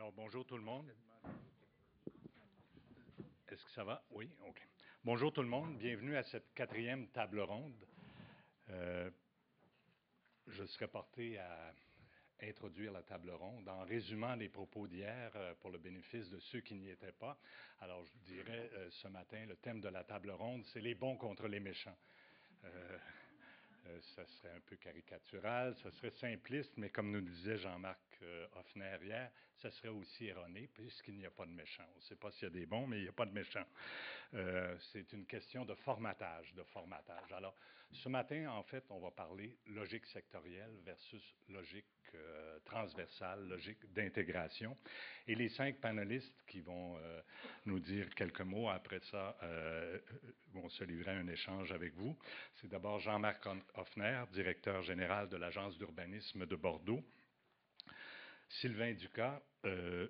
Alors, bonjour tout le monde. Est-ce que ça va? Oui, OK. Bonjour tout le monde. Bienvenue à cette 4e table ronde. Je serais porté à introduire la table ronde en résumant les propos d'hier pour le bénéfice de ceux qui n'y étaient pas. Alors, je dirais ce matin, le thème de la table ronde, c'est les bons contre les méchants. Ça serait un peu caricatural, ça serait simpliste, mais comme nous disait Jean-Marc Hoffner hier, ça serait aussi erroné, puisqu'il n'y a pas de méchants. On ne sait pas s'il y a des bons, mais il n'y a pas de méchants. C'est une question de formatage, Alors, ce matin, en fait, on va parler logique sectorielle versus logique transversale, logique d'intégration. Et les 5 panélistes qui vont nous dire quelques mots après ça vont se livrer à un échange avec vous. C'est d'abord Jean-Marc Hoffner, directeur général de l'Agence d'urbanisme de Bordeaux. Sylvain Ducas,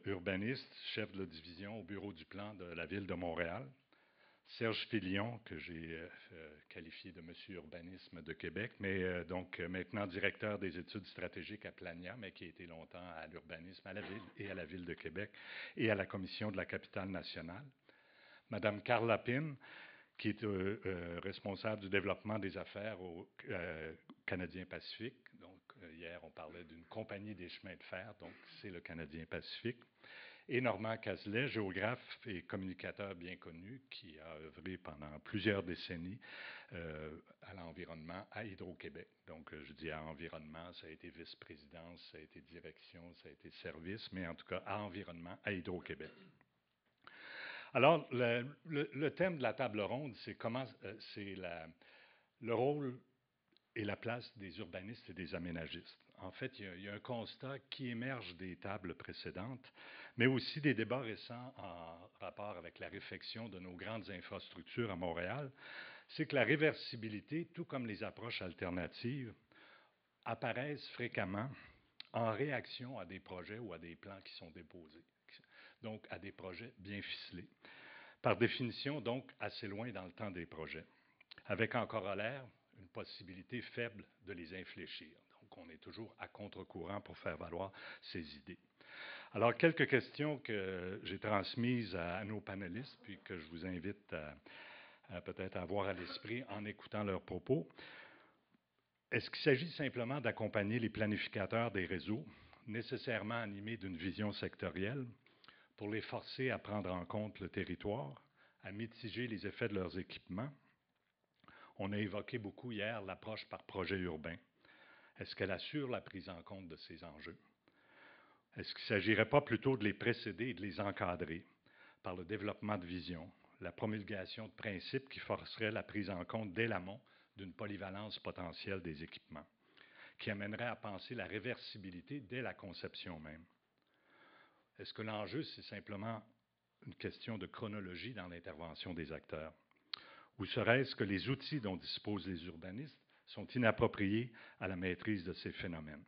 urbaniste, chef de la division au bureau du plan de la Ville de Montréal. Serge Filion, que j'ai qualifié de Monsieur Urbanisme de Québec, mais donc maintenant directeur des études stratégiques à Plania, mais qui a été longtemps à l'urbanisme à la Ville et à la Ville de Québec et à la Commission de la capitale nationale. Madame Carla Pin, qui est responsable du développement des affaires au Canadien Pacifique. Donc, hier, on parlait d'une compagnie des chemins de fer, donc c'est le Canadien Pacifique. Et Normand Cazelet, géographe et communicateur bien connu, qui a œuvré pendant plusieurs décennies à l'environnement à Hydro-Québec. Donc, je dis à environnement, ça a été vice-présidence, ça a été direction, ça a été service, mais en tout cas à environnement à Hydro-Québec. Alors, le thème de la table ronde, c'est le rôle et la place des urbanistes et des aménagistes. En fait, il y a un constat qui émerge des tables précédentes, mais aussi des débats récents en rapport avec la réfection de nos grandes infrastructures à Montréal, c'est que la réversibilité, tout comme les approches alternatives, apparaissent fréquemment en réaction à des projets ou à des plans qui sont déposés, donc à des projets bien ficelés. Par définition, donc, assez loin dans le temps des projets, avec en corollaire une possibilité faible de les infléchir. Donc, on est toujours à contre-courant pour faire valoir ces idées. Alors, quelques questions que j'ai transmises à nos panélistes, puis que je vous invite à peut-être avoir à l'esprit en écoutant leurs propos. Est-ce qu'il s'agit simplement d'accompagner les planificateurs des réseaux, nécessairement animés d'une vision sectorielle, pour les forcer à prendre en compte le territoire, à mitiger les effets de leurs équipements? On a évoqué beaucoup hier l'approche par projet urbain. Est-ce qu'elle assure la prise en compte de ces enjeux? Est-ce qu'il ne s'agirait pas plutôt de les précéder et de les encadrer par le développement de vision, la promulgation de principes qui forceraient la prise en compte dès l'amont d'une polyvalence potentielle des équipements, qui amènerait à penser la réversibilité dès la conception même? Est-ce que l'enjeu, c'est simplement une question de chronologie dans l'intervention des acteurs? Ou serait-ce que les outils dont disposent les urbanistes sont inappropriés à la maîtrise de ces phénomènes?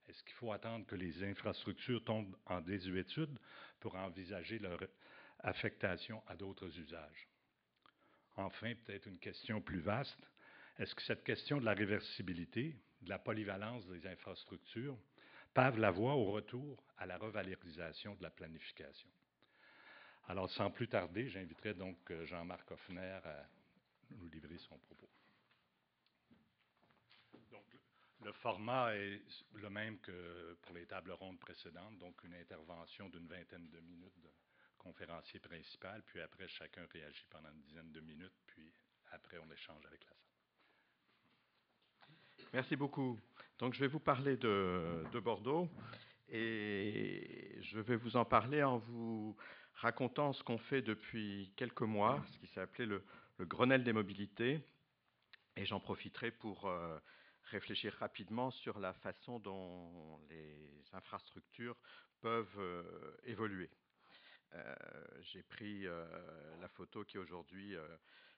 Est-ce qu'il faut attendre que les infrastructures tombent en désuétude pour envisager leur affectation à d'autres usages? Enfin, peut-être une question plus vaste. Est-ce que cette question de la réversibilité, de la polyvalence des infrastructures, pave la voie au retour à la revalorisation de la planification? Alors, sans plus tarder, j'inviterai donc Jean-Marc Hoffner à nous livrer son propos. Donc, le format est le même que pour les tables rondes précédentes, donc une intervention d'une vingtaine de minutes de conférencier principal, puis après, chacun réagit pendant une dizaine de minutes, puis après, on échange avec la salle. Merci beaucoup. Donc, je vais vous parler de Bordeaux et je vais vous en parler en vous racontant ce qu'on fait depuis quelques mois, ce qui s'est appelé le Grenelle des mobilités. Et j'en profiterai pour réfléchir rapidement sur la façon dont les infrastructures peuvent évoluer. J'ai pris la photo qui est aujourd'hui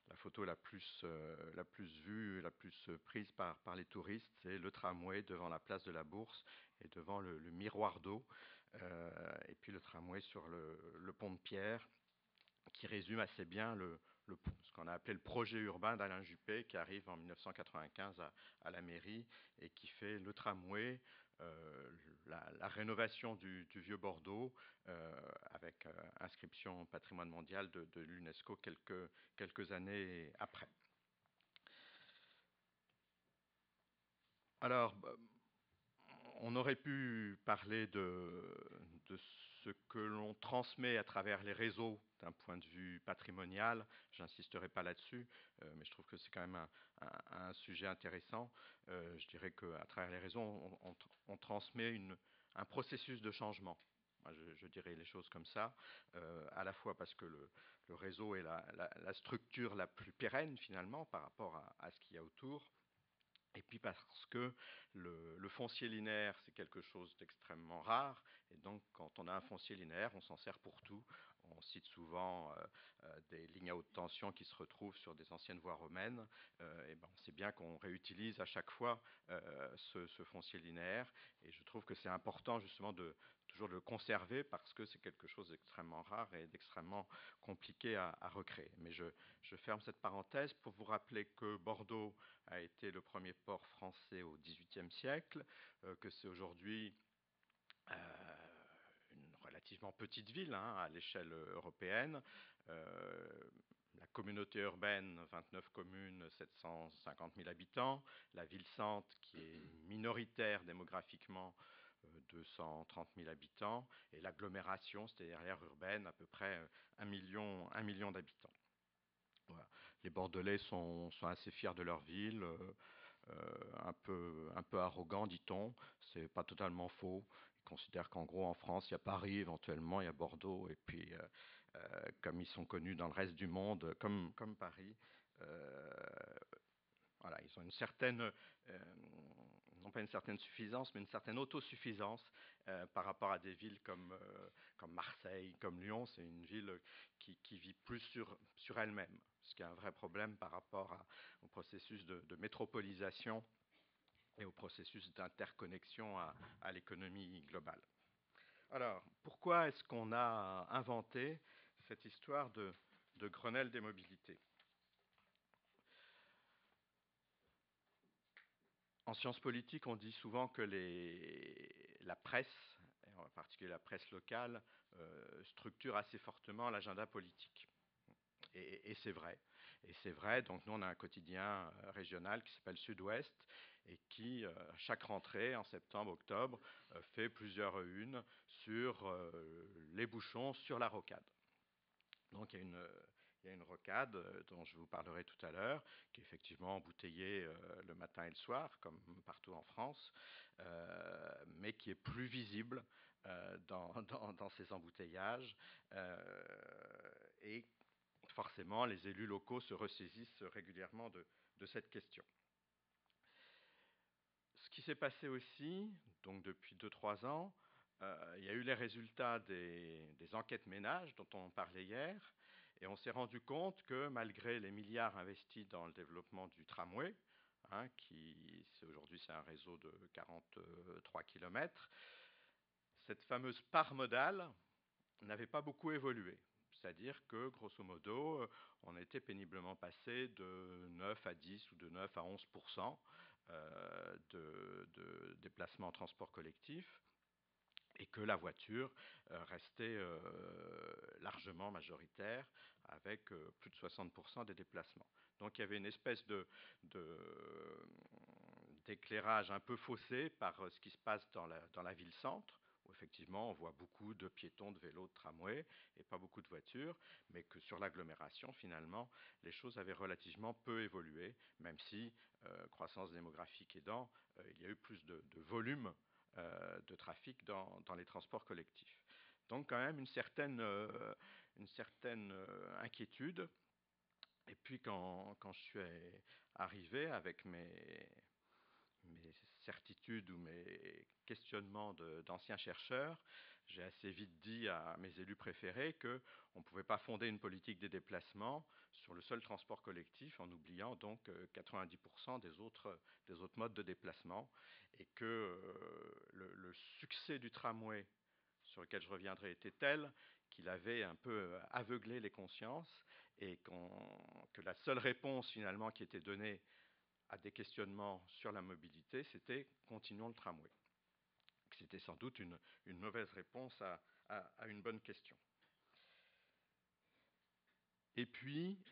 la photo la plus vue, la plus prise par les touristes, c'est le tramway devant la place de la Bourse et devant le miroir d'eau, et puis le tramway sur le pont de Pierre, qui résume assez bien le ce qu'on a appelé le projet urbain d'Alain Juppé, qui arrive en 1995 à la mairie et qui fait le tramway, la rénovation du vieux Bordeaux, avec inscription au patrimoine mondial de l'UNESCO quelques années après. Alors, on aurait pu parler de ce que l'on transmet à travers les réseaux d'un point de vue patrimonial. Je n'insisterai pas là-dessus, mais je trouve que c'est quand même un sujet intéressant. Je dirais qu'à travers les réseaux, on transmet un processus de changement. Moi, je dirais les choses comme ça, à la fois parce que le réseau est la structure la plus pérenne finalement par rapport à ce qu'il y a autour, et puis parce que le foncier linéaire, c'est quelque chose d'extrêmement rare. Et donc, quand on a un foncier linéaire, on s'en sert pour tout. On cite souvent des lignes à haute tension qui se retrouvent sur des anciennes voies romaines. Et ben, on sait bien qu'on réutilise à chaque fois ce foncier linéaire. Et je trouve que c'est important justement toujours de le conserver parce que c'est quelque chose d'extrêmement rare et d'extrêmement compliqué à recréer. Mais je ferme cette parenthèse pour vous rappeler que Bordeaux a été le premier port français au XVIIIe siècle, que c'est aujourd'hui une relativement petite ville à l'échelle européenne. La communauté urbaine, 29 communes, 750 000 habitants. La ville-centre, qui est minoritaire démographiquement, 230 000 habitants. Et l'agglomération, c'est-à-dire l'aire urbaine, à peu près 1 million d'habitants. Voilà. Les Bordelais sont assez fiers de leur ville, un peu arrogants, dit-on. C'est pas totalement faux. Ils considèrent qu'en gros, en France, il y a Paris, éventuellement, il y a Bordeaux, et puis, comme ils sont connus dans le reste du monde, comme Paris, voilà, ils ont une certaine, non pas une certaine suffisance, mais une certaine autosuffisance par rapport à des villes comme Marseille, comme Lyon. C'est une ville qui vit plus sur elle-même, ce qui est un vrai problème par rapport au processus de métropolisation et au processus d'interconnexion à l'économie globale. Alors, pourquoi est-ce qu'on a inventé cette histoire de Grenelle des mobilités ? En sciences politiques, on dit souvent que la presse, et en particulier la presse locale, structure assez fortement l'agenda politique. Et c'est vrai. Et c'est vrai. Donc nous, on a un quotidien régional qui s'appelle Sud-Ouest et qui, chaque rentrée, en septembre, octobre, fait plusieurs unes sur les bouchons sur la rocade. Donc il y a une rocade dont je vous parlerai tout à l'heure, qui est effectivement embouteillée le matin et le soir, comme partout en France, mais qui est plus visible dans ces embouteillages. Et forcément, les élus locaux se ressaisissent régulièrement de cette question. Ce qui s'est passé aussi, donc depuis 2-3 ans, il y a eu les résultats des enquêtes ménages dont on parlait hier, et on s'est rendu compte que malgré les milliards investis dans le développement du tramway, qui aujourd'hui c'est un réseau de 43 km, cette fameuse part modale n'avait pas beaucoup évolué. C'est-à-dire que, grosso modo, on était péniblement passé de 9 à 10 ou de 9 à 11% de déplacements en transport collectif, et que la voiture restait largement majoritaire, avec plus de 60% des déplacements. Donc il y avait une espèce d'éclairage un peu faussé par ce qui se passe dans la ville-centre, où effectivement on voit beaucoup de piétons, de vélos, de tramways, et pas beaucoup de voitures, mais que sur l'agglomération, finalement, les choses avaient relativement peu évolué, même si, croissance démographique aidant, il y a eu plus de volume de trafic dans les transports collectifs. Donc quand même une certaine inquiétude. Et puis quand je suis arrivé avec mes certitudes ou mes questionnements d'anciens chercheurs, j'ai assez vite dit à mes élus préférés qu'on ne pouvait pas fonder une politique des déplacements sur le seul transport collectif en oubliant donc 90% des autres modes de déplacement, et que le succès du tramway, sur lequel je reviendrai, était tel qu'il avait un peu aveuglé les consciences, et que la seule réponse finalement qui était donnée à des questionnements sur la mobilité, c'était « continuons le tramway ». C'était sans doute une mauvaise réponse à une bonne question. Et puis,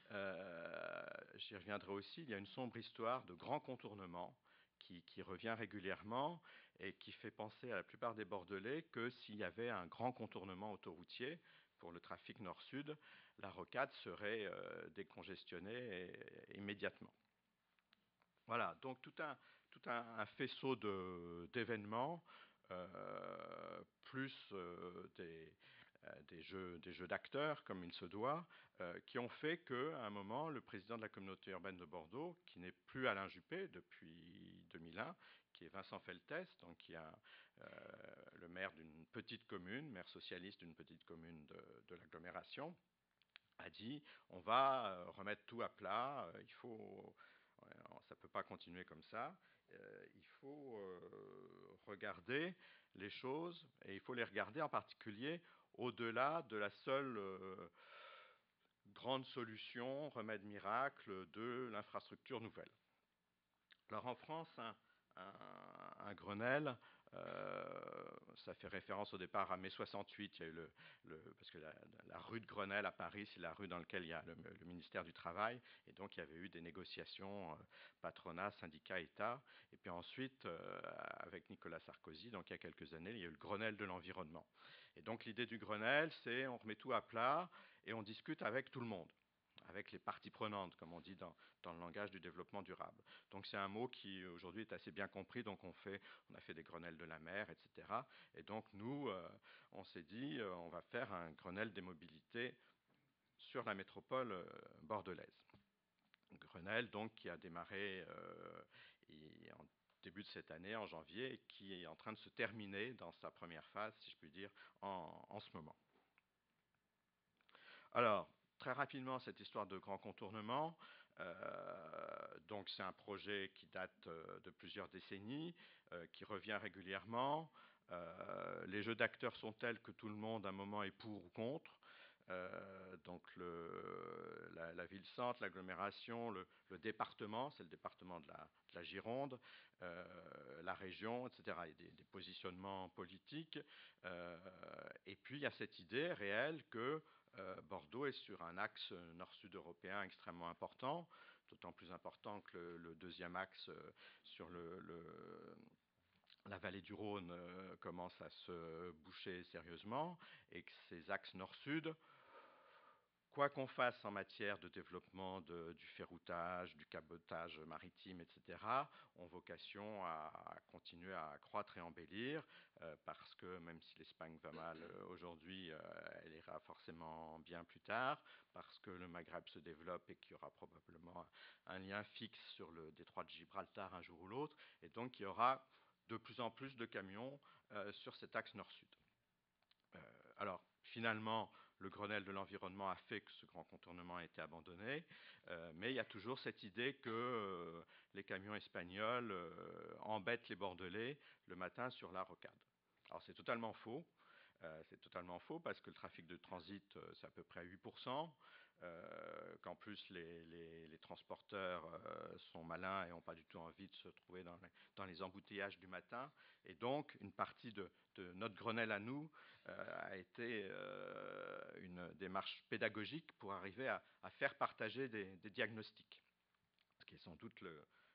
j'y reviendrai aussi, il y a une sombre histoire de grands contournements qui revient régulièrement et qui fait penser à la plupart des Bordelais que s'il y avait un grand contournement autoroutier pour le trafic nord-sud, la rocade serait décongestionnée immédiatement. Voilà, donc tout un faisceau d'événements, plus des jeux d'acteurs, comme il se doit, qui ont fait qu'à un moment, le président de la communauté urbaine de Bordeaux, qui n'est plus Alain Juppé depuis 2001, qui est Vincent Feltès, donc qui est le maire d'une petite commune, maire socialiste d'une petite commune de l'agglomération, a dit on va remettre tout à plat, ça ne peut pas continuer comme ça, il faut regarder les choses et il faut les regarder en particulier au-delà de la seule grande solution, remède miracle de l'infrastructure nouvelle. Alors en France, un Grenelle, ça fait référence au départ à mai 68, il y a eu parce que la rue de Grenelle à Paris, c'est la rue dans laquelle il y a le ministère du Travail, et donc il y avait eu des négociations patronat, syndicat, État, et puis ensuite, avec Nicolas Sarkozy, donc il y a quelques années, il y a eu le Grenelle de l'environnement. Et donc l'idée du Grenelle, c'est on remet tout à plat et on discute avec tout le monde, avec les parties prenantes, comme on dit dans le langage du développement durable. Donc c'est un mot qui aujourd'hui est assez bien compris, donc on a fait des Grenelles de la mer, etc. Et donc nous, on s'est dit, on va faire un Grenelle des mobilités sur la métropole bordelaise. Grenelle donc qui a démarré en début de cette année, en janvier, et qui est en train de se terminer dans sa première phase, si je puis dire, en ce moment. Alors, très rapidement, cette histoire de grand contournement, donc c'est un projet qui date de plusieurs décennies, qui revient régulièrement. Les jeux d'acteurs sont tels que tout le monde, à un moment, est pour ou contre. Donc la ville-centre, l'agglomération, le département, c'est le département de la Gironde, la région, etc. Il y a des positionnements politiques. Et puis il y a cette idée réelle que Bordeaux est sur un axe nord-sud européen extrêmement important, d'autant plus important que le deuxième axe sur la vallée du Rhône commence à se boucher sérieusement, et que ces axes nord-sud, quoi qu'on fasse en matière de développement du ferroutage, du cabotage maritime, etc., ont vocation à continuer à croître et embellir, parce que même si l'Espagne va mal aujourd'hui, elle ira forcément bien plus tard, parce que le Maghreb se développe et qu'il y aura probablement un lien fixe sur le détroit de Gibraltar un jour ou l'autre, et donc il y aura de plus en plus de camions sur cet axe nord-sud. Alors, finalement, le Grenelle de l'environnement a fait que ce grand contournement a été abandonné, mais il y a toujours cette idée que les camions espagnols embêtent les Bordelais le matin sur la rocade. Alors, c'est totalement faux. C'est totalement faux parce que le trafic de transit, c'est à peu près à 8%, qu'en plus les transporteurs sont malins et n'ont pas du tout envie de se trouver dans les embouteillages du matin. Et donc, une partie de notre Grenelle à nous a été une démarche pédagogique pour arriver à faire partager des diagnostics, ce qui est sans doute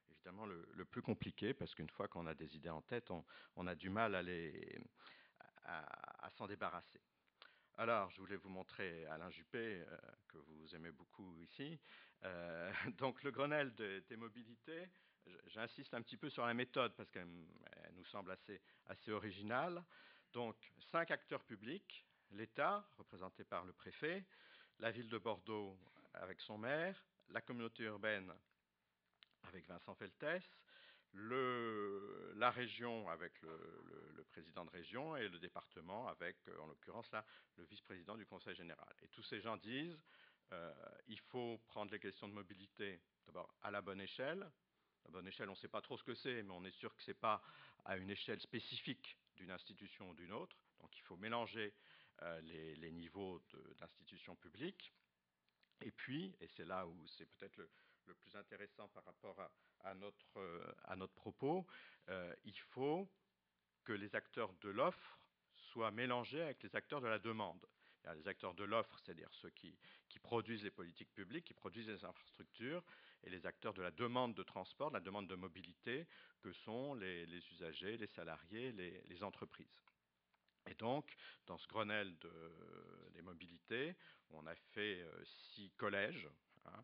évidemment le plus compliqué, parce qu'une fois qu'on a des idées en tête, on a du mal à s'en débarrasser. Alors, je voulais vous montrer Alain Juppé, que vous aimez beaucoup ici. Donc, le Grenelle des mobilités, j'insiste un petit peu sur la méthode, parce qu'elle nous semble assez originale. Donc, 5 acteurs publics, l'État, représenté par le préfet, la ville de Bordeaux avec son maire, la communauté urbaine avec Vincent Feltès, la région avec le président de région et le département avec, en l'occurrence là, le vice-président du conseil général. Et tous ces gens disent il faut prendre les questions de mobilité d'abord à la bonne échelle. La bonne échelle, on ne sait pas trop ce que c'est, mais on est sûr que ce n'est pas à une échelle spécifique d'une institution ou d'une autre. Donc il faut mélanger les niveaux d'institutions publiques. Et puis, et c'est là où c'est peut-être le plus intéressant par rapport à notre propos, il faut que les acteurs de l'offre soient mélangés avec les acteurs de la demande. Les acteurs de l'offre, c'est-à-dire ceux qui produisent les politiques publiques, qui produisent les infrastructures, et les acteurs de la demande de transport, de la demande de mobilité, que sont les usagers, les salariés, les entreprises. Et donc, dans ce Grenelle des mobilités, on a fait 6 collèges, hein,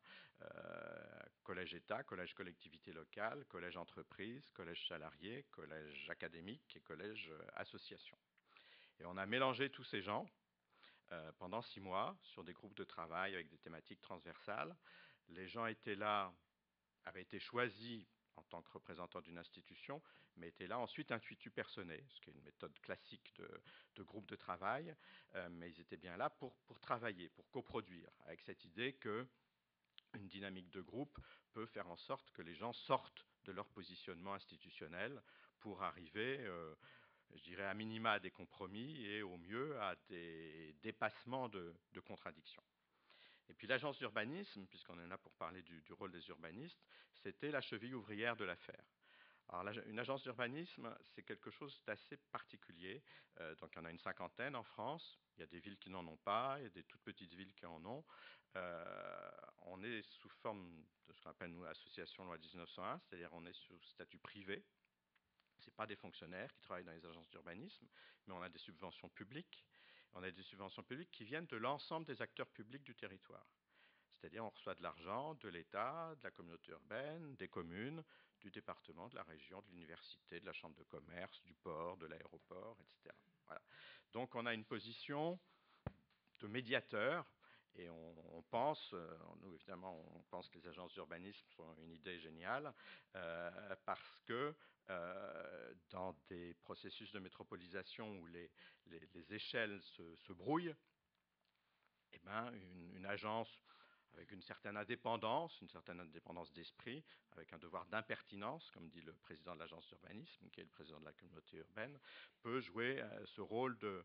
collège État, collège collectivité locale, collège entreprise, collège salarié, collège académique et collège association. Et on a mélangé tous ces gens pendant 6 mois sur des groupes de travail avec des thématiques transversales. Les gens avaient été choisis en tant que représentants d'une institution, mais étaient là ensuite intuitu personae, ce qui est une méthode classique de groupe de travail, mais ils étaient bien là pour travailler, pour coproduire, avec cette idée que une dynamique de groupe peut faire en sorte que les gens sortent de leur positionnement institutionnel pour arriver, je dirais, à minima à des compromis et au mieux à des dépassements de contradictions. Et puis l'agence d'urbanisme, puisqu'on est là pour parler du rôle des urbanistes, c'était la cheville ouvrière de l'affaire. Alors, une agence d'urbanisme, c'est quelque chose d'assez particulier. Donc, il y en a une cinquantaine en France. Il y a des villes qui n'en ont pas, il y a des toutes petites villes qui en ont. On est sous forme de ce qu'on appelle, nous, l'association loi 1901, c'est-à-dire on est sous statut privé. Ce n'est pas des fonctionnaires qui travaillent dans les agences d'urbanisme, mais on a des subventions publiques. On a des subventions publiques qui viennent de l'ensemble des acteurs publics du territoire. C'est-à-dire on reçoit de l'argent de l'État, de la communauté urbaine, des communes, du département, de la région, de l'université, de la chambre de commerce, du port, de l'aéroport, etc. Voilà. Donc on a une position de médiateur et on pense, nous évidemment, on pense que les agences d'urbanisme sont une idée géniale parce que dans des processus de métropolisation où les échelles se brouillent, eh ben, une agence avec une certaine indépendance d'esprit, avec un devoir d'impertinence, comme dit le président de l'agence d'urbanisme, qui est le président de la communauté urbaine, peut jouer ce rôle de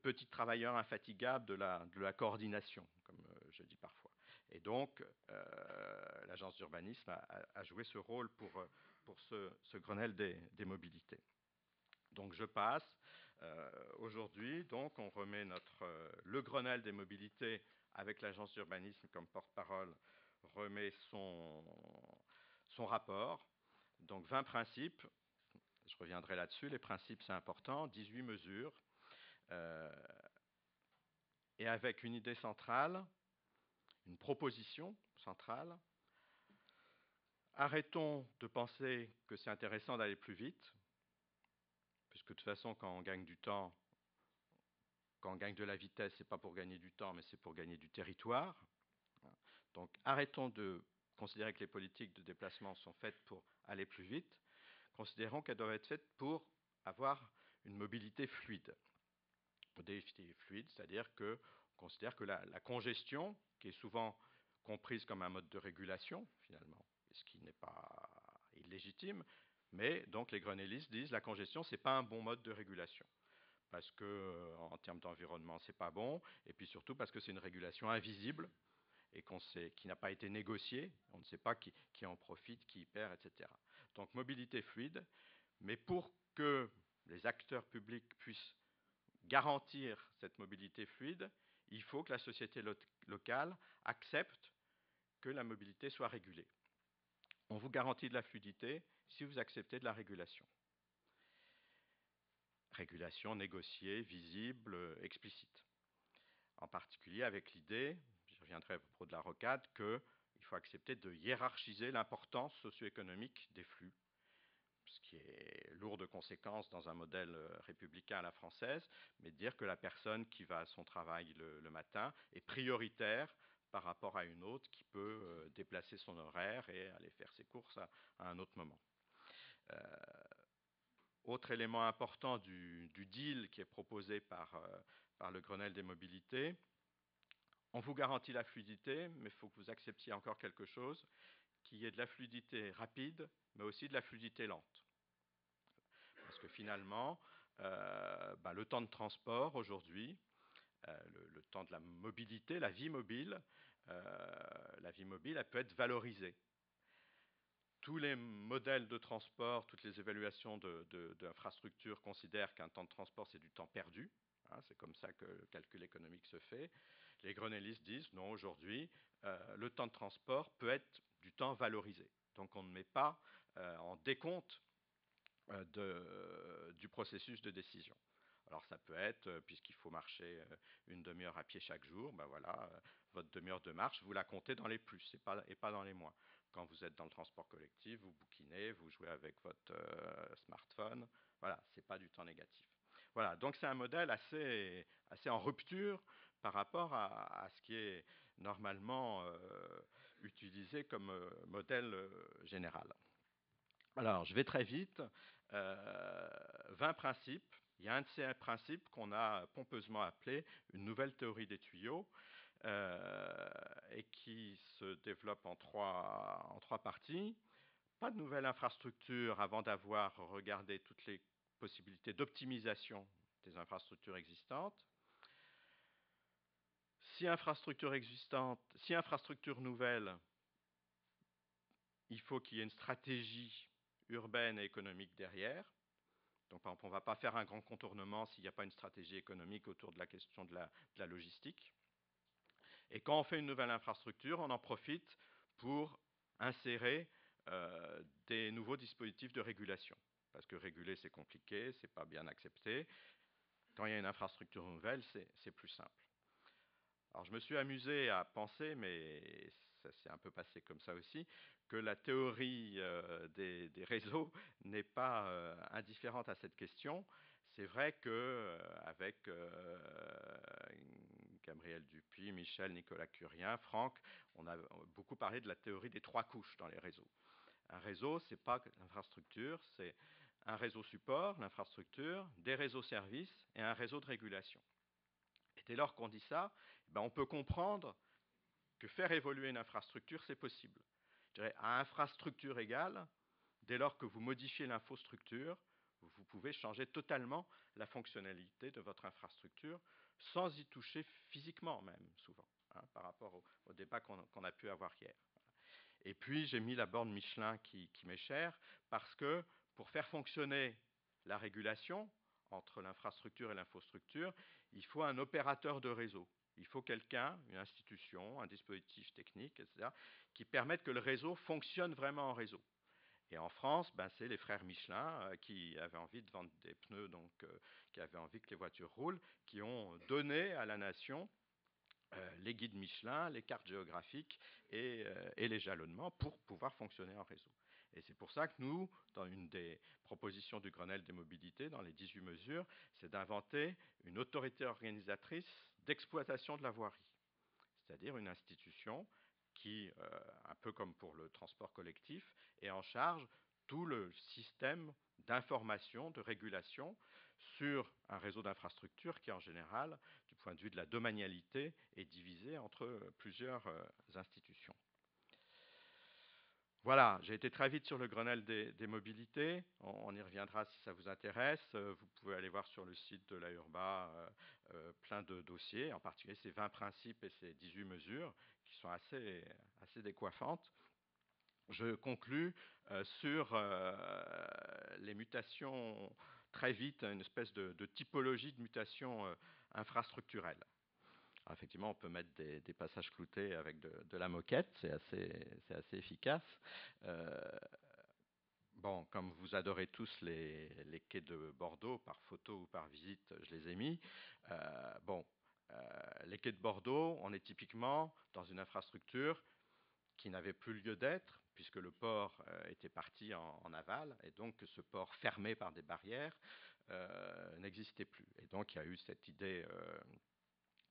petit travailleur infatigable de la coordination, comme je dis parfois. Et donc, l'agence d'urbanisme a joué ce rôle pour ce Grenelle des mobilités. Donc je passe. Aujourd'hui, donc, on remet le Grenelle des mobilités avec l'agence d'urbanisme comme porte-parole, remet son rapport. Donc 20 principes, je reviendrai là-dessus, les principes c'est important, 18 mesures, et avec une idée centrale, une proposition centrale. Arrêtons de penser que c'est intéressant d'aller plus vite, puisque de toute façon, quand on gagne du temps, quand on gagne de la vitesse, ce n'est pas pour gagner du temps, mais c'est pour gagner du territoire. Donc arrêtons de considérer que les politiques de déplacement sont faites pour aller plus vite. Considérons qu'elles doivent être faites pour avoir une mobilité fluide. Mobilité fluide, c'est-à-dire qu'on considère que la congestion, qui est souvent comprise comme un mode de régulation, finalement, ce qui n'est pas illégitime, mais donc les grenellistes disent que la congestion, ce n'est pas un bon mode de régulation. Parce que, en termes d'environnement, ce n'est pas bon, et puis surtout parce que c'est une régulation invisible, et qui n'a pas été négociée, on ne sait pas qui en profite, qui y perd, etc. Donc mobilité fluide, mais pour que les acteurs publics puissent garantir cette mobilité fluide, il faut que la société locale accepte que la mobilité soit régulée. On vous garantit de la fluidité si vous acceptez de la régulation. Régulation négociée, visible, explicite. En particulier avec l'idée, je reviendrai à propos de la rocade, qu'il faut accepter de hiérarchiser l'importance socio-économique des flux, ce qui est lourd de conséquences dans un modèle républicain à la française, mais de dire que la personne qui va à son travail le matin est prioritaire par rapport à une autre qui peut déplacer son horaire et aller faire ses courses à un autre moment. Autre élément important du deal qui est proposé par le Grenelle des mobilités, on vous garantit la fluidité, mais il faut que vous acceptiez encore quelque chose, qui est de la fluidité rapide, mais aussi de la fluidité lente. Parce que finalement, le temps de transport aujourd'hui le temps de la mobilité, la vie mobile, elle peut être valorisée. Tous les modèles de transport, toutes les évaluations d'infrastructures considèrent qu'un temps de transport, c'est du temps perdu. C'est comme ça que le calcul économique se fait. Les grenellistes disent non, aujourd'hui, le temps de transport peut être du temps valorisé. Donc on ne met pas en décompte du processus de décision. Alors ça peut être, puisqu'il faut marcher une demi-heure à pied chaque jour, ben voilà, votre demi-heure de marche, vous la comptez dans les plus et pas dans les moins. Quand vous êtes dans le transport collectif, vous bouquinez, vous jouez avec votre smartphone, voilà, ce n'est pas du temps négatif. Voilà, donc c'est un modèle assez en rupture par rapport à ce qui est normalement utilisé comme modèle général. Alors, je vais très vite. 20 principes. Il y a un de ces principes qu'on a pompeusement appelé une nouvelle théorie des tuyaux et qui se développe en trois parties. Pas de nouvelle infrastructure avant d'avoir regardé toutes les possibilités d'optimisation des infrastructures existantes. Si infrastructure nouvelle, il faut qu'il y ait une stratégie urbaine et économique derrière. Donc, par exemple, on ne va pas faire un grand contournement s'il n'y a pas une stratégie économique autour de la question de la logistique. Et quand on fait une nouvelle infrastructure, on en profite pour insérer des nouveaux dispositifs de régulation. Parce que réguler, c'est compliqué, ce n'est pas bien accepté. Quand il y a une infrastructure nouvelle, c'est plus simple. Alors, je me suis amusé à penser, mais ça s'est un peu passé comme ça aussi, que la théorie des réseaux n'est pas indifférente à cette question. C'est vrai qu'avec Gabriel Dupuy, Michel, Nicolas Curien, Franck, on a beaucoup parlé de la théorie des 3 couches dans les réseaux. Un réseau, ce n'est pas l'infrastructure, c'est un réseau support, l'infrastructure, des réseaux services et un réseau de régulation. Et dès lors qu'on dit ça, on peut comprendre que faire évoluer une infrastructure, c'est possible. Je dirais, à infrastructure égale, dès lors que vous modifiez l'infostructure, vous pouvez changer totalement la fonctionnalité de votre infrastructure sans y toucher physiquement même, souvent, par rapport au débat qu'on a pu avoir hier. Et puis, j'ai mis la borne Michelin qui m'est chère, parce que pour faire fonctionner la régulation, entre l'infrastructure et l'infostructure, il faut un opérateur de réseau. Il faut quelqu'un, une institution, un dispositif technique, etc., qui permette que le réseau fonctionne vraiment en réseau. Et en France, c'est les frères Michelin qui avaient envie de vendre des pneus, donc qui avaient envie que les voitures roulent, qui ont donné à la nation les guides Michelin, les cartes géographiques et les jalonnements pour pouvoir fonctionner en réseau. Et c'est pour ça que nous, dans une des propositions du Grenelle des mobilités, dans les 18 mesures, c'est d'inventer une autorité organisatrice d'exploitation de la voirie, c'est-à-dire une institution qui, un peu comme pour le transport collectif, est en charge tout le système d'information, de régulation sur un réseau d'infrastructures qui, en général, du point de vue de la domanialité, est divisé entre plusieurs institutions. Voilà, j'ai été très vite sur le Grenelle des mobilités. On y reviendra si ça vous intéresse. Vous pouvez aller voir sur le site de la Urba plein de dossiers, en particulier ces 20 principes et ces 18 mesures qui sont assez décoiffantes. Je conclus sur les mutations très vite, une espèce de typologie de mutation infrastructurelle. Alors effectivement, on peut mettre des passages cloutés avec de la moquette, c'est assez efficace. Bon, comme vous adorez tous les quais de Bordeaux, par photo ou par visite, je les ai mis. Les quais de Bordeaux, on est typiquement dans une infrastructure qui n'avait plus lieu d'être, puisque le port était parti en aval, et donc ce port fermé par des barrières n'existait plus. Et donc il y a eu cette idée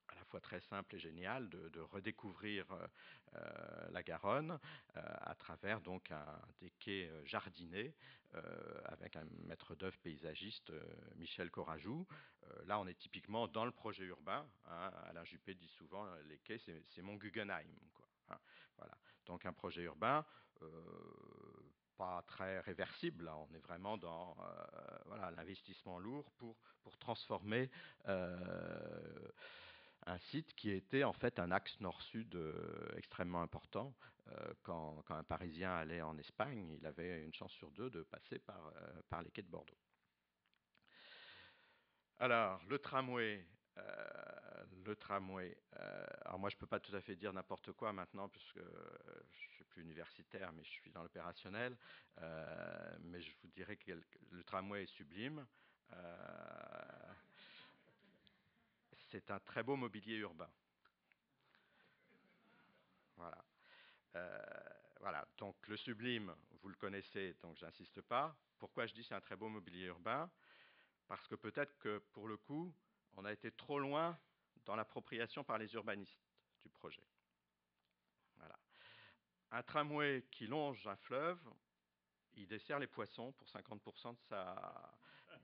à la fois très simple et géniale de redécouvrir la Garonne à travers donc des quais jardinés avec un maître d'œuvre paysagiste, Michel Corajou. Là, on est typiquement dans le projet urbain. Alain Juppé dit souvent les quais, c'est mon Guggenheim, quoi. Voilà. Donc un projet urbain pas très réversible. Là, on est vraiment dans l'investissement lourd pour transformer un site qui était en fait un axe nord-sud extrêmement important. Quand un Parisien allait en Espagne, il avait une chance sur deux de passer par les quais de Bordeaux. Alors, le tramway. Alors moi, je ne peux pas tout à fait dire n'importe quoi maintenant, puisque je ne suis plus universitaire, mais je suis dans l'opérationnel. Mais je vous dirais que le tramway est sublime. C'est un très beau mobilier urbain. Voilà. Voilà. Donc le sublime, vous le connaissez, donc j'insiste pas. Pourquoi je dis c'est un très beau mobilier urbain? Parce que peut-être que pour le coup, on a été trop loin dans l'appropriation par les urbanistes du projet. Voilà. Un tramway qui longe un fleuve, il dessert les poissons pour 50%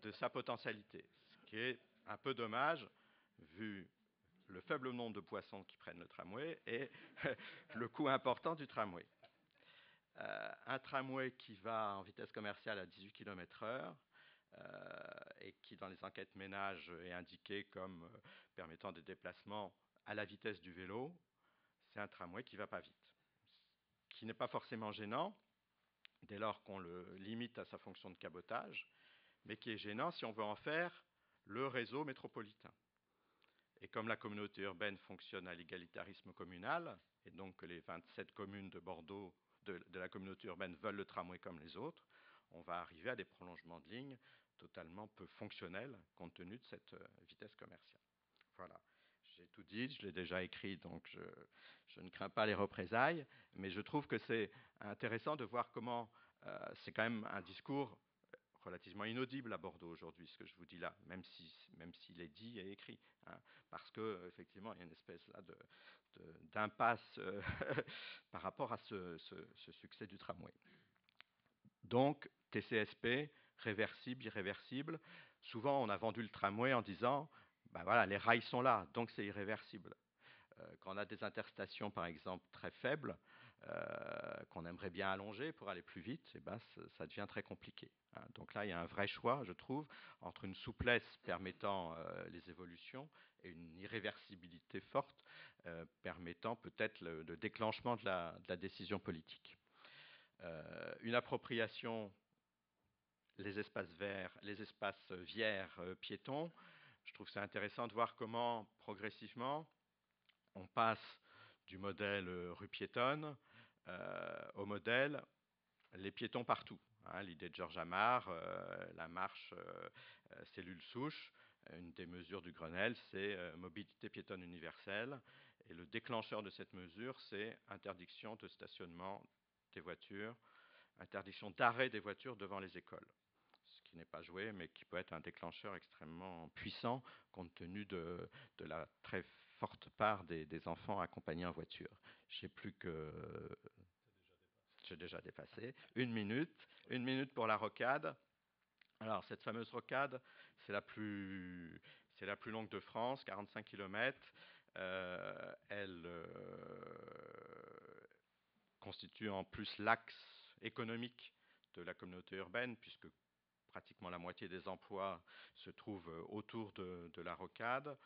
de sa potentialité, ce qui est un peu dommage vu le faible nombre de poissons qui prennent le tramway et le coût important du tramway. Un tramway qui va en vitesse commerciale à 18 km/h et qui, dans les enquêtes ménages, est indiqué comme permettant des déplacements à la vitesse du vélo, c'est un tramway qui ne va pas vite, qui n'est pas forcément gênant dès lors qu'on le limite à sa fonction de cabotage, mais qui est gênant si on veut en faire le réseau métropolitain. Et comme la communauté urbaine fonctionne à l'égalitarisme communal, et donc que les 27 communes de Bordeaux, de la communauté urbaine, veulent le tramway comme les autres, on va arriver à des prolongements de lignes totalement peu fonctionnels compte tenu de cette vitesse commerciale. Voilà. J'ai tout dit, je l'ai déjà écrit, donc je ne crains pas les représailles, mais je trouve que c'est intéressant de voir comment c'est quand même un discours relativement inaudible à Bordeaux aujourd'hui, ce que je vous dis là, même s'il est dit et écrit, hein, parce qu'effectivement, il y a une espèce là d'impasse par rapport à ce succès du tramway. Donc, TCSP, réversible, irréversible. Souvent, on a vendu le tramway en disant, ben voilà, les rails sont là, donc c'est irréversible. Quand on a des interstations, par exemple, très faibles, qu'on aimerait bien allonger pour aller plus vite, eh ben, ça devient très compliqué. Hein. Donc là, il y a un vrai choix, je trouve, entre une souplesse permettant les évolutions et une irréversibilité forte permettant peut-être le déclenchement de la décision politique. Une appropriation, les espaces verts, les espaces viers piétons. Je trouve que c'est intéressant de voir comment, progressivement, on passe du modèle rue piétonne au modèle les piétons partout. Hein, l'idée de Georges Amar, la marche cellule souche, une des mesures du Grenelle, c'est mobilité piétonne universelle. Et le déclencheur de cette mesure, c'est interdiction de stationnement des voitures, interdiction d'arrêt des voitures devant les écoles. Ce qui n'est pas joué, mais qui peut être un déclencheur extrêmement puissant compte tenu de la très forte part des enfants accompagnés en voiture. J'ai plus que... J'ai déjà dépassé. Une minute pour la rocade. Alors, cette fameuse rocade, c'est la plus longue de France, 45 km. Elle constitue en plus l'axe économique de la communauté urbaine, puisque pratiquement la moitié des emplois se trouvent autour de la rocade.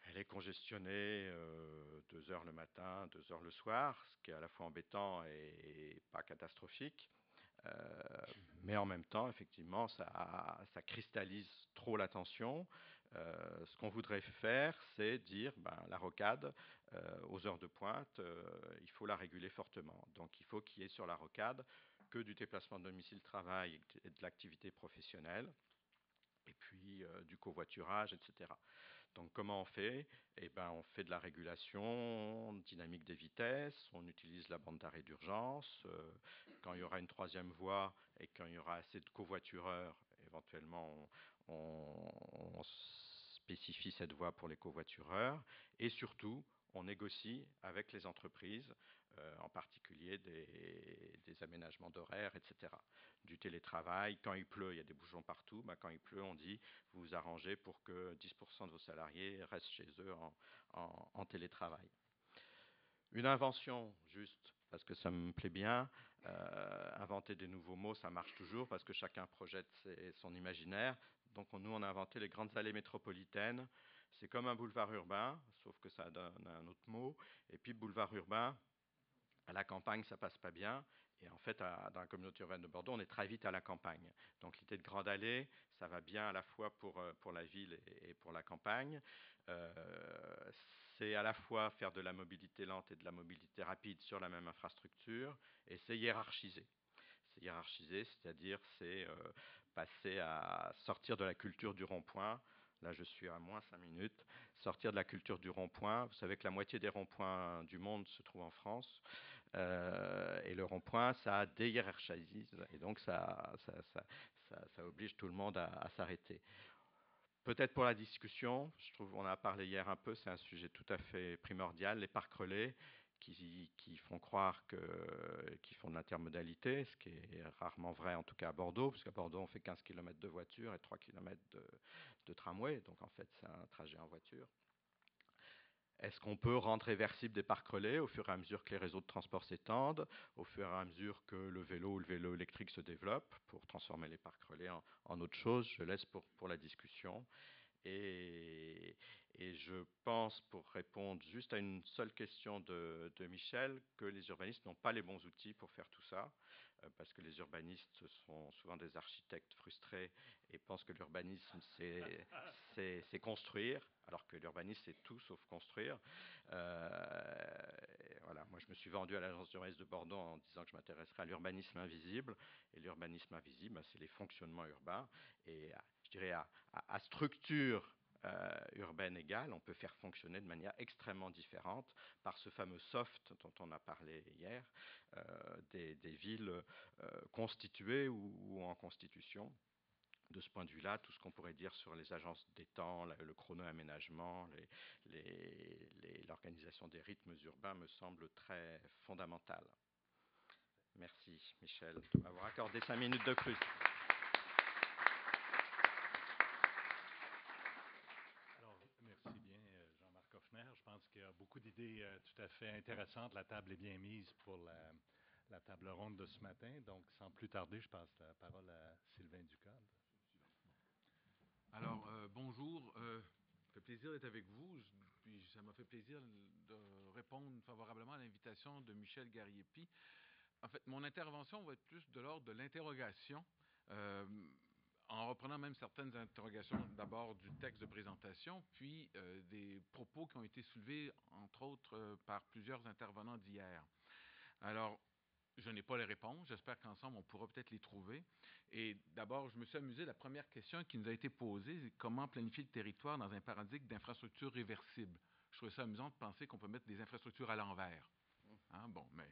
Elle est congestionnée 2 heures le matin, 2 heures le soir, ce qui est à la fois embêtant et pas catastrophique. Mais en même temps, effectivement, ça cristallise trop l'attention. Ce qu'on voudrait faire, c'est dire, la rocade, aux heures de pointe, il faut la réguler fortement. Donc, il faut qu'il y ait sur la rocade que du déplacement de domicile-travail et de l'activité professionnelle, et puis du covoiturage, etc. Donc, comment on fait? Eh ben, on fait de la régulation dynamique des vitesses, on utilise la bande d'arrêt d'urgence. Quand il y aura une troisième voie et quand il y aura assez de covoitureurs, éventuellement, on spécifie cette voie pour les covoitureurs. Et surtout, on négocie avec les entreprises, en particulier des aménagements d'horaires, etc. Du télétravail. Quand il pleut, il y a des bouchons partout. Quand il pleut, on dit, vous vous arrangez pour que 10% de vos salariés restent chez eux en télétravail. Une invention, juste, parce que ça me plaît bien, inventer des nouveaux mots, ça marche toujours, parce que chacun projette son imaginaire. Donc nous, on a inventé les grandes allées métropolitaines, C'est comme un boulevard urbain, sauf que ça donne un autre mot. Et puis boulevard urbain, à la campagne, ça passe pas bien. Et en fait, dans la communauté urbaine de Bordeaux, on est très vite à la campagne. Donc l'idée de grande allée, ça va bien à la fois pour la ville et pour la campagne. Euh, c'est à la fois faire de la mobilité lente et de la mobilité rapide sur la même infrastructure, et c'est hiérarchisé. C'est hiérarchisé, c'est-à-dire c'est passer à sortir de la culture du rond-point. Là, je suis à moins 5 minutes. Sortir de la culture du rond-point. Vous savez que la moitié des ronds-points du monde se trouve en France. Et le rond-point, ça déhiérarchise. Et donc, ça oblige tout le monde à s'arrêter. Peut-être pour la discussion, je trouve, on en a parlé hier un peu, c'est un sujet tout à fait primordial, les parcs relais qui font croire qu'ils font de l'intermodalité, ce qui est rarement vrai, en tout cas à Bordeaux, parce qu'à Bordeaux, on fait 15 km de voiture et 3 km de tramway, donc en fait, c'est un trajet en voiture. Est-ce qu'on peut rendre réversible des parcs relais au fur et à mesure que les réseaux de transport s'étendent, au fur et à mesure que le vélo ou le vélo électrique se développe, pour transformer les parcs relais en autre chose? Je laisse pour la discussion. Et je pense, pour répondre juste à une seule question de Michel, que les urbanistes n'ont pas les bons outils pour faire tout ça, parce que les urbanistes sont souvent des architectes frustrés et pensent que l'urbanisme, c'est construire, alors que l'urbanisme, c'est tout sauf construire. Voilà, moi, je me suis vendu à l'agence d'urbanisme de Bordeaux en disant que je m'intéresserais à l'urbanisme invisible. Et l'urbanisme invisible, c'est les fonctionnements urbains. Et je dirais à structure urbaine égale, on peut faire fonctionner de manière extrêmement différente par ce fameux soft dont on a parlé hier, des villes constituées ou en constitution. De ce point de vue-là, tout ce qu'on pourrait dire sur les agences des temps, le chrono-aménagement, l'organisation des rythmes urbains me semble très fondamental. Merci, Michel, de m'avoir accordé 5 minutes de plus. Alors, merci bien, Jean-Marc Hoffner. Je pense qu'il y a beaucoup d'idées tout à fait intéressantes. La table est bien mise pour la table ronde de ce matin. Donc, sans plus tarder, je passe la parole à Sylvain Ducadre. Alors, bonjour. Ça fait plaisir d'être avec vous. Puis ça m'a fait plaisir de répondre favorablement à l'invitation de Michel Gariepi. En fait, mon intervention va être plus de l'ordre de l'interrogation, en reprenant même certaines interrogations d'abord du texte de présentation, puis des propos qui ont été soulevés, entre autres, par plusieurs intervenants d'hier. Alors, je n'ai pas les réponses. J'espère qu'ensemble, on pourra peut-être les trouver. Et d'abord, je me suis amusé. La première question qui nous a été posée, c'est comment planifier le territoire dans un paradigme d'infrastructures réversibles. Je trouvais ça amusant de penser qu'on peut mettre des infrastructures à l'envers. Hein? Bon, mais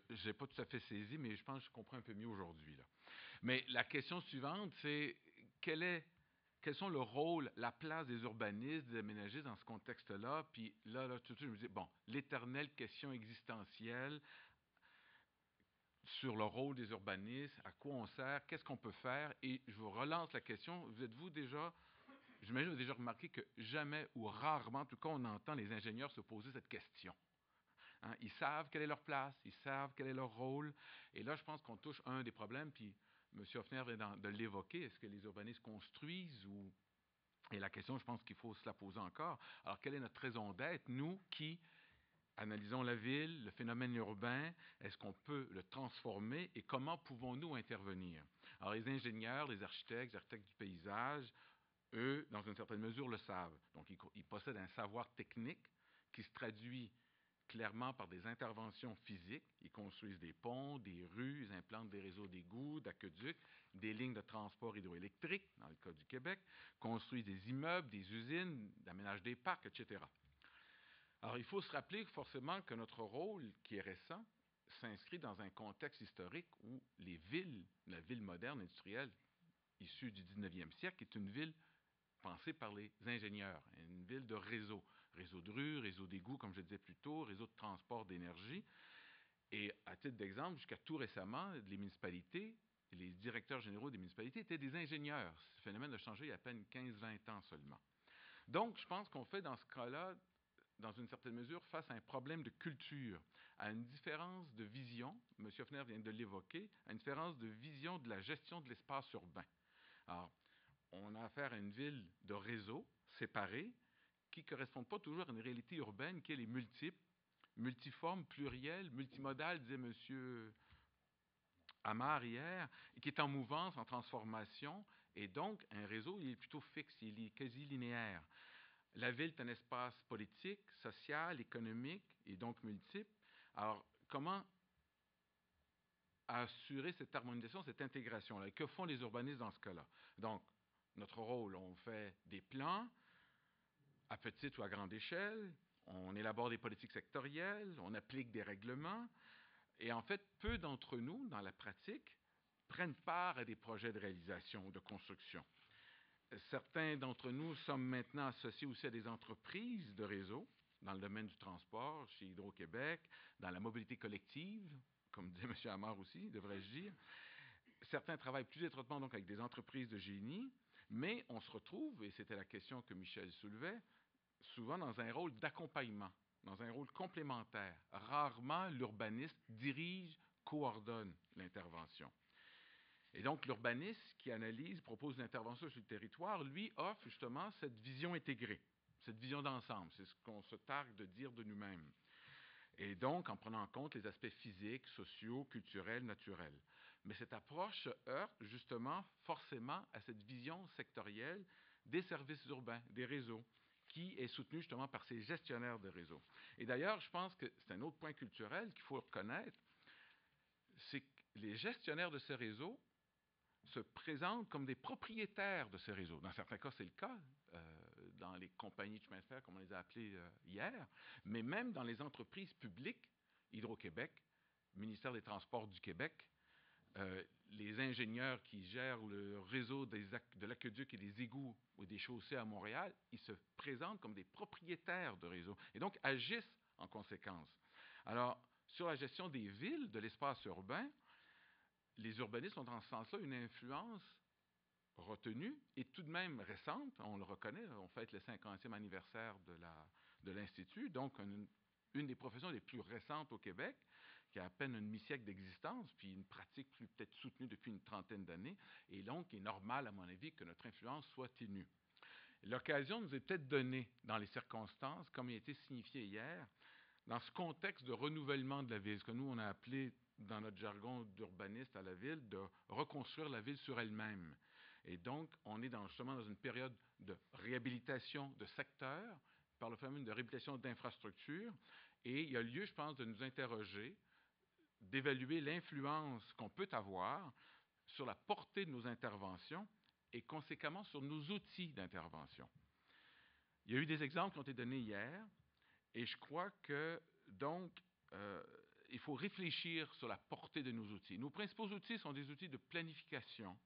je n'ai pas tout à fait saisi, mais je pense que je comprends un peu mieux aujourd'hui. Mais la question suivante, c'est quels sont le rôle, la place des urbanistes, des aménagistes dans ce contexte-là? Puis là, tout de suite, je me dis, bon, l'éternelle question existentielle sur le rôle des urbanistes, à quoi on sert, qu'est-ce qu'on peut faire. Et je vous relance la question, êtes-vous déjà, j'imagine que vous avez déjà remarqué que jamais ou rarement, en tout cas, on entend les ingénieurs se poser cette question. Hein? Ils savent quelle est leur place, ils savent quel est leur rôle. Et là, je pense qu'on touche un des problèmes, puis M. Hoffner vient de l'évoquer, est-ce que les urbanistes construisent ou... Et la question, je pense qu'il faut se la poser encore. Alors, quelle est notre raison d'être, nous qui analysons la ville, le phénomène urbain, est-ce qu'on peut le transformer et comment pouvons-nous intervenir? Alors, les ingénieurs, les architectes du paysage, eux, dans une certaine mesure, le savent. Donc, ils possèdent un savoir technique qui se traduit clairement par des interventions physiques. Ils construisent des ponts, des rues, ils implantent des réseaux d'égouts, d'aqueducs, des lignes de transport hydroélectrique, dans le cas du Québec, construisent des immeubles, des usines, d'aménagent des parcs, etc. Alors, il faut se rappeler forcément que notre rôle, qui est récent, s'inscrit dans un contexte historique où les villes, la ville moderne industrielle issue du 19e siècle, est une ville pensée par les ingénieurs, une ville de réseau. Réseau de rues, réseau d'égouts, comme je disais plus tôt, réseau de transport d'énergie. Et à titre d'exemple, jusqu'à tout récemment, les municipalités, les directeurs généraux des municipalités étaient des ingénieurs. Ce phénomène a changé il y a à peine 15-20 ans seulement. Donc, je pense qu'on fait dans ce cas-là, dans une certaine mesure, face à un problème de culture, à une différence de vision, M. Hoffner vient de l'évoquer, à une différence de vision de la gestion de l'espace urbain. Alors, on a affaire à une ville de réseau séparée, qui ne correspondent pas toujours à une réalité urbaine qui, elle, est multiple, multiforme, plurielle, multimodale, disait M. Amar hier, et qui est en mouvance, en transformation, et donc un réseau, il est plutôt fixe, il est quasi linéaire. La ville est un espace politique, social, économique, et donc multiple. Alors, comment assurer cette harmonisation, cette intégration-là? Et que font les urbanistes dans ce cas-là? Donc, notre rôle, on fait des plans à petite ou à grande échelle, on élabore des politiques sectorielles, on applique des règlements, et en fait, peu d'entre nous, dans la pratique, prennent part à des projets de réalisation ou de construction. Certains d'entre nous sommes maintenant associés aussi à des entreprises de réseau, dans le domaine du transport, chez Hydro-Québec, dans la mobilité collective, comme dit M. Amar aussi, devrais-je dire. Certains travaillent plus étroitement donc avec des entreprises de génie, mais on se retrouve, et c'était la question que Michel soulevait, souvent dans un rôle d'accompagnement, dans un rôle complémentaire. Rarement, l'urbaniste dirige, coordonne l'intervention. Et donc, l'urbaniste qui analyse, propose une intervention sur le territoire, lui offre justement cette vision intégrée, cette vision d'ensemble. C'est ce qu'on se targue de dire de nous-mêmes. Et donc, en prenant en compte les aspects physiques, sociaux, culturels, naturels. Mais cette approche se heurte justement forcément à cette vision sectorielle des services urbains, des réseaux, qui est soutenue justement par ces gestionnaires de réseaux. Et d'ailleurs, je pense que c'est un autre point culturel qu'il faut reconnaître, c'est que les gestionnaires de ces réseaux se présentent comme des propriétaires de ces réseaux. Dans certains cas, c'est le cas, dans les compagnies de chemin de fer, comme on les a appelées hier, mais même dans les entreprises publiques, Hydro-Québec, ministère des Transports du Québec, les ingénieurs qui gèrent le réseau de l'aqueduc et des égouts ou des chaussées à Montréal, ils se présentent comme des propriétaires de réseaux et donc agissent en conséquence. Alors, sur la gestion des villes, de l'espace urbain, les urbanistes ont dans ce sens-là une influence retenue et tout de même récente, on le reconnaît, on fête le 50e anniversaire de l'Institut, donc une des professions les plus récentes au Québec, qui a à peine un demi-siècle d'existence, puis une pratique plus peut-être soutenue depuis une trentaine d'années, et donc il est normal, à mon avis, que notre influence soit ténue. L'occasion nous est peut-être donnée dans les circonstances, comme il a été signifié hier, dans ce contexte de renouvellement de la ville, ce que nous, on a appelé, dans notre jargon d'urbaniste à la ville, de reconstruire la ville sur elle-même. Et donc, on est justement dans une période de réhabilitation de secteurs, par le phénomène de réhabilitation d'infrastructures, et il y a lieu, je pense, de nous interroger, d'évaluer l'influence qu'on peut avoir sur la portée de nos interventions et conséquemment sur nos outils d'intervention. Il y a eu des exemples qui ont été donnés hier, et je crois que, donc, il faut réfléchir sur la portée de nos outils. Nos principaux outils sont des outils de planification,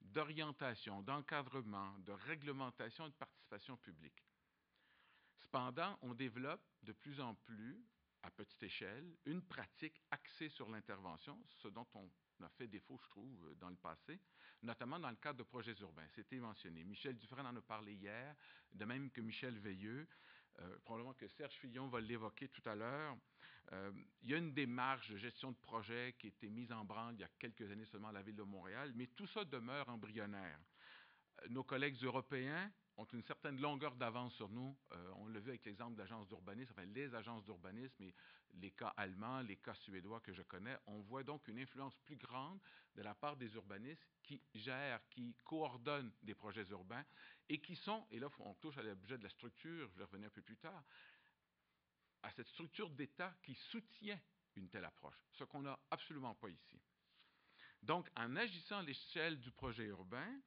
d'orientation, d'encadrement, de réglementation et de participation publique. Cependant, on développe de plus en plus, à petite échelle, une pratique axée sur l'intervention, ce dont on a fait défaut, je trouve, dans le passé, notamment dans le cadre de projets urbains. C'était mentionné. Michel Dufresne en a parlé hier, de même que Michel Veilleux. Probablement que Serge Fillon va l'évoquer tout à l'heure. Il y a une démarche de gestion de projet qui a été mise en branle il y a quelques années seulement à la Ville de Montréal, mais tout ça demeure embryonnaire. Nos collègues européens ont une certaine longueur d'avance sur nous. On l'a vu avec l'exemple d'agence d'urbanisme, enfin les agences d'urbanisme et les cas allemands, les cas suédois que je connais. On voit donc une influence plus grande de la part des urbanistes qui gèrent, qui coordonnent des projets urbains et qui sont, et là on touche à l'objet de la structure, je vais revenir un peu plus tard, à cette structure d'État qui soutient une telle approche, ce qu'on n'a absolument pas ici. Donc, en agissant à l'échelle du projet urbain,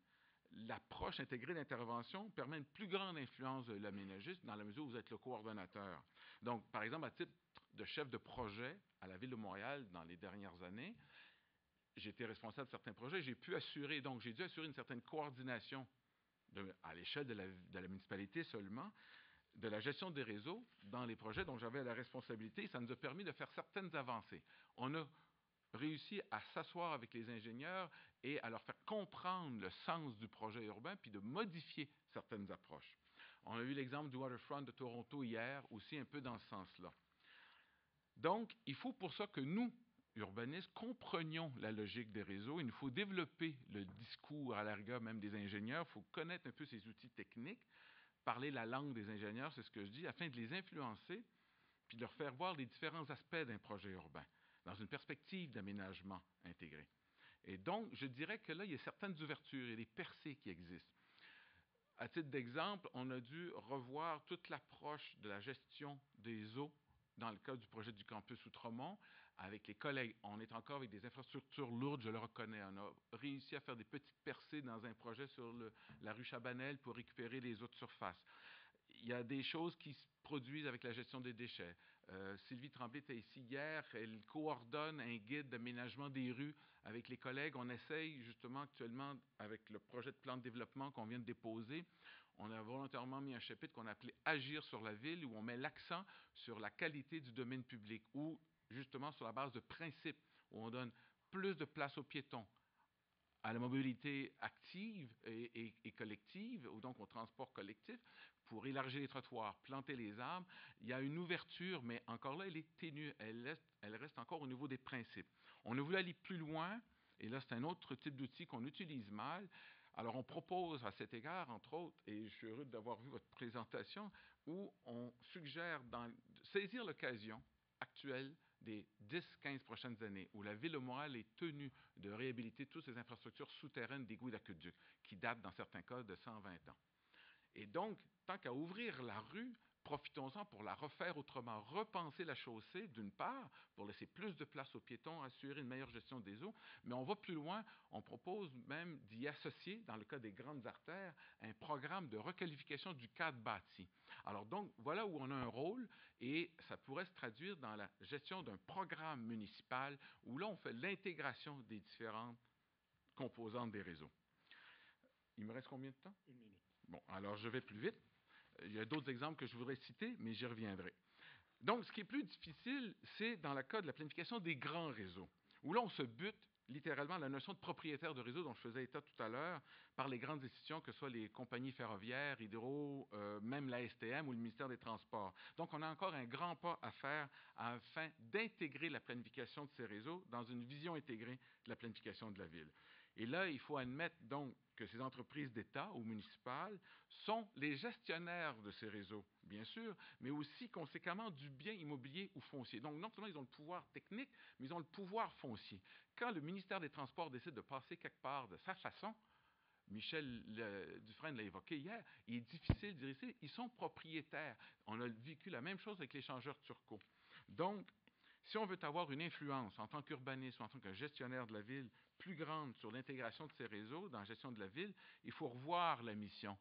l'approche intégrée d'intervention permet une plus grande influence de l'aménagiste dans la mesure où vous êtes le coordonnateur. Donc, par exemple, à titre de chef de projet à la Ville de Montréal dans les dernières années, j'étais responsable de certains projets, j'ai dû assurer une certaine coordination à l'échelle de la municipalité seulement, de la gestion des réseaux dans les projets dont j'avais la responsabilité. Ça nous a permis de faire certaines avancées. On a réussi à s'asseoir avec les ingénieurs et à leur faire comprendre le sens du projet urbain, puis de modifier certaines approches. On a eu l'exemple du Waterfront de Toronto hier, aussi un peu dans ce sens-là. Donc, il faut pour ça que nous, urbanistes, comprenions la logique des réseaux. Il nous faut développer le discours, à la rigueur même des ingénieurs. Il faut connaître un peu ces outils techniques parler la langue des ingénieurs, c'est ce que je dis, afin de les influencer puis de leur faire voir les différents aspects d'un projet urbain dans une perspective d'aménagement intégré. Et donc, je dirais que là, il y a certaines ouvertures et des percées qui existent. À titre d'exemple, on a dû revoir toute l'approche de la gestion des eaux dans le cas du projet du campus Outremont avec les collègues. On est encore avec des infrastructures lourdes, je le reconnais. On a réussi à faire des petites percées dans un projet sur la rue Chabanel pour récupérer les eaux de surface. Il y a des choses qui se produisent avec la gestion des déchets. Sylvie Tremblay était ici hier, elle coordonne un guide d'aménagement des rues avec les collègues. On essaye justement actuellement, avec le projet de plan de développement qu'on vient de déposer, on a volontairement mis un chapitre qu'on a appelé « Agir sur la ville » où on met l'accent sur la qualité du domaine public ou justement sur la base de principes où on donne plus de place aux piétons, à la mobilité active et collective, ou donc au transport collectif, pour élargir les trottoirs, planter les arbres. Il y a une ouverture, mais encore là, elle est ténue. Elle reste encore au niveau des principes. On a voulu aller plus loin, et là, c'est un autre type d'outil qu'on utilise mal. Alors, on propose à cet égard, entre autres, et je suis heureux d'avoir vu votre présentation, où on suggère de saisir l'occasion actuelle des 10-15 prochaines années, où la Ville de Montréal est tenue de réhabiliter toutes ces infrastructures souterraines d'égouts d'aqueducs, qui datent dans certains cas de 120 ans. Et donc, tant qu'à ouvrir la rue, profitons-en pour la refaire autrement, repenser la chaussée, d'une part, pour laisser plus de place aux piétons, assurer une meilleure gestion des eaux, mais on va plus loin, on propose même d'y associer, dans le cas des grandes artères, un programme de requalification du cadre bâti. Alors donc, voilà où on a un rôle, et ça pourrait se traduire dans la gestion d'un programme municipal, où là, on fait l'intégration des différentes composantes des réseaux. Il me reste combien de temps? 1 minute. Bon, alors je vais plus vite. Il y a d'autres exemples que je voudrais citer, mais j'y reviendrai. Donc, ce qui est plus difficile, c'est dans le cas de la planification des grands réseaux, où là, on se bute littéralement à la notion de propriétaire de réseau dont je faisais état tout à l'heure par les grandes institutions, que ce soit les compagnies ferroviaires, Hydro, même la STM ou le ministère des Transports. Donc, on a encore un grand pas à faire afin d'intégrer la planification de ces réseaux dans une vision intégrée de la planification de la ville. Et là, il faut admettre donc que ces entreprises d'État ou municipales sont les gestionnaires de ces réseaux, bien sûr, mais aussi conséquemment du bien immobilier ou foncier. Donc, non seulement ils ont le pouvoir technique, mais ils ont le pouvoir foncier. Quand le ministère des Transports décide de passer quelque part de sa façon, Michel Dufresne l'a évoqué hier, il est difficile d'y rester. Ils sont propriétaires. On a vécu la même chose avec l'échangeur turco. Donc, si on veut avoir une influence en tant qu'urbaniste ou en tant que gestionnaire de la ville plus grande sur l'intégration de ces réseaux dans la gestion de la ville, il faut revoir la mission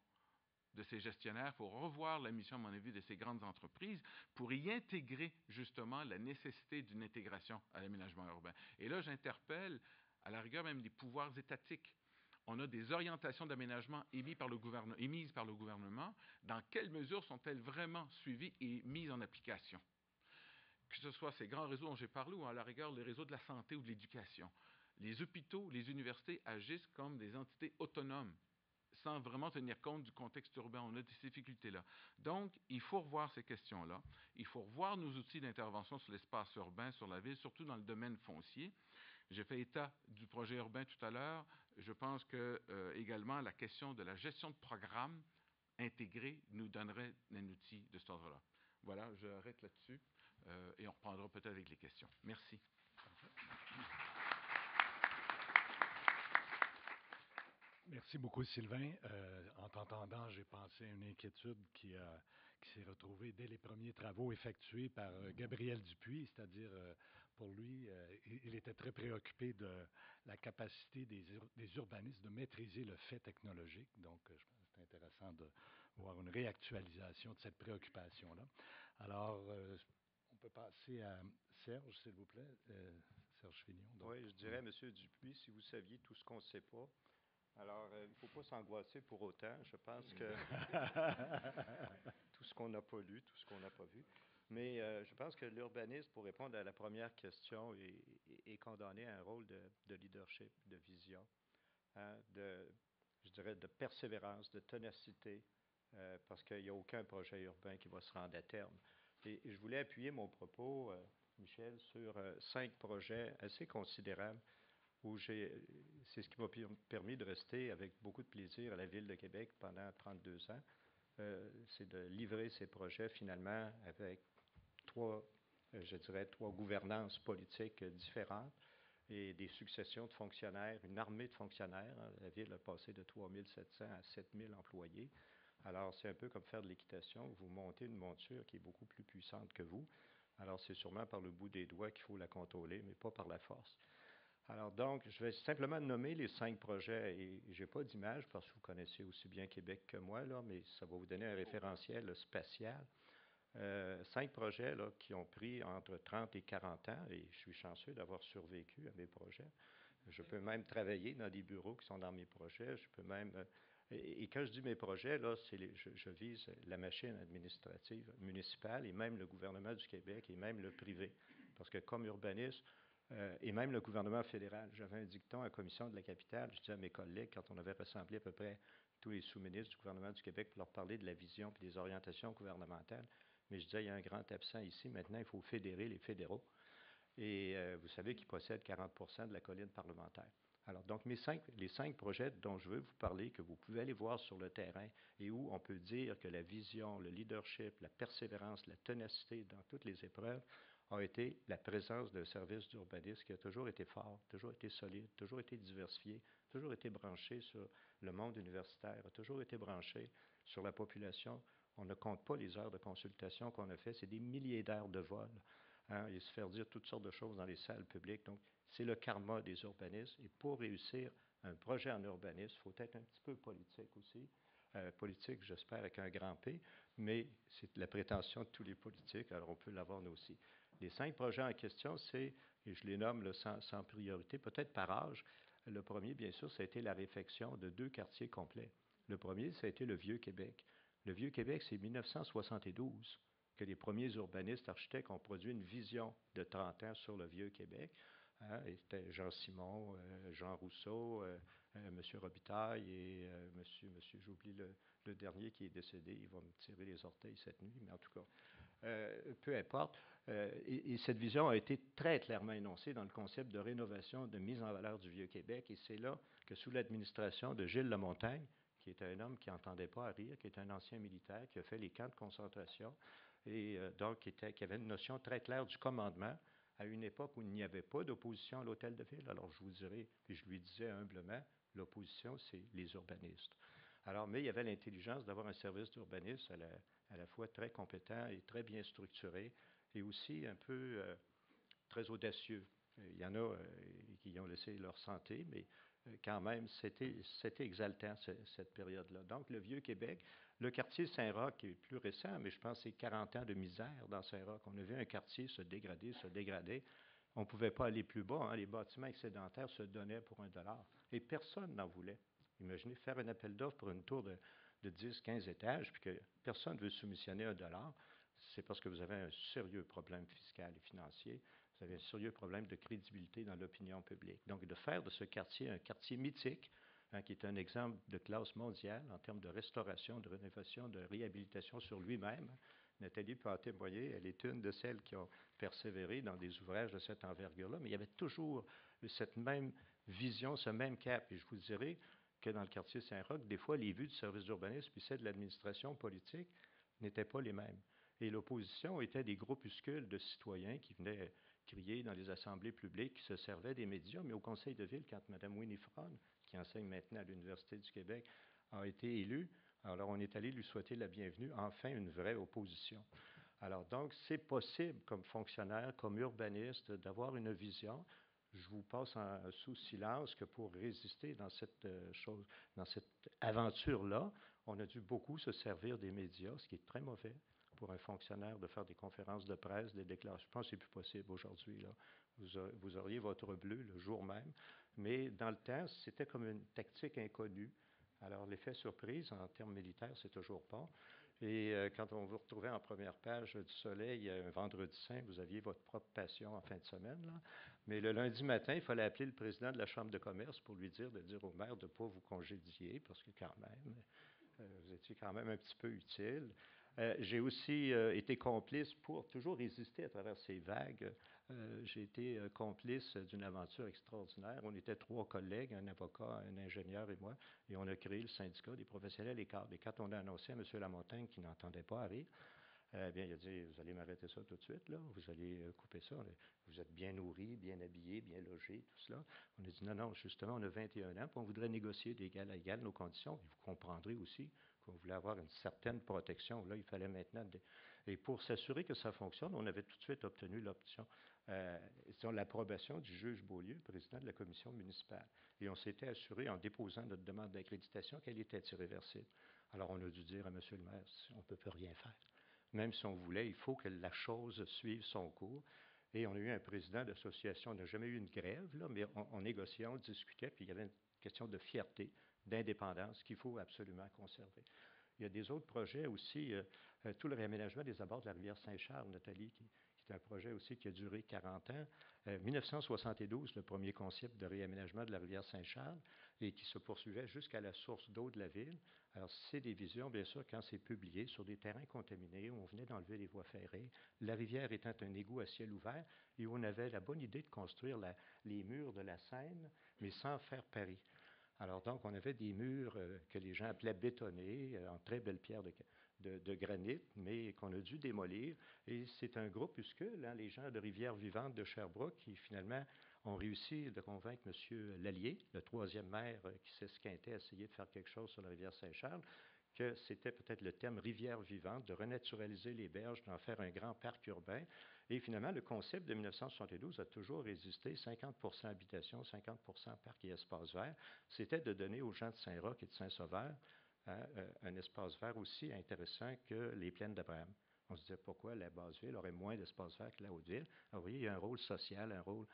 de ces gestionnaires, il faut revoir la mission, à mon avis, de ces grandes entreprises pour y intégrer justement la nécessité d'une intégration à l'aménagement urbain. Et là, j'interpelle à la rigueur même les pouvoirs étatiques. On a des orientations d'aménagement émises par le gouvernement. Dans quelle mesure sont-elles vraiment suivies et mises en application? Que ce soit ces grands réseaux dont j'ai parlé ou à la rigueur les réseaux de la santé ou de l'éducation. Les hôpitaux, les universités agissent comme des entités autonomes sans vraiment tenir compte du contexte urbain. On a des difficultés-là. Donc, il faut revoir ces questions-là. Il faut revoir nos outils d'intervention sur l'espace urbain, sur la ville, surtout dans le domaine foncier. J'ai fait état du projet urbain tout à l'heure. Je pense que également la question de la gestion de programmes intégrés nous donnerait un outil de cet ordre-là. Voilà, j'arrête là-dessus. Et on reprendra peut-être avec les questions. Merci. Merci beaucoup, Sylvain. En t'entendant, j'ai pensé à une inquiétude qui s'est retrouvée dès les premiers travaux effectués par Gabriel Dupuis, c'est-à-dire, pour lui, il était très préoccupé de la capacité des urbanistes de maîtriser le fait technologique. Donc, je pense que c'est intéressant de voir une réactualisation de cette préoccupation-là. Alors, on peut passer à Serge, s'il vous plaît. Serge Fignon. Donc, oui, je dirais, M. Dupuis, si vous saviez tout ce qu'on ne sait pas. Alors, il ne faut pas s'angoisser pour autant. Je pense que tout ce qu'on n'a pas lu, tout ce qu'on n'a pas vu. Mais je pense que l'urbaniste, pour répondre à la première question, est condamné à un rôle de leadership, de vision, hein, je dirais de persévérance, de ténacité, parce qu'il n'y a aucun projet urbain qui va se rendre à terme. Et je voulais appuyer mon propos, Michel, sur 5 projets assez considérables où c'est ce qui m'a permis de rester avec beaucoup de plaisir à la Ville de Québec pendant 32 ans. c'est de livrer ces projets finalement avec trois gouvernances politiques différentes et des successions de fonctionnaires, une armée de fonctionnaires. La ville a passé de 3 700 à 7 000 employés. Alors, c'est un peu comme faire de l'équitation. Vous montez une monture qui est beaucoup plus puissante que vous. Alors, c'est sûrement par le bout des doigts qu'il faut la contrôler, mais pas par la force. Alors, donc, je vais simplement nommer les 5 projets et je n'ai pas d'image parce que vous connaissez aussi bien Québec que moi, là, mais ça va vous donner un référentiel spatial. 5 projets là, qui ont pris entre 30 et 40 ans et je suis chanceux d'avoir survécu à mes projets. Je peux même travailler dans des bureaux qui sont dans mes projets. Je peux même. Et quand je dis mes projets, là, je vise la machine administrative municipale et même le gouvernement du Québec et même le privé. Parce que comme urbaniste, et même le gouvernement fédéral, j'avais un dicton à la commission de la capitale. Je disais à mes collègues, quand on avait rassemblé à peu près tous les sous-ministres du gouvernement du Québec pour leur parler de la vision et des orientations gouvernementales, mais je disais, il y a un grand absent ici. Maintenant, il faut fédérer les fédéraux. Et vous savez qu'ils possèdent 40 de la colline parlementaire. Alors, donc, les 5 projets dont je veux vous parler, que vous pouvez aller voir sur le terrain et où on peut dire que la vision, le leadership, la persévérance, la ténacité dans toutes les épreuves a été la présence d'un service d'urbanisme qui a toujours été fort, toujours été solide, toujours été diversifié, toujours été branché sur le monde universitaire, a toujours été branché sur la population. On ne compte pas les heures de consultation qu'on a fait, c'est des milliers d'heures de vol. Hein, et se faire dire toutes sortes de choses dans les salles publiques. Donc, c'est le karma des urbanistes. Et pour réussir un projet en urbanisme, il faut être un petit peu politique aussi. Politique, j'espère, avec un grand P, mais c'est la prétention de tous les politiques, alors on peut l'avoir nous aussi. Les 5 projets en question, c'est, et je les nomme là, sans priorité, peut-être par âge. Le premier, bien sûr, ça a été la réfection de 2 quartiers complets. Le premier, ça a été le Vieux-Québec. Le Vieux-Québec, c'est 1972 que les premiers urbanistes architectes ont produit une vision de 30 ans sur le Vieux-Québec. Hein, c'était Jean Simon, Jean Rousseau, M. Robitaille et j'oublie le dernier qui est décédé. Il va me tirer les orteils cette nuit, mais en tout cas, peu importe. Et cette vision a été très clairement énoncée dans le concept de rénovation, de mise en valeur du Vieux-Québec. Et c'est là que, sous l'administration de Gilles Lamontagne, qui était un homme qui n'entendait pas à rire, qui était un ancien militaire, qui a fait les camps de concentration, et donc qui avait une notion très claire du commandement à une époque où il n'y avait pas d'opposition à l'hôtel de ville. Alors, je vous dirais, et je lui disais humblement, l'opposition, c'est les urbanistes. Alors, mais il y avait l'intelligence d'avoir un service d'urbanisme à la fois très compétent et très bien structuré, et aussi un peu très audacieux. Il y en a qui ont laissé leur santé, mais quand même, c'était exaltant, cette période-là. Donc, le Vieux-Québec, le quartier Saint-Roch, qui est plus récent, mais je pense que c'est 40 ans de misère dans Saint-Roch. On a vu un quartier se dégrader. On ne pouvait pas aller plus bas. Hein. Les bâtiments excédentaires se donnaient pour $1. Et personne n'en voulait. Imaginez faire un appel d'offres pour une tour de 10, 15 étages, puis que personne ne veut soumissionner $1. C'est parce que vous avez un sérieux problème fiscal et financier. Vous avez un sérieux problème de crédibilité dans l'opinion publique. Donc, de faire de ce quartier un quartier mythique, hein, qui est un exemple de classe mondiale en termes de restauration, de rénovation, de réhabilitation sur lui-même. Nathalie peut en témoigner, elle est une de celles qui ont persévéré dans des ouvrages de cette envergure-là, mais il y avait toujours cette même vision, ce même cap. Et je vous dirais que dans le quartier Saint-Roch, des fois, les vues du service d'urbanisme puis celles de l'administration politique n'étaient pas les mêmes. Et l'opposition était des groupuscules de citoyens qui venaient crier dans les assemblées publiques, qui se servaient des médias, mais au conseil de ville, quand Mme Winifred, qui enseigne maintenant à l'Université du Québec, a été élue, alors on est allé lui souhaiter la bienvenue, enfin une vraie opposition. Alors donc, c'est possible comme fonctionnaire, comme urbaniste, d'avoir une vision. Je vous passe sous silence que pour résister dans cette dans cette aventure-là, on a dû beaucoup se servir des médias, ce qui est très mauvais pour un fonctionnaire de faire des conférences de presse, des déclarations. Je pense que c'est plus possible aujourd'hui. Là. Vous auriez votre bleu le jour même. Mais dans le temps, c'était comme une tactique inconnue. Alors, l'effet surprise, en termes militaires, c'est toujours pas. Et quand on vous retrouvait en première page du Soleil, un vendredi saint, vous aviez votre propre passion en fin de semaine. Là. Mais le lundi matin, il fallait appeler le président de la Chambre de commerce pour lui dire de dire au maire de ne pas vous congédier, parce que quand même, vous étiez quand même un petit peu utile. J'ai aussi été complice pour toujours résister à travers ces vagues. J'ai été complice d'une aventure extraordinaire. On était 3 collègues, un avocat, un ingénieur et moi, et on a créé le syndicat des professionnels et cadres. Et quand on a annoncé à M. Lamontagne, qui n'entendait pas rire, bien, il a dit, vous allez m'arrêter ça tout de suite, là. Vous allez couper ça. Vous êtes bien nourris, bien habillés, bien logés, tout cela. On a dit, non, non, justement, on a 21 ans, puis on voudrait négocier d'égal à égal nos conditions. Et vous comprendrez aussi qu'on voulait avoir une certaine protection. Là, il fallait maintenant... Et pour s'assurer que ça fonctionne, on avait tout de suite obtenu l'option, l'approbation du juge Beaulieu, président de la commission municipale. Et on s'était assuré, en déposant notre demande d'accréditation, qu'elle était irréversible. Alors, on a dû dire à M. le maire, on ne peut plus rien faire. Même si on voulait, il faut que la chose suive son cours. Et on a eu un président d'association, on n'a jamais eu une grève, là, mais on négociait, on discutait, puis il y avait une question de fierté, d'indépendance qu'il faut absolument conserver. Il y a des autres projets aussi, tout le réaménagement des abords de la rivière Saint-Charles, Nathalie, qui est un projet aussi qui a duré 40 ans. 1972, le premier concept de réaménagement de la rivière Saint-Charles, et qui se poursuivait jusqu'à la source d'eau de la ville. Alors, c'est des visions, bien sûr, quand c'est publié sur des terrains contaminés, où on venait d'enlever les voies ferrées, la rivière étant un égout à ciel ouvert, et où on avait la bonne idée de construire les murs de la Seine, mais sans faire Paris. Alors, donc, on avait des murs que les gens appelaient bétonnés, en très belles pierres de granit, mais qu'on a dû démolir. Et c'est un groupuscule, hein, les gens de Rivière Vivante de Sherbrooke, qui finalement ont réussi de convaincre M. Lallier, le 3e maire qui s'esquintait à essayer de faire quelque chose sur la rivière Saint-Charles, que c'était peut-être le terme rivière vivante, de renaturaliser les berges, d'en faire un grand parc urbain. Et finalement, le concept de 1972 a toujours résisté, 50 habitation, 50 parc et espace vert. C'était de donner aux gens de Saint-Roch et de Saint-Sauveur un espace vert aussi intéressant que les plaines d'Abraham. On se disait pourquoi la basse-ville aurait moins d'espace vert que la haute-ville. Alors, vous voyez, il y a un rôle social, un rôle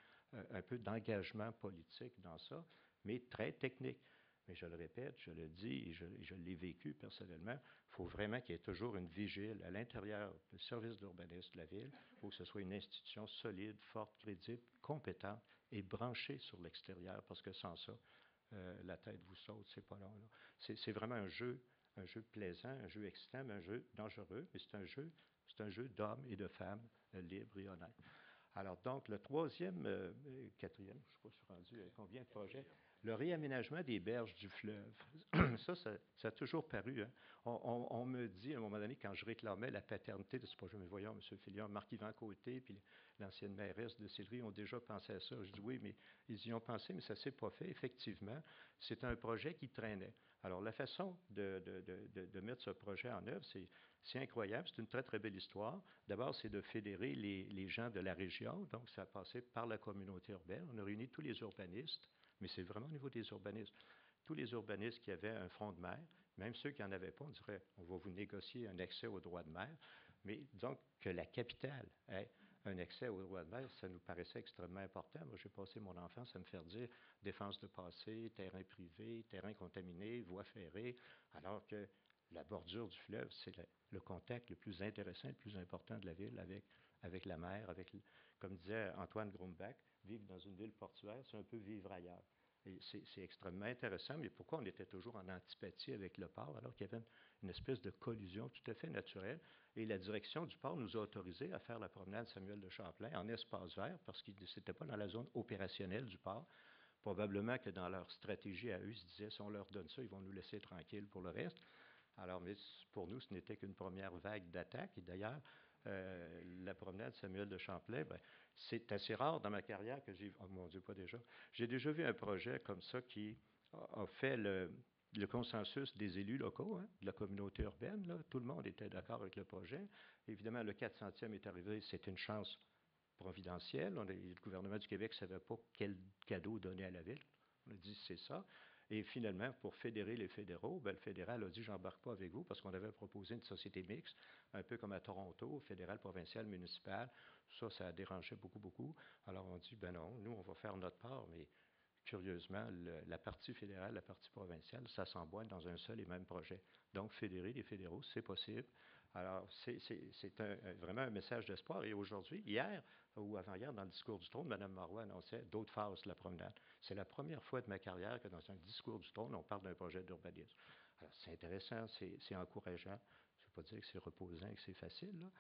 un peu d'engagement politique dans ça, mais très technique. Mais je le répète, je le dis et je l'ai vécu personnellement, il faut vraiment qu'il y ait toujours une vigile à l'intérieur du service d'urbanisme de la ville. Il faut que ce soit une institution solide, forte, crédible, compétente et branchée sur l'extérieur, parce que sans ça, la tête vous saute, c'est pas long. C'est vraiment un jeu plaisant, un jeu excitant, mais un jeu dangereux, mais c'est un jeu d'hommes et de femmes libres et honnêtes. Alors donc, le troisième, quatrième, je ne sais pas si je suis rendu à combien de projets, le réaménagement des berges du fleuve. ça a toujours paru. Hein. On me dit, à un moment donné, quand je réclamais la paternité de ce projet, mais voyons, M. Fillon, Marc-Yvan Côté, puis l'ancienne mairesse de Sillery ont déjà pensé à ça. Je dis oui, mais ils y ont pensé, mais ça ne s'est pas fait. Effectivement, c'est un projet qui traînait. Alors, la façon de mettre ce projet en œuvre, c'est incroyable. C'est une très, très belle histoire. D'abord, c'est de fédérer les gens de la région. Donc, ça a passé par la communauté urbaine. On a réuni tous les urbanistes, mais c'est vraiment au niveau des urbanistes. Tous les urbanistes qui avaient un front de mer, même ceux qui n'en avaient pas, on dirait, on va vous négocier un accès aux droits de mer. Mais donc, que la capitale ait un accès aux droits de mer, ça nous paraissait extrêmement important. Moi, j'ai passé mon enfance à me faire dire défense de passé, terrain privé, terrain contaminé, voie ferrée, alors que la bordure du fleuve, c'est le contact le plus intéressant, le plus important de la ville avec la mer, comme disait Antoine Grumbach, vivre dans une ville portuaire, c'est un peu vivre ailleurs. Et c'est extrêmement intéressant, mais pourquoi on était toujours en antipathie avec le port, alors qu'il y avait une espèce de collusion tout à fait naturelle? Et la direction du port nous a autorisés à faire la promenade Samuel de Champlain en espace vert, parce que ce n'était pas dans la zone opérationnelle du port. Probablement que dans leur stratégie à eux, ils se disaient, si on leur donne ça, ils vont nous laisser tranquilles pour le reste. Alors, mais pour nous, ce n'était qu'une première vague d'attaques. Et d'ailleurs, la promenade Samuel de Champlain, c'est assez rare dans ma carrière que j'ai... Oh mon Dieu, pas déjà. J'ai déjà vu un projet comme ça qui a fait le consensus des élus locaux, hein, de la communauté urbaine. Là. Tout le monde était d'accord avec le projet. Évidemment, le 400e est arrivé, c'est une chance providentielle. Le gouvernement du Québec ne savait pas quel cadeau donner à la ville. On a dit, c'est ça. Et finalement, pour fédérer les fédéraux, le fédéral a dit, j'embarque pas avec vous, parce qu'on avait proposé une société mixte, un peu comme à Toronto, fédéral, provincial, municipal. Ça a dérangé beaucoup, beaucoup. Alors on dit, non, nous, on va faire notre part, mais curieusement, la partie fédérale, la partie provinciale, ça s'emboîte dans un seul et même projet. Donc, fédérer les fédéraux, c'est possible. Alors, c'est vraiment un message d'espoir. Et aujourd'hui, hier ou avant-hier, dans le discours du trône, Mme Marois annonçait d'autres phases de la promenade. C'est la première fois de ma carrière que dans un discours du trône, on parle d'un projet d'urbanisme. Alors, c'est intéressant, c'est encourageant. pas dire que c'est reposant et que c'est facile, là,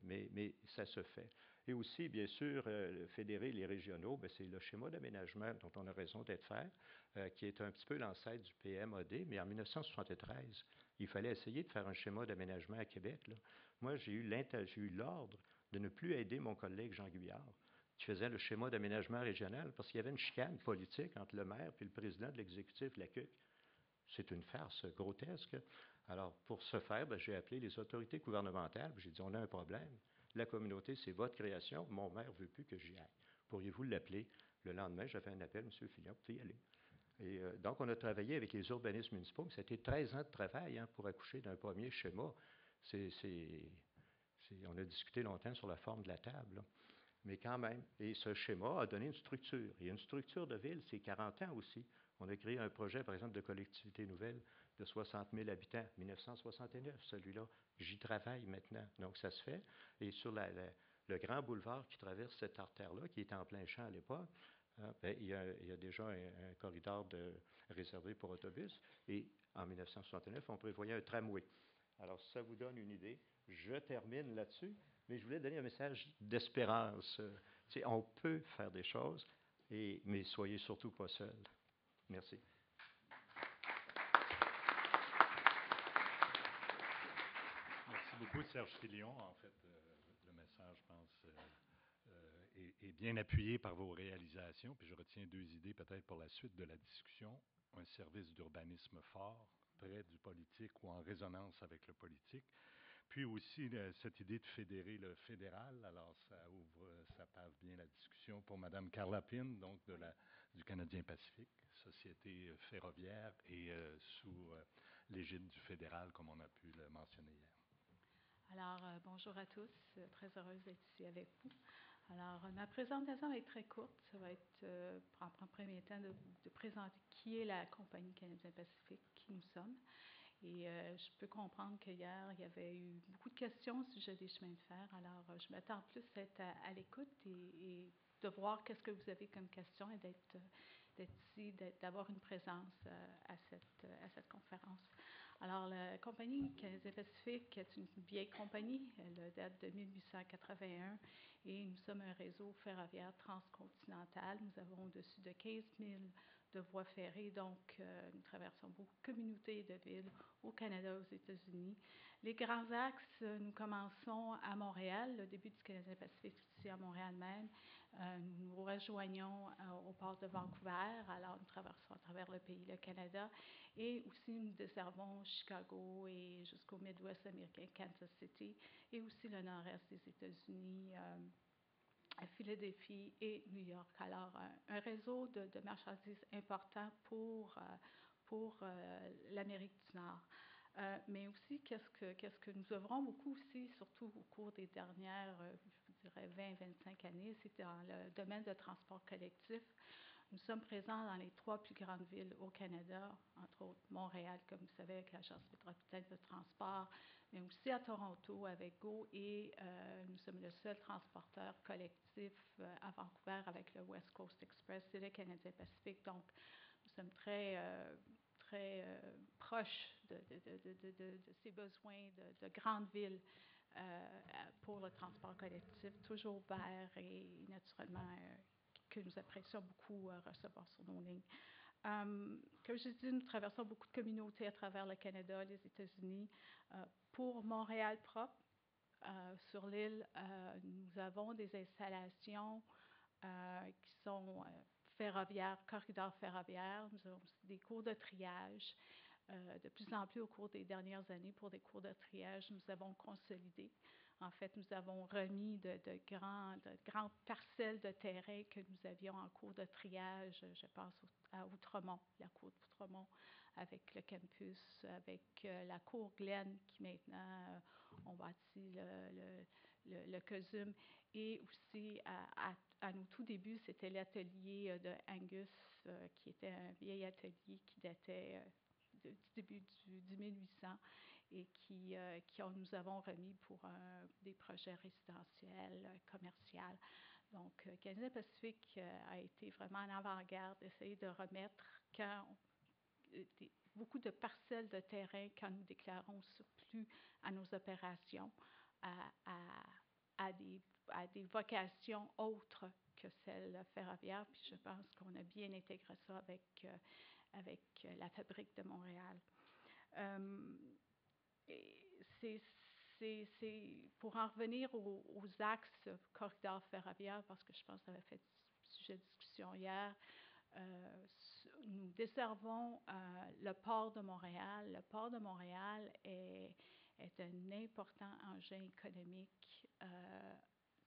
mais ça se fait. Et aussi, bien sûr, fédérer les régionaux, c'est le schéma d'aménagement dont on a raison d'être fait, qui est un petit peu l'ancêtre du PMAD, mais en 1973, il fallait essayer de faire un schéma d'aménagement à Québec. Là. Moi, j'ai eu l'ordre de ne plus aider mon collègue Jean Guyard, qui faisait le schéma d'aménagement régional, parce qu'il y avait une chicane politique entre le maire et le président de l'exécutif de la CUQ. C'est une farce grotesque. Alors, pour ce faire, j'ai appelé les autorités gouvernementales. J'ai dit, on a un problème. La communauté, c'est votre création. Mon maire ne veut plus que j'y aille. Pourriez-vous l'appeler? Le lendemain, j'avais un appel, M. Fillon, vous pouvez y aller. Et donc, on a travaillé avec les organismes municipaux. Ça a été 13 ans de travail pour accoucher d'un premier schéma. On a discuté longtemps sur la forme de la table. Là. Mais quand même, et ce schéma a donné une structure. Et une structure de ville, c'est 40 ans aussi. On a créé un projet, par exemple, de collectivité nouvelle de 60 000 habitants, 1969, celui-là. J'y travaille maintenant. Donc, ça se fait. Et sur le grand boulevard qui traverse cette artère-là, qui était en plein champ à l'époque, il y a déjà un corridor réservé pour autobus. Et en 1969, on prévoyait un tramway. Alors, ça vous donne une idée. Je termine là-dessus. Mais je voulais donner un message d'espérance. On peut faire des choses, mais soyez surtout pas seuls. Merci. Merci beaucoup, Serge Filion. En fait, le message, je pense, est bien appuyé par vos réalisations. Puis je retiens deux idées peut-être pour la suite de la discussion. Un service d'urbanisme fort, près du politique ou en résonance avec le politique. Puis aussi, cette idée de fédérer le fédéral, alors ça pave bien la discussion pour Mme Carla Pine, donc du Canadien Pacifique, société ferroviaire et sous l'égide du fédéral, comme on a pu le mentionner hier. Alors, bonjour à tous, très heureuse d'être ici avec vous. Alors, ma présentation va être très courte, ça va être, en premier temps, de présenter qui est la compagnie Canadien Pacifique, qui nous sommes. Et je peux comprendre qu'hier, il y avait eu beaucoup de questions au sujet des chemins de fer. Alors, je m'attends plus à être à l'écoute et de voir qu'est-ce que vous avez comme question et d'être ici, d'avoir une présence à cette conférence. Alors, la compagnie Canadien Pacifique est une vieille compagnie. Elle date de 1881 et nous sommes un réseau ferroviaire transcontinental. Nous avons au-dessus de 15 000 de voies ferrées, donc nous traversons beaucoup de communautés de villes au Canada, aux États-Unis. Les grands axes, nous commençons à Montréal, le début du Canadien Pacifique ici à Montréal même. Nous nous rejoignons au port de Vancouver, alors nous traversons à travers le pays, le Canada, et aussi nous desservons Chicago et jusqu'au Midwest américain, Kansas City, et aussi le nord-est des États-Unis, à Philadelphie et New York. Alors, un réseau de marchandises important pour l'Amérique du Nord. Mais aussi, qu'est-ce que nous œuvrons beaucoup aussi, surtout au cours des dernières, je dirais, 20-25 années, c'est dans le domaine de transport collectif. Nous sommes présents dans les 3 plus grandes villes au Canada, entre autres Montréal, comme vous savez, avec l'Agence métropolitaine de transport, mais aussi à Toronto avec GO et nous sommes le seul transporteur collectif à Vancouver avec le West Coast Express et le Canadien Pacifique. Donc, nous sommes très proches de ces besoins de grandes villes pour le transport collectif, toujours ouvert et naturellement que nous apprécions beaucoup recevoir sur nos lignes. Comme je dis, nous traversons beaucoup de communautés à travers le Canada, les États-Unis. Pour Montréal propre, sur l'île, nous avons des installations qui sont ferroviaires, corridors ferroviaires. Nous avons aussi des cours de triage. De plus en plus au cours des dernières années, pour des cours de triage, nous avons consolidé. En fait, nous avons remis de grandes parcelles de terrain que nous avions en cours de triage. Je pense à Outremont, la cour d'Outremont, avec le campus, avec la cour Glen, qui maintenant on bâtit le COSUM. Et aussi, à nos tout débuts, c'était l'atelier de Angus, qui était un vieil atelier qui datait du début du 1800 et nous avons remis pour des projets résidentiels, commerciaux. Donc, Canadien Pacifique a été vraiment en avant-garde d'essayer de remettre, quand beaucoup de parcelles de terrain quand nous déclarons surplus à nos opérations, à des vocations autres que celles ferroviaires. Puis je pense qu'on a bien intégré ça avec la fabrique de Montréal. Pour en revenir aux axes corridors ferroviaires, parce que je pense que ça avait fait sujet de discussion hier, nous desservons le port de Montréal. Le port de Montréal est un important engin économique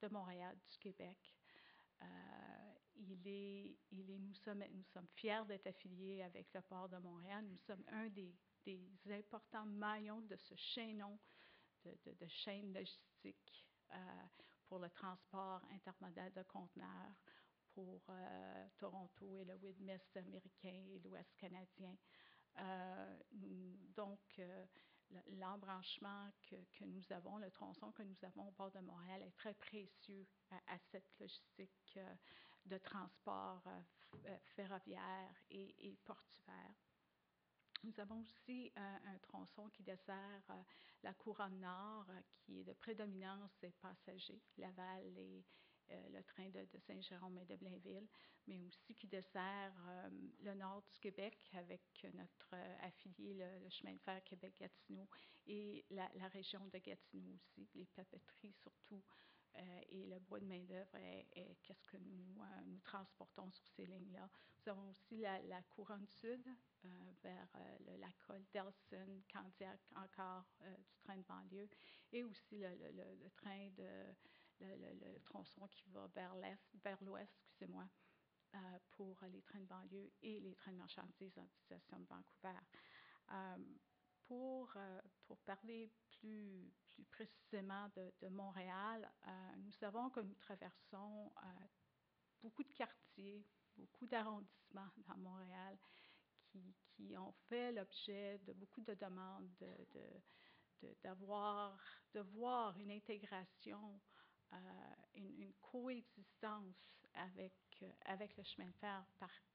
de Montréal, du Québec. Nous sommes fiers d'être affiliés avec le port de Montréal. Nous sommes un des importants maillons de ce chaînon de chaîne logistique pour le transport intermodal de conteneurs pour Toronto et le Midwest américain et l'Ouest canadien. Donc, l'embranchement que nous avons, le tronçon que nous avons au port de Montréal est très précieux à cette logistique de transport ferroviaire et portuaire. Nous avons aussi un tronçon qui dessert la couronne nord, qui est de prédominance des passagers, Laval et le train de Saint-Jérôme et de Blainville, mais aussi qui dessert le nord du Québec avec notre affilié, le chemin de fer Québec-Gatineau, et la région de Gatineau aussi, les papeteries surtout, et le bois de main-d'œuvre est qu'est-ce que nous transportons sur ces lignes-là. Nous avons aussi la couronne sud vers la colle d'Elson, Candiac, encore du train de banlieue, et aussi le train le tronçon qui va vers l'ouest, excusez-moi, pour les trains de banlieue et les trains de marchandises en destination de Vancouver. Pour parler plus précisément de Montréal, nous savons que nous traversons beaucoup de quartiers, beaucoup d'arrondissements dans Montréal qui ont fait l'objet de beaucoup de demandes de voir une intégration, une coexistence avec le chemin de fer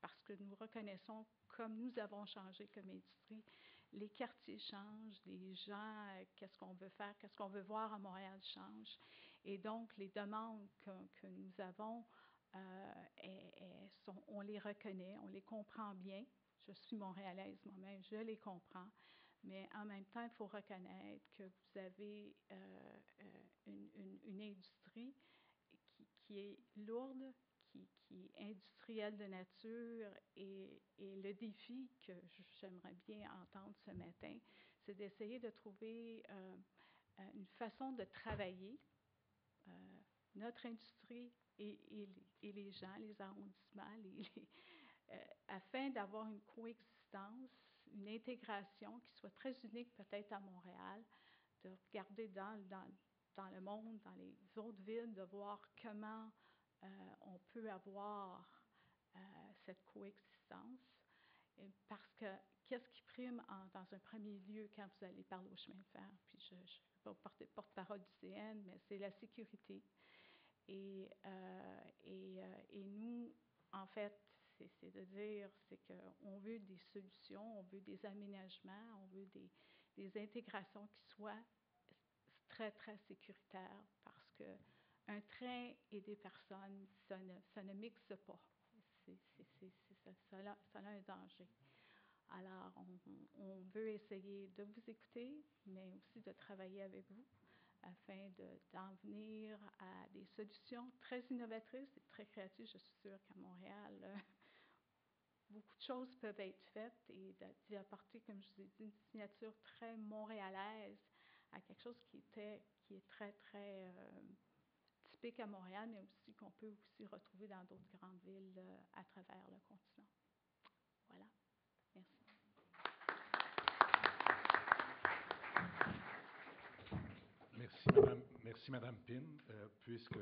parce que nous reconnaissons, comme nous avons changé comme industrie, les quartiers changent, les gens, qu'est-ce qu'on veut faire, qu'est-ce qu'on veut voir à Montréal change. Et donc, les demandes que nous avons, on les reconnaît, on les comprend bien. Je suis montréalaise moi-même, je les comprends. Mais en même temps, il faut reconnaître que vous avez une industrie qui est lourde, qui est industrielle de nature, et le défi que j'aimerais bien entendre ce matin, c'est d'essayer de trouver une façon de travailler notre industrie et les gens, les arrondissements, afin d'avoir une coexistence, une intégration qui soit très unique peut-être à Montréal, de regarder dans le monde, dans les autres villes, de voir comment on peut avoir cette coexistence. Parce que qu'est-ce qui prime dans un premier lieu quand vous allez parler au chemin de fer? Puis je ne vais pas porte-parole du CN, mais c'est la sécurité. Et nous, en fait, c'est de dire, c'est qu'on veut des solutions, on veut des aménagements, on veut des intégrations qui soient très, très sécuritaires parce qu'un train et des personnes, ça ne mixe pas. Ça a un danger. Alors, on veut essayer de vous écouter, mais aussi de travailler avec vous afin d'en venir à des solutions très innovatrices et très créatives. Je suis sûre qu'à Montréal, beaucoup de choses peuvent être faites et d'y apporter, comme je vous ai dit, une signature très montréalaise à quelque chose qui est très, très typique à Montréal, mais aussi qu'on peut aussi retrouver dans d'autres grandes villes à travers le continent. Voilà. Merci. Merci, Madame Pine. Puisque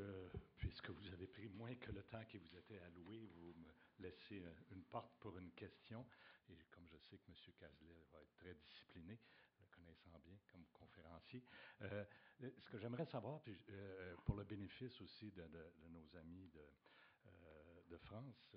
vous avez pris moins que le temps qui vous était alloué, vous me laissez une porte pour une question. Et comme je sais que M. Cazelet va être très discipliné, le connaissant bien comme conférencier, ce que j'aimerais savoir, puis, pour le bénéfice aussi de nos amis de France,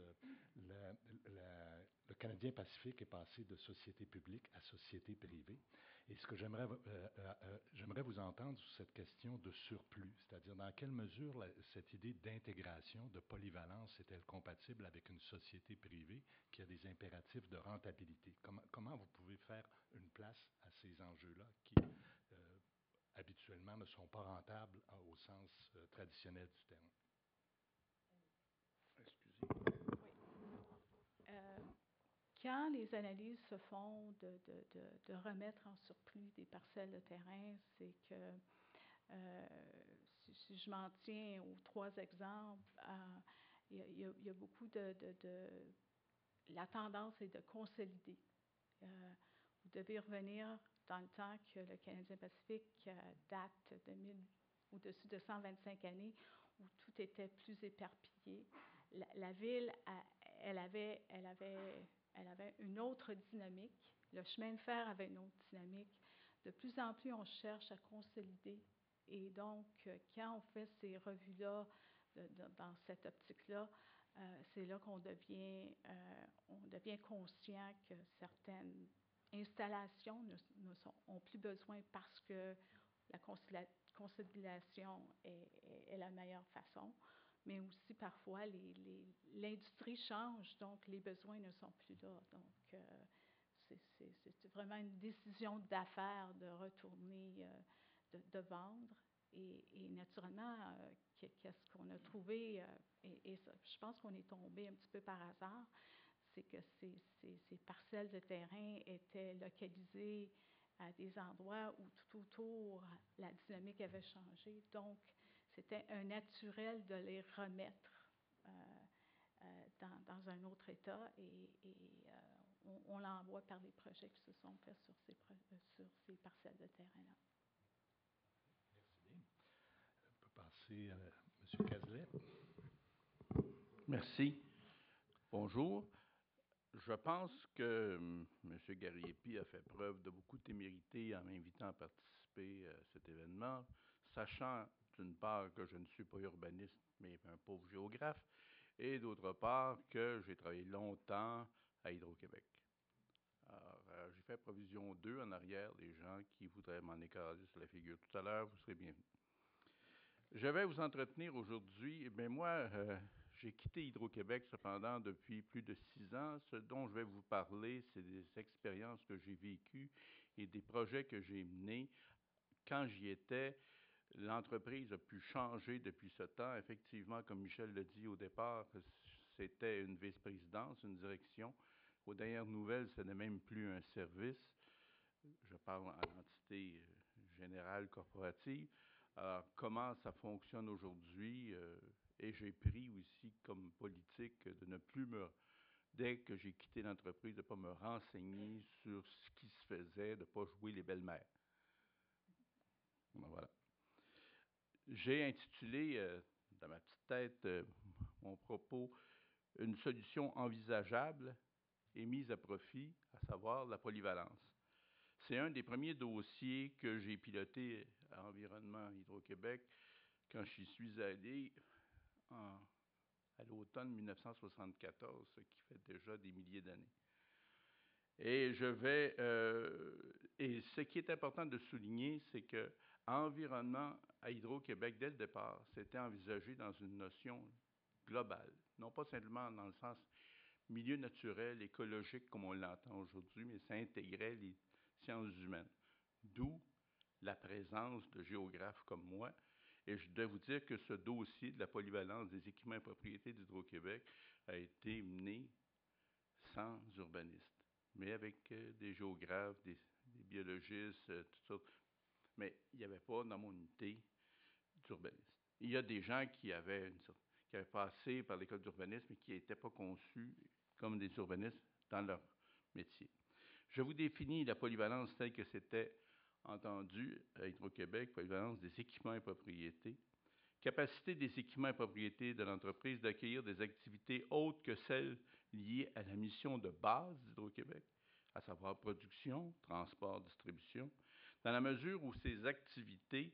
le Canadien Pacifique est passé de société publique à société privée. Et ce que j'aimerais vous entendre sur cette question de surplus, c'est-à-dire dans quelle mesure cette idée d'intégration, de polyvalence est-elle compatible avec une société privée qui a des impératifs de rentabilité? Comment vous pouvez faire une place à ces enjeux-là qui habituellement ne sont pas rentables au sens traditionnel du terme? Excusez. Oui. Quand les analyses se font de remettre en surplus des parcelles de terrain, c'est que, si je m'en tiens aux 3 exemples, il y a beaucoup la tendance est de consolider. Vous devez revenir dans le temps que le Canadien Pacifique date au-dessus de 125 années, où tout était plus éparpillé. La ville, elle avait une autre dynamique. Le chemin de fer avait une autre dynamique. De plus en plus, on cherche à consolider. Et donc, quand on fait ces revues-là, dans cette optique-là, c'est là qu'on devient conscient que certaines installations n'ont plus besoin parce que la consolidation est la meilleure façon. Mais aussi, parfois, l'industrie change, donc les besoins ne sont plus là. Donc, c'est vraiment une décision d'affaires de retourner, de vendre. Et naturellement, qu'est-ce qu'on a trouvé, et ça, je pense qu'on est tombé un petit peu par hasard, c'est que ces parcelles de terrain étaient localisées à des endroits où tout autour, la dynamique avait changé. Donc, c'était un naturel de les remettre dans un autre état et on l'envoie par les projets qui se sont faits sur ces parcelles de terrain-là. Merci bien. On peut passer à M. Cazelet. Merci. Bonjour. Je pense que M. Gariepi a fait preuve de beaucoup de témérité en m'invitant à participer à cet événement, sachant d'une part que je ne suis pas urbaniste, mais un pauvre géographe, et d'autre part que j'ai travaillé longtemps à Hydro-Québec. Alors, j'ai fait provision d'eux en arrière, des gens qui voudraient m'en écraser sur la figure. Tout à l'heure, vous serez bienvenus. Je vais vous entretenir aujourd'hui. Eh moi, j'ai quitté Hydro-Québec cependant depuis plus de 6 ans. Ce dont je vais vous parler, c'est des expériences que j'ai vécues et des projets que j'ai menés. Quand j'y étais, l'entreprise a pu changer depuis ce temps. Effectivement, comme Michel l'a dit au départ, c'était une vice-présidence, une direction. Aux dernières nouvelles, ce n'est même plus un service. Je parle en entité générale corporative. Alors, comment ça fonctionne aujourd'hui? Et j'ai pris aussi comme politique de ne plus dès que j'ai quitté l'entreprise, de ne pas me renseigner sur ce qui se faisait, de ne pas jouer les belles-mères. Voilà. J'ai intitulé, dans ma petite tête, mon propos, « Une solution envisageable et mise à profit, à savoir la polyvalence ». C'est un des premiers dossiers que j'ai piloté à Environnement Hydro-Québec quand j'y suis allé à l'automne 1974, ce qui fait déjà des milliers d'années. Et et ce qui est important de souligner, c'est que environnement à Hydro-Québec, dès le départ, c'était envisagé dans une notion globale, non pas simplement dans le sens milieu naturel, écologique, comme on l'entend aujourd'hui, mais ça intégrait les sciences humaines. D'où la présence de géographes comme moi. Et je dois vous dire que ce dossier de la polyvalence des équipements et propriétés d'Hydro-Québec a été mené sans urbanistes, mais avec des géographes, des biologistes, tout ça. Mais il n'y avait pas dans mon unité d'urbanistes. Il y a des gens qui avaient passé par l'école d'urbanisme et qui n'étaient pas conçus comme des urbanistes dans leur métier. Je vous définis la polyvalence telle que c'était entendu à Hydro-Québec, polyvalence des équipements et propriétés. Capacité des équipements et propriétés de l'entreprise d'accueillir des activités autres que celles liées à la mission de base d'Hydro-Québec, à savoir production, transport, distribution, dans la mesure où ces activités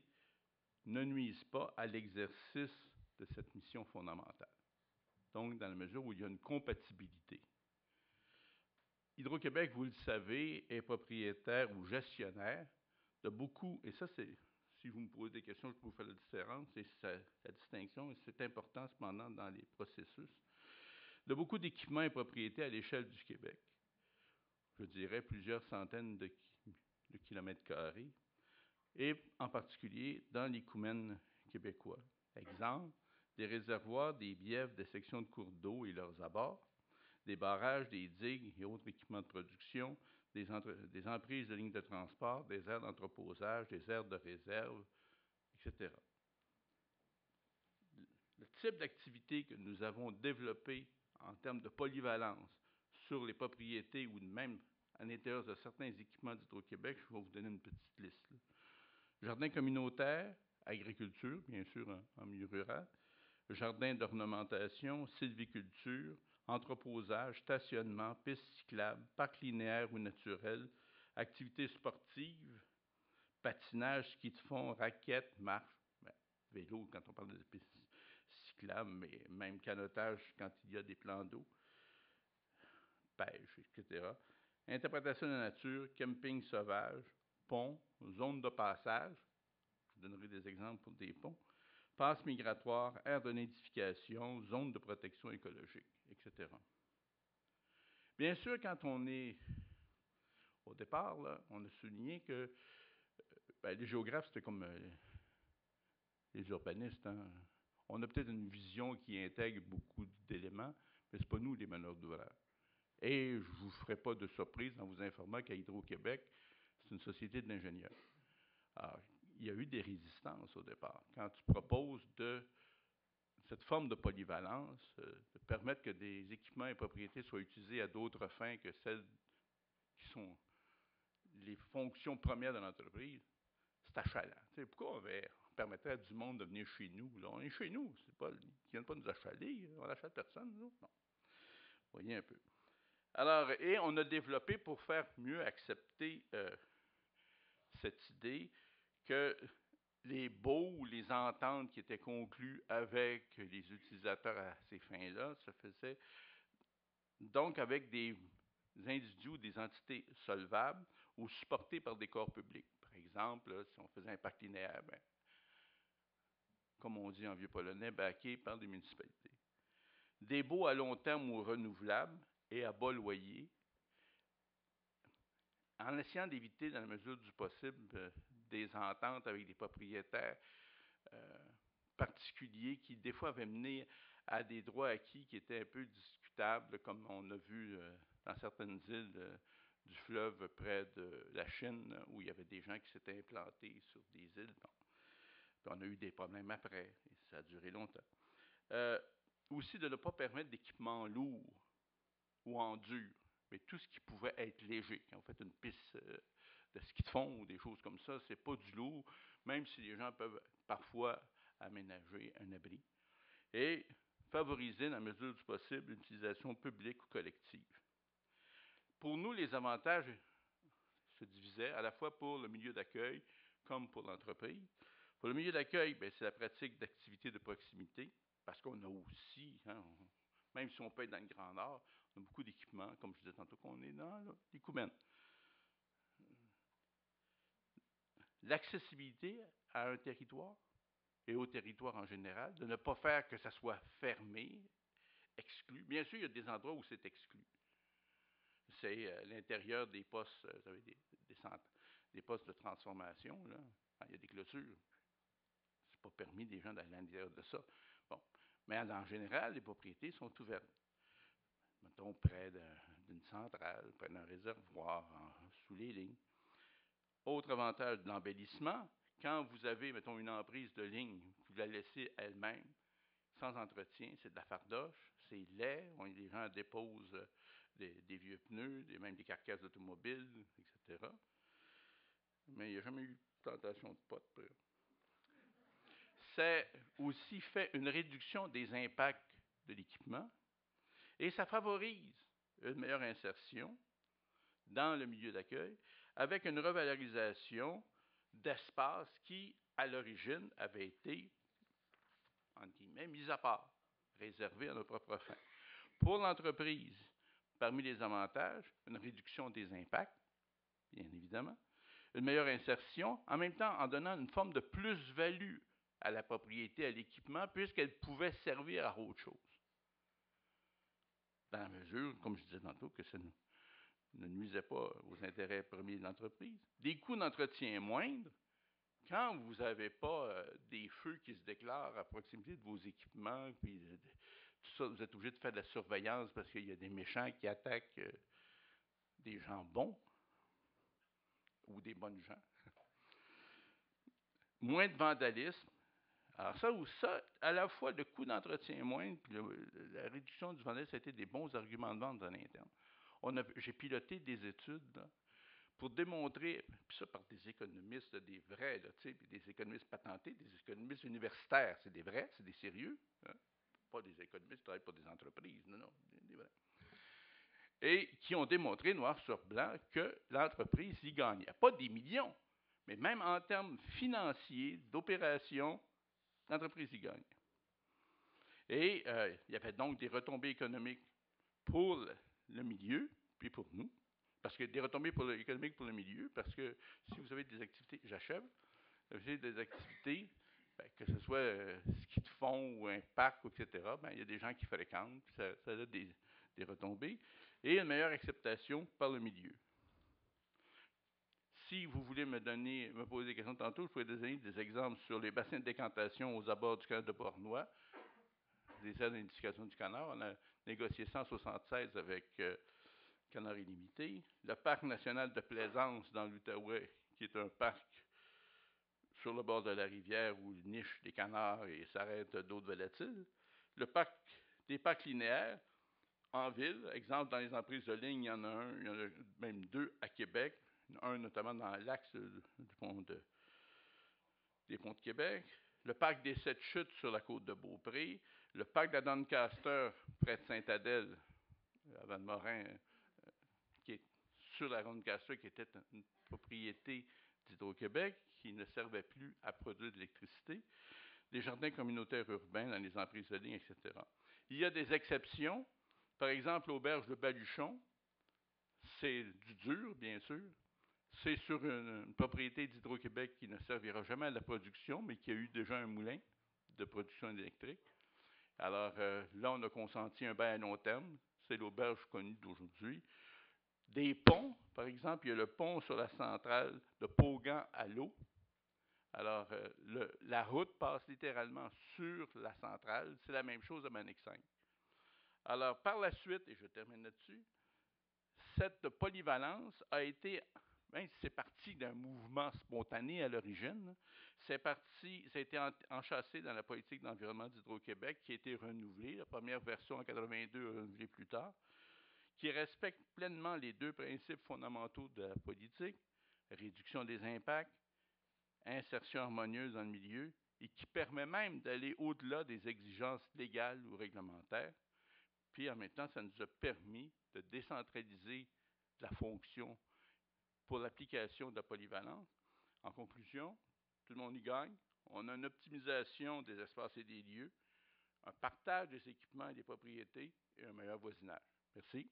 ne nuisent pas à l'exercice de cette mission fondamentale. donc dans la mesure où il y a une compatibilité. Hydro-Québec, vous le savez, est propriétaire ou gestionnaire de beaucoup, et ça c'est, si vous me posez des questions, je peux vous faire la différence, c'est la distinction, et c'est important cependant dans les processus, de beaucoup d'équipements et propriétés à l'échelle du Québec. Je dirais plusieurs centaines de kilomètres carrés, et en particulier dans l'écoumène québécois. Exemple, des réservoirs, des biefs, des sections de cours d'eau et leurs abords, des barrages, des digues et autres équipements de production, des emprises de lignes de transport, des aires d'entreposage, des aires de réserve, etc. Le type d'activité que nous avons développé en termes de polyvalence sur les propriétés ou même à l'intérieur de certains équipements d'Hydro-Québec, je vais vous donner une petite liste. Jardin communautaire, agriculture, bien sûr en milieu rural, jardin d'ornementation, sylviculture, entreposage, stationnement, pistes cyclables, parcs linéaires ou naturels, activités sportives, patinage, ski de fond, raquettes, marche, vélo quand on parle de pistes cyclables, mais même canotage quand il y a des plans d'eau, pêche, etc. Interprétation de la nature, camping sauvage, ponts, zones de passage, je vous donnerai des exemples pour des ponts, passes migratoires, aires de nidification, zones de protection écologique, etc. Bien sûr, quand on est au départ, là, on a souligné que les géographes, c'était comme les urbanistes. Hein. On a peut-être une vision qui intègre beaucoup d'éléments, mais ce n'est pas nous les meneurs d'ouvrage. Et je ne vous ferai pas de surprise en vous informant qu'à Hydro-Québec, c'est une société d'ingénieurs. Alors, il y a eu des résistances au départ. Quand tu proposes cette forme de polyvalence, de permettre que des équipements et propriétés soient utilisés à d'autres fins que celles qui sont les fonctions premières de l'entreprise, c'est achalant. Pourquoi on permettrait à du monde de venir chez nous? Là, on est chez nous, c'est pas, ils ne viennent pas nous achaler, on n'achète personne, nous. Non. Voyez un peu. Alors, et on a développé pour faire mieux accepter cette idée que les baux ou les ententes qui étaient conclues avec les utilisateurs à ces fins-là se faisaient donc avec des individus ou des entités solvables ou supportés par des corps publics. Par exemple, là, si on faisait un parc linéaire, comme on dit en vieux polonais, backé par des municipalités. Des baux à long terme ou renouvelables et à bas loyer, en essayant d'éviter, dans la mesure du possible, des ententes avec des propriétaires particuliers qui, des fois, avaient mené à des droits acquis qui étaient un peu discutables, comme on a vu dans certaines îles du fleuve près de la Chine, où il y avait des gens qui s'étaient implantés sur des îles. Bon. Puis on a eu des problèmes après, et ça a duré longtemps. Aussi, de ne pas permettre d'équipements lourds ou en dur, mais tout ce qui pouvait être léger. Quand vous faites une piste de ski de fond ou des choses comme ça, ce n'est pas du lourd, même si les gens peuvent parfois aménager un abri. Et favoriser, dans la mesure du possible, l'utilisation publique ou collective. Pour nous, les avantages se divisaient à la fois pour le milieu d'accueil comme pour l'entreprise. Pour le milieu d'accueil, c'est la pratique d'activités de proximité, parce qu'on a aussi, même si on peut être dans le Grand Nord, on a beaucoup d'équipements, comme je disais tantôt, qu'on est dans l'écoumène. L'accessibilité à un territoire et au territoire en général, de ne pas faire que ça soit fermé, exclu. Bien sûr, il y a des endroits où c'est exclu. C'est l'intérieur des postes, vous avez des postes de transformation, là. Il y a des clôtures. C'est pas permis des gens d'aller à l'intérieur de ça. Bon. Mais en général, les propriétés sont ouvertes. Mettons, près d'une centrale, près d'un réservoir, sous les lignes. Autre avantage de l'embellissement, quand vous avez, mettons, une emprise de ligne, vous la laissez elle-même, sans entretien, c'est de la fardoche, c'est laid, les gens déposent des vieux pneus, même des carcasses d'automobiles, etc. Mais il n'y a jamais eu de plantation de potes. C'est aussi fait une réduction des impacts de l'équipement et ça favorise une meilleure insertion dans le milieu d'accueil avec une revalorisation d'espace qui, à l'origine, avait été, entre guillemets, mis à part. réservés à nos propres fins. Pour l'entreprise, parmi les avantages, une réduction des impacts, bien évidemment, une meilleure insertion, en même temps en donnant une forme de plus-value à la propriété, à l'équipement, puisqu'elle pouvait servir à autre chose. Dans la mesure, comme je disais tantôt, que ça ne nuisait pas aux intérêts premiers de l'entreprise. Des coûts d'entretien moindres, quand vous n'avez pas des feux qui se déclarent à proximité de vos équipements, puis tout ça, vous êtes obligé de faire de la surveillance parce qu'il y a des méchants qui attaquent des gens bons ou des bonnes gens. Moins de vandalisme. Alors ça, à la fois le coût d'entretien moindre puis la réduction du vandalisme, ça a été des bons arguments de vente à l'interne. J'ai piloté des études là, pour démontrer, puis ça par des économistes, des vrais, là, puis des économistes patentés, des économistes universitaires, c'est des vrais, c'est des sérieux, hein? Pas des économistes qui travaillent pour des entreprises, non, des vrais. Et qui ont démontré noir sur blanc que l'entreprise y gagnait. Pas des millions, mais même en termes financiers, d'opération, l'entreprise y gagne. Et il y avait donc des retombées économiques pour le milieu, puis pour nous. Parce que des retombées économiques pour le milieu, parce que si vous avez des activités, j'achève, vous avez des activités, que ce soit ski de fond ou un parc, etc., il y a des gens qui fréquentent, puis ça a des retombées, et une meilleure acceptation par le milieu. Si vous voulez me poser des questions tantôt, je pourrais donner des exemples sur les bassins de décantation aux abords du canal de Portnoy, les aires d'identification du canard. On a négocié 176 avec Canard Illimité. Le parc national de Plaisance dans l'Outaouais, qui est un parc sur le bord de la rivière où il niche des canards et s'arrête d'autres volatiles. Des parcs linéaires en ville. Exemple, dans les emprises de ligne, il y en a même deux à Québec. Un notamment dans l'axe des ponts de Québec. Le parc des Sept Chutes sur la côte de Beaupré. Le parc de la Doncaster près de Sainte-Adèle, à Val-Morin, qui est sur la Doncaster, qui était une propriété d'Hydro-Québec, qui ne servait plus à produire de l'électricité. Des jardins communautaires urbains dans les emprises de ligne, etc. Il y a des exceptions. Par exemple, l'auberge de Baluchon, c'est du dur, bien sûr. C'est sur une propriété d'Hydro-Québec qui ne servira jamais à la production, mais qui a eu déjà un moulin de production électrique. Alors là, on a consenti un bail à long terme. C'est l'auberge connue d'aujourd'hui. Des ponts, par exemple, il y a le pont sur la centrale de Paugan à l'eau. Alors, la route passe littéralement sur la centrale. C'est la même chose à Manic 5. Alors, par la suite, et je termine là-dessus, cette polyvalence a été, c'est parti d'un mouvement spontané à l'origine. Ça a été enchâssé dans la politique d'environnement d'Hydro-Québec qui a été renouvelée. La première version en 82, renouvelée plus tard, qui respecte pleinement les deux principes fondamentaux de la politique, réduction des impacts, insertion harmonieuse dans le milieu, et qui permet même d'aller au-delà des exigences légales ou réglementaires. Puis en même temps, ça nous a permis de décentraliser la fonction pour l'application de la polyvalence. En conclusion, tout le monde y gagne. On a une optimisation des espaces et des lieux, un partage des équipements et des propriétés et un meilleur voisinage. Merci.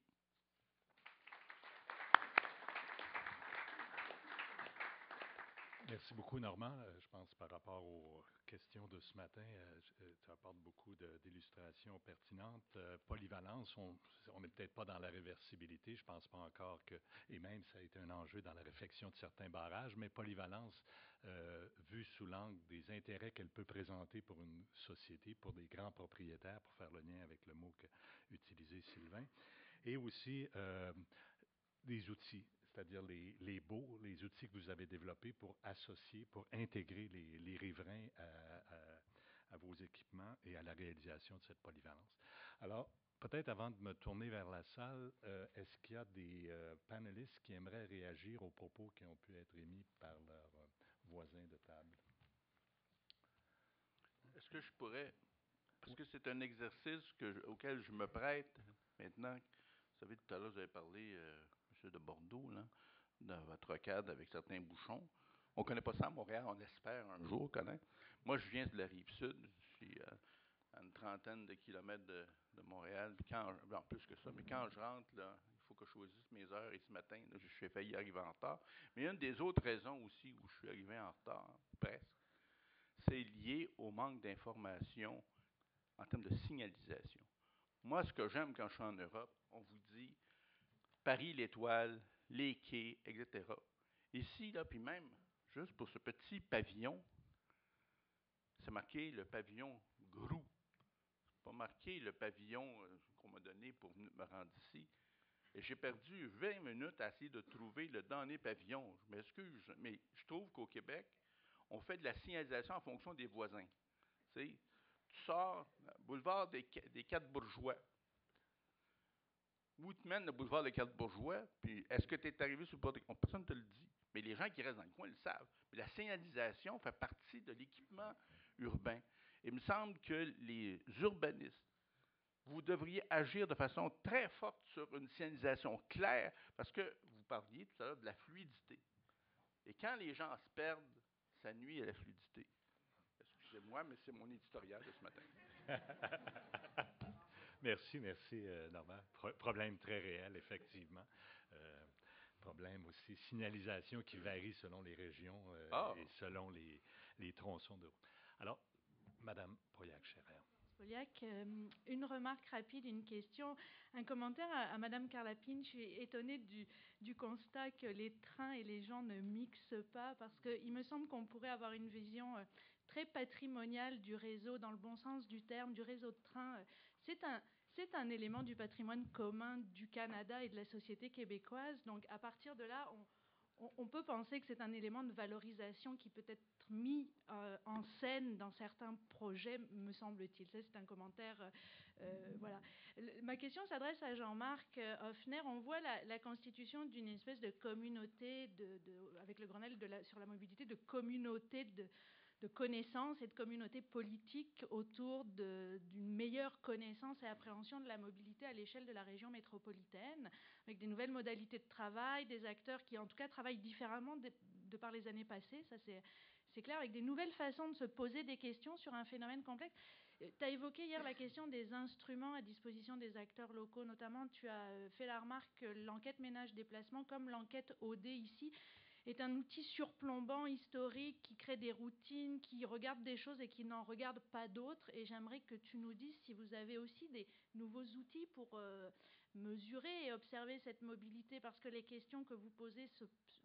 Merci beaucoup, Normand. Je pense par rapport aux questions de ce matin, tu apportes beaucoup d'illustrations pertinentes. Polyvalence, on n'est peut-être pas dans la réversibilité, je ne pense pas encore que, et même ça a été un enjeu dans la réflexion de certains barrages, mais polyvalence, vue sous l'angle des intérêts qu'elle peut présenter pour une société, pour des grands propriétaires, pour faire le lien avec le mot qu'a utilisé Sylvain, et aussi des outils. C'est-à-dire les outils que vous avez développés pour associer, pour intégrer les riverains à vos équipements et à la réalisation de cette polyvalence. Alors, peut-être avant de me tourner vers la salle, est-ce qu'il y a des panélistes qui aimeraient réagir aux propos qui ont pu être émis par leurs voisins de table? Est-ce que je pourrais, parce que c'est un exercice auquel je me prête maintenant. Vous savez, tout à l'heure, vous avez parlé, M. de Bordeaux, là, dans votre cadre avec certains bouchons. On ne connaît pas ça à Montréal, on espère un jour connaître. Moi, je viens de la Rive-Sud, je suis à une trentaine de kilomètres de Montréal. Puis bon, plus que ça, mais quand je rentre, là, il faut que je choisisse mes heures. Et ce matin, là, je suis failli arriver en retard. Mais une des autres raisons aussi où je suis arrivé en retard, presque, c'est lié au manque d'information en termes de signalisation. Moi, ce que j'aime quand je suis en Europe, on vous dit Paris, l'Étoile, les quais, etc. Ici, là, puis même, juste pour ce petit pavillon, c'est marqué le pavillon Grou. C'est pas marqué le pavillon qu'on m'a donné pour me rendre ici. Et j'ai perdu 20 minutes à essayer de trouver le dernier pavillon. Je m'excuse, mais je trouve qu'au Québec, on fait de la signalisation en fonction des voisins. Tu sais, tu sors, boulevard des Quatre Bourgeois. Où te mène le boulevard des Quatre Bourgeois, puis est-ce que tu es arrivé sur le bord de... Personne ne te le dit. Mais les gens qui restent dans le coin le savent. Mais la signalisation fait partie de l'équipement urbain. Il me semble que les urbanistes, vous devriez agir de façon très forte sur une signalisation claire, parce que vous parliez tout à l'heure de la fluidité. Et quand les gens se perdent, ça nuit à la fluidité. Excusez-moi, mais c'est mon éditorial de ce matin. Merci, Normand. Problème très réel, effectivement. Problème aussi, signalisation qui varie selon les régions et selon les tronçons de route. Alors, Madame Pauillac-Scherrer. Pauillac, une remarque rapide, une question, un commentaire à Madame Carlapine. Je suis étonnée du constat que les trains et les gens ne mixent pas, parce qu'il me semble qu'on pourrait avoir une vision très patrimoniale du réseau, dans le bon sens du terme, du réseau de trains. C'est un élément du patrimoine commun du Canada et de la société québécoise. Donc, à partir de là, on peut penser que c'est un élément de valorisation qui peut être mis en scène dans certains projets, me semble-t-il. Ça, c'est un commentaire. Voilà. Ma question s'adresse à Jean-Marc Hoffner. On voit la constitution d'une espèce de communauté, avec le Grenelle sur la mobilité, de communauté de connaissances et de communautés politiques autour d'une meilleure connaissance et appréhension de la mobilité à l'échelle de la région métropolitaine, avec des nouvelles modalités de travail, des acteurs qui en tout cas travaillent différemment de par les années passées, ça c'est clair, avec des nouvelles façons de se poser des questions sur un phénomène complexe. Tu as évoqué hier la question des instruments à disposition des acteurs locaux, notamment tu as fait la remarque que l'enquête ménage-déplacement, comme l'enquête OD ici, est un outil surplombant, historique, qui crée des routines, qui regarde des choses et qui n'en regarde pas d'autres. Et j'aimerais que tu nous dises si vous avez aussi des nouveaux outils pour mesurer et observer cette mobilité, parce que les questions que vous posez,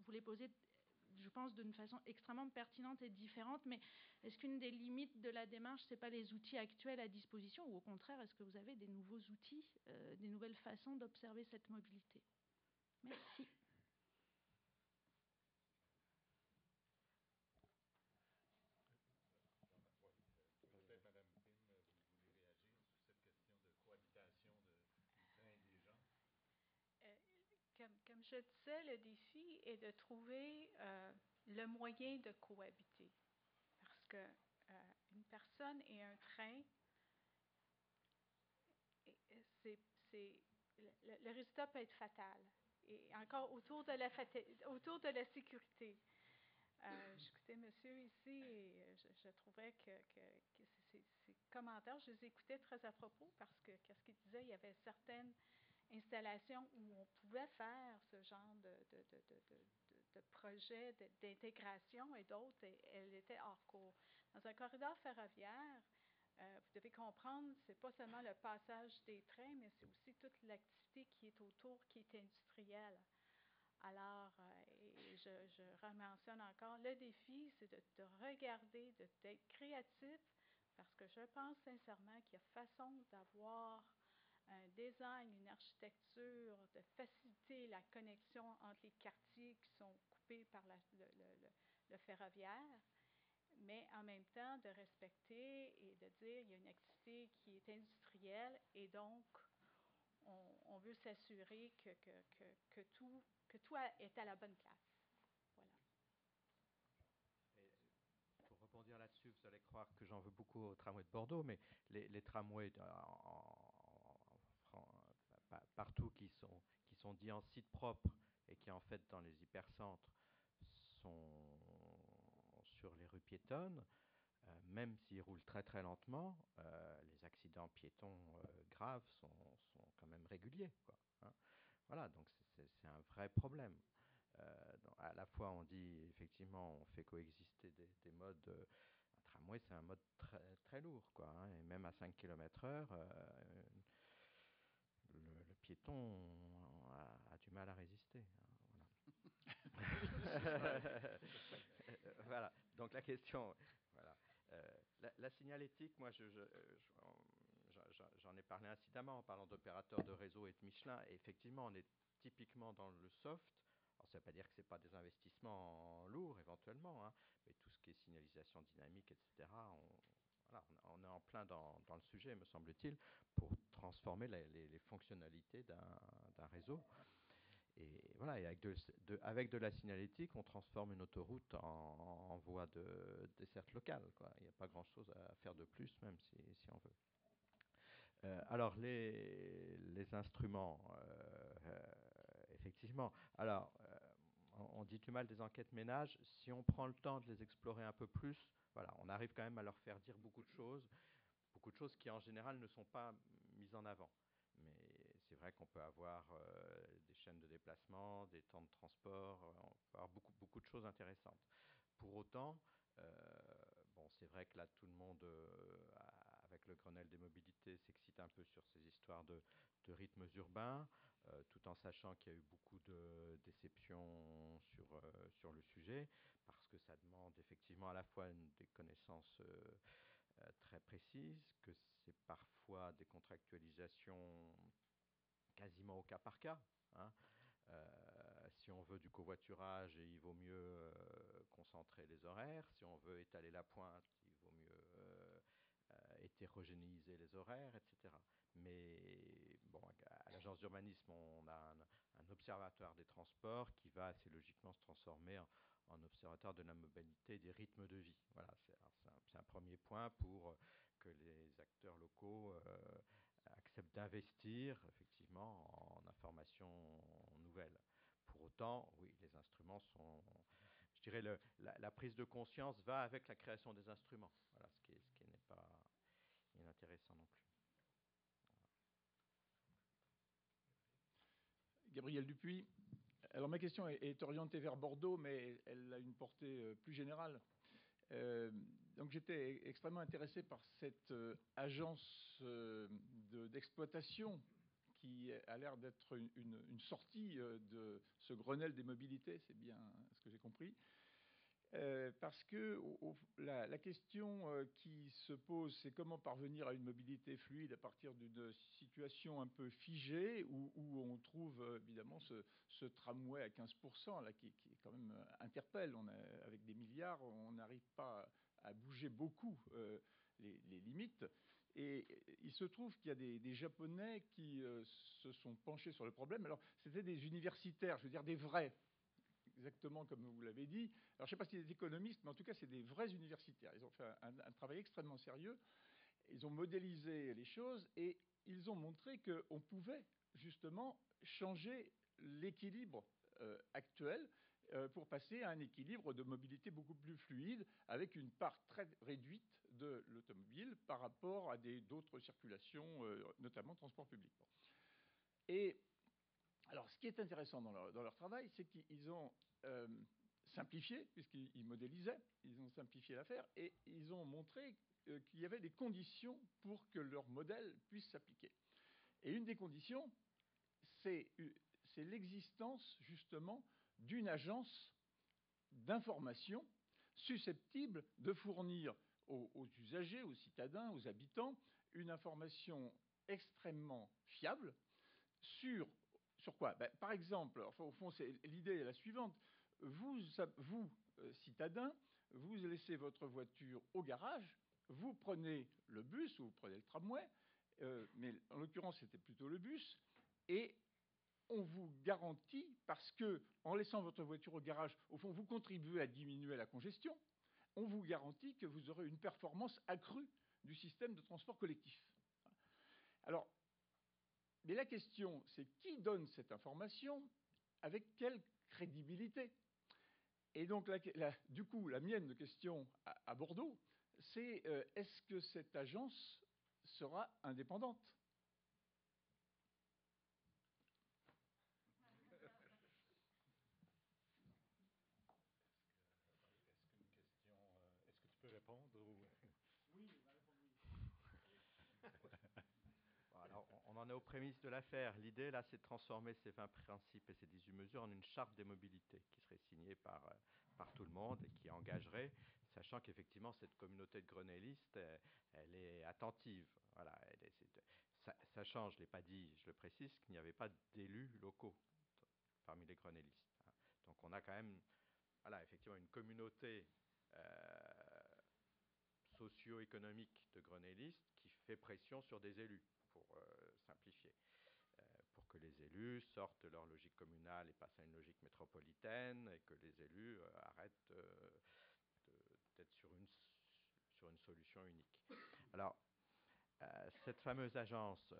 vous les posez, je pense, d'une façon extrêmement pertinente et différente. Mais est-ce qu'une des limites de la démarche, ce n'est pas les outils actuels à disposition, ou au contraire, est-ce que vous avez des nouveaux outils, des nouvelles façons d'observer cette mobilité? Merci. Comme je disais, le défi est de trouver le moyen de cohabiter. Parce que une personne et un train, le résultat peut être fatal. Et encore autour de la sécurité. J'écoutais monsieur ici et je trouvais que ces commentaires, je les écoutais très à propos, parce que qu'est-ce qu'il disait, il y avait certaines installations où on pouvait faire ce genre de projet d'intégration, et d'autres, elles étaient hors cours. Dans un corridor ferroviaire, vous devez comprendre, ce n'est pas seulement le passage des trains, mais c'est aussi toute l'activité qui est autour, qui est industrielle. Alors, et je mentionne encore, le défi, c'est de regarder, d'être créatif, parce que je pense sincèrement qu'il y a façon d'avoir un design, une architecture, de faciliter la connexion entre les quartiers qui sont coupés par le ferroviaire, mais en même temps de respecter et de dire qu'il y a une activité qui est industrielle, et donc on veut s'assurer que tout est à la bonne place. Voilà. Pour rebondir là-dessus, vous allez croire que j'en veux beaucoup aux tramways de Bordeaux, mais les tramways partout qui sont dits en site propre et qui en fait dans les hypercentres sont sur les rues piétonnes, même s'ils roulent très très lentement, les accidents piétons graves sont quand même réguliers, quoi, hein. Voilà, donc c'est un vrai problème. À la fois, on dit effectivement, on fait coexister des modes. Un tramway, c'est un mode très, très lourd, quoi, hein, et même à 5 km/h, le piéton a du mal à résister, hein, voilà. Voilà. Donc la question, voilà. La signalétique, moi, j'en ai parlé incidemment en parlant d'opérateurs de réseau et de Michelin. Et effectivement, on est typiquement dans le soft. Alors, ça ne veut pas dire que ce n'est pas des investissements lourds, éventuellement, hein, mais tout ce qui est signalisation dynamique, etc., on est en plein dans le sujet, me semble-t-il, pour transformer les fonctionnalités d'un réseau. Et voilà, et avec de la signalétique, on transforme une autoroute en voie de desserte locale, quoi. Il n'y a pas grand-chose à faire de plus, même si on veut. Alors, les instruments, effectivement. Alors, on dit du mal des enquêtes ménages. Si on prend le temps de les explorer un peu plus, voilà, on arrive quand même à leur faire dire beaucoup de choses qui, en général, ne sont pas mises en avant. Mais c'est vrai qu'on peut avoir des chaînes de déplacement, des temps de transport, on peut avoir beaucoup de choses intéressantes. Pour autant, bon, c'est vrai que là, tout le monde, avec le Grenelle des mobilités, s'excite un peu sur ces histoires de rythmes urbains, tout en sachant qu'il y a eu beaucoup de déceptions sur le sujet, parce que ça demande effectivement à la fois des connaissances très précises, que c'est parfois des contractualisations quasiment au cas par cas, hein. Si on veut du covoiturage, il vaut mieux concentrer les horaires. Si on veut étaler la pointe, il vaut mieux hétérogénéiser les horaires, etc. Mais bon, à l'agence d'urbanisme, on a un observatoire des transports qui va assez logiquement se transformer en observatoire de la mobilité et des rythmes de vie. Voilà, c'est un premier point pour que les acteurs locaux acceptent d'investir effectivement en informations nouvelles. Pour autant, oui, les instruments sont, je dirais, la prise de conscience va avec la création des instruments. Voilà, ce qui n'est pas inintéressant non plus. Gabriel Dupuis. Alors ma question est orientée vers Bordeaux, mais elle a une portée plus générale. Donc j'étais extrêmement intéressé par cette agence d'exploitation qui a l'air d'être une sortie de ce Grenelle des mobilités, c'est bien ce que j'ai compris. Parce que la question qui se pose, c'est comment parvenir à une mobilité fluide à partir d'une situation un peu figée, où on trouve évidemment ce tramway à 15%, là, qui quand même interpelle. Avec des milliards, on n'arrive pas à bouger beaucoup les limites. Et il se trouve qu'il y a des Japonais qui se sont penchés sur le problème. Alors, c'était des universitaires, je veux dire des vrais, exactement comme vous l'avez dit. Alors, je ne sais pas si c'est des économistes, mais en tout cas, c'est des vrais universitaires. Ils ont fait un travail extrêmement sérieux. Ils ont modélisé les choses et ils ont montré qu'on pouvait justement changer l'équilibre actuel pour passer à un équilibre de mobilité beaucoup plus fluide, avec une part très réduite de l'automobile par rapport à d'autres circulations, notamment transport public. Et alors, ce qui est intéressant dans leur travail, c'est qu'ils ont simplifié, puisqu'ils modélisaient, ils ont simplifié l'affaire, et ils ont montré qu'il y avait des conditions pour que leur modèle puisse s'appliquer. Et une des conditions, c'est l'existence, justement, d'une agence d'information susceptible de fournir aux usagers, aux citadins, aux habitants, une information extrêmement fiable sur quoi ? Par exemple, enfin, au fond, l'idée est la suivante. Vous, citadins, vous laissez votre voiture au garage, vous prenez le bus ou vous prenez le tramway, mais en l'occurrence, c'était plutôt le bus, et on vous garantit, parce que en laissant votre voiture au garage, au fond, vous contribuez à diminuer la congestion, on vous garantit que vous aurez une performance accrue du système de transport collectif. Alors, mais la question, c'est qui donne cette information, avec quelle crédibilité ? Et donc, du coup, la mienne de question à Bordeaux, c'est est-ce que cette agence sera indépendante? Est-ce que tu peux répondre ou... Oui, Bon, alors, on en est aux prémices de l'affaire. L'idée, là, c'est de transformer ces 20 principes et ces 18 mesures en une charte des mobilités qui serait signée par tout le monde et qui engagerait, sachant qu'effectivement, cette communauté de grenélistes, elle est attentive. Voilà, sachant, je ne l'ai pas dit, je le précise, qu'il n'y avait pas d'élus locaux parmi les grenélistes. Hein. Donc, on a quand même, voilà, effectivement, une communauté socio-économique de grenélistes qui fait pression sur des élus, pour simplifier, pour que les élus sortent de leur logique communale et passent à une logique métropolitaine, et que les élus arrêtent d'être sur une solution unique. Alors, cette fameuse agence,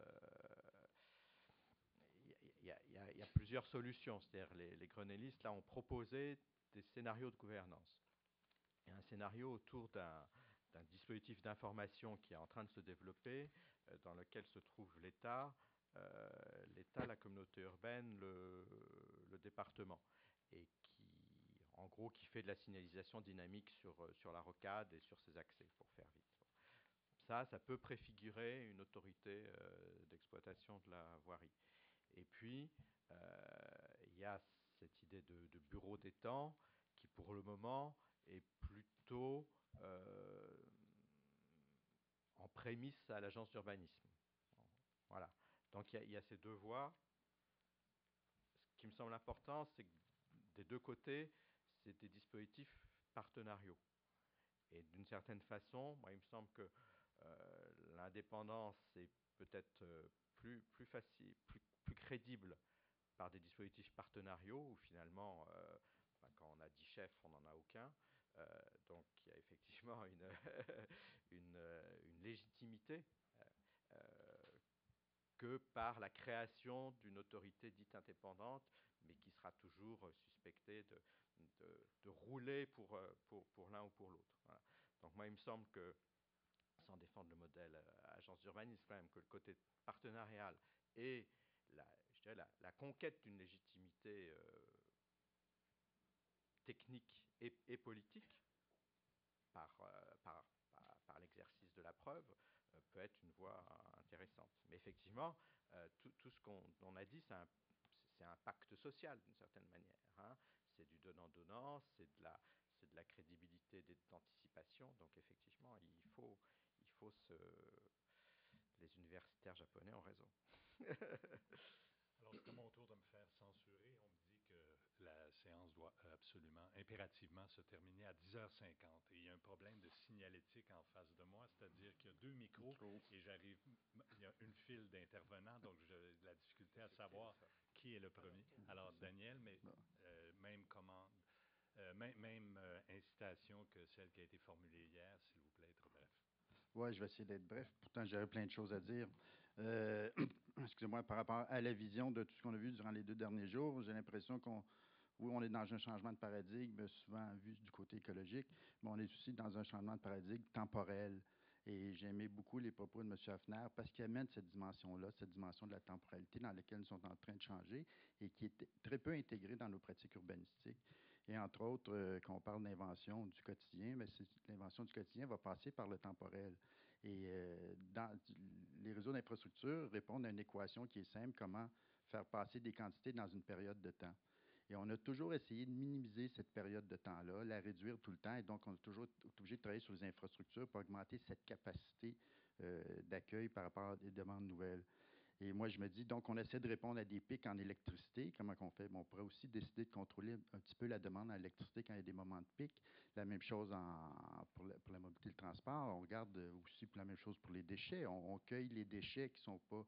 il y a plusieurs solutions. C'est-à-dire les grenélistes, là, ont proposé des scénarios de gouvernance. Il y a un scénario autour d'un dispositif d'information qui est en train de se développer, dans lequel se trouve l'État, la communauté urbaine, le département, et qui, en gros, qui fait de la signalisation dynamique sur la rocade et sur ses accès, pour faire vite. Ça peut préfigurer une autorité d'exploitation de la voirie. Et puis, il y a cette idée de bureau d'étang qui, pour le moment, est plutôt en prémisse à l'agence d'urbanisme. Voilà. Donc, il y a ces deux voies. Ce qui me semble important, c'est que des deux côtés, c'est des dispositifs partenariaux. Et d'une certaine façon, moi, il me semble que l'indépendance est peut-être plus facile, plus crédible par des dispositifs partenariaux où finalement, quand on a 10 chefs, on n'en a aucun. Donc il y a effectivement une légitimité que par la création d'une autorité dite indépendante, mais qui sera toujours suspectée de rouler pour l'un ou pour l'autre. Voilà. Donc moi, il me semble que, sans défendre le modèle agence d'urbanisme, quand même, que le côté partenarial et la conquête d'une légitimité technique et politique par l'exercice de la preuve peut être une voie intéressante. Mais effectivement, tout ce qu'on a dit, c'est un pacte social d'une certaine manière. Hein. C'est du donnant-donnant, c'est de la crédibilité d'anticipation. Donc effectivement, les universitaires japonais ont raison. Alors, c'est à mon tour de me faire censurer. On me dit que la séance doit absolument, impérativement se terminer à 10h50. Et il y a un problème de signalétique en face de moi, c'est-à-dire qu'il y a deux micros et il y a une file d'intervenants, donc j'ai de la difficulté à savoir qui est le premier. Alors, Daniel, mais même incitation que celle qui a été formulée hier, s'il vous plaît, être bref. Oui, je vais essayer d'être bref. Pourtant, j'aurais plein de choses à dire. Excusez-moi, par rapport à la vision de tout ce qu'on a vu durant les 2 derniers jours, j'ai l'impression on est dans un changement de paradigme, souvent vu du côté écologique, mais on est aussi dans un changement de paradigme temporel. Et j'ai aimé beaucoup les propos de M. Hafner parce qu'il amène cette dimension-là, cette dimension de la temporalité dans laquelle nous sommes en train de changer et qui est très peu intégrée dans nos pratiques urbanistiques. Et entre autres, quand on parle d'invention du quotidien, mais l'invention du quotidien va passer par le temporel. Et les réseaux d'infrastructure répondent à une équation qui est simple, comment faire passer des quantités dans une période de temps. Et on a toujours essayé de minimiser cette période de temps-là, la réduire tout le temps, et donc on est toujours obligé de travailler sur les infrastructures pour augmenter cette capacité d'accueil par rapport à des demandes nouvelles. Et moi, je me dis, donc, on essaie de répondre à des pics en électricité. Comment qu'on fait? Bon, on pourrait aussi décider de contrôler un petit peu la demande en électricité quand il y a des moments de pic. La même chose pour la mobilité et le transport. On regarde aussi pour la même chose pour les déchets. On cueille les déchets qui ne sont pas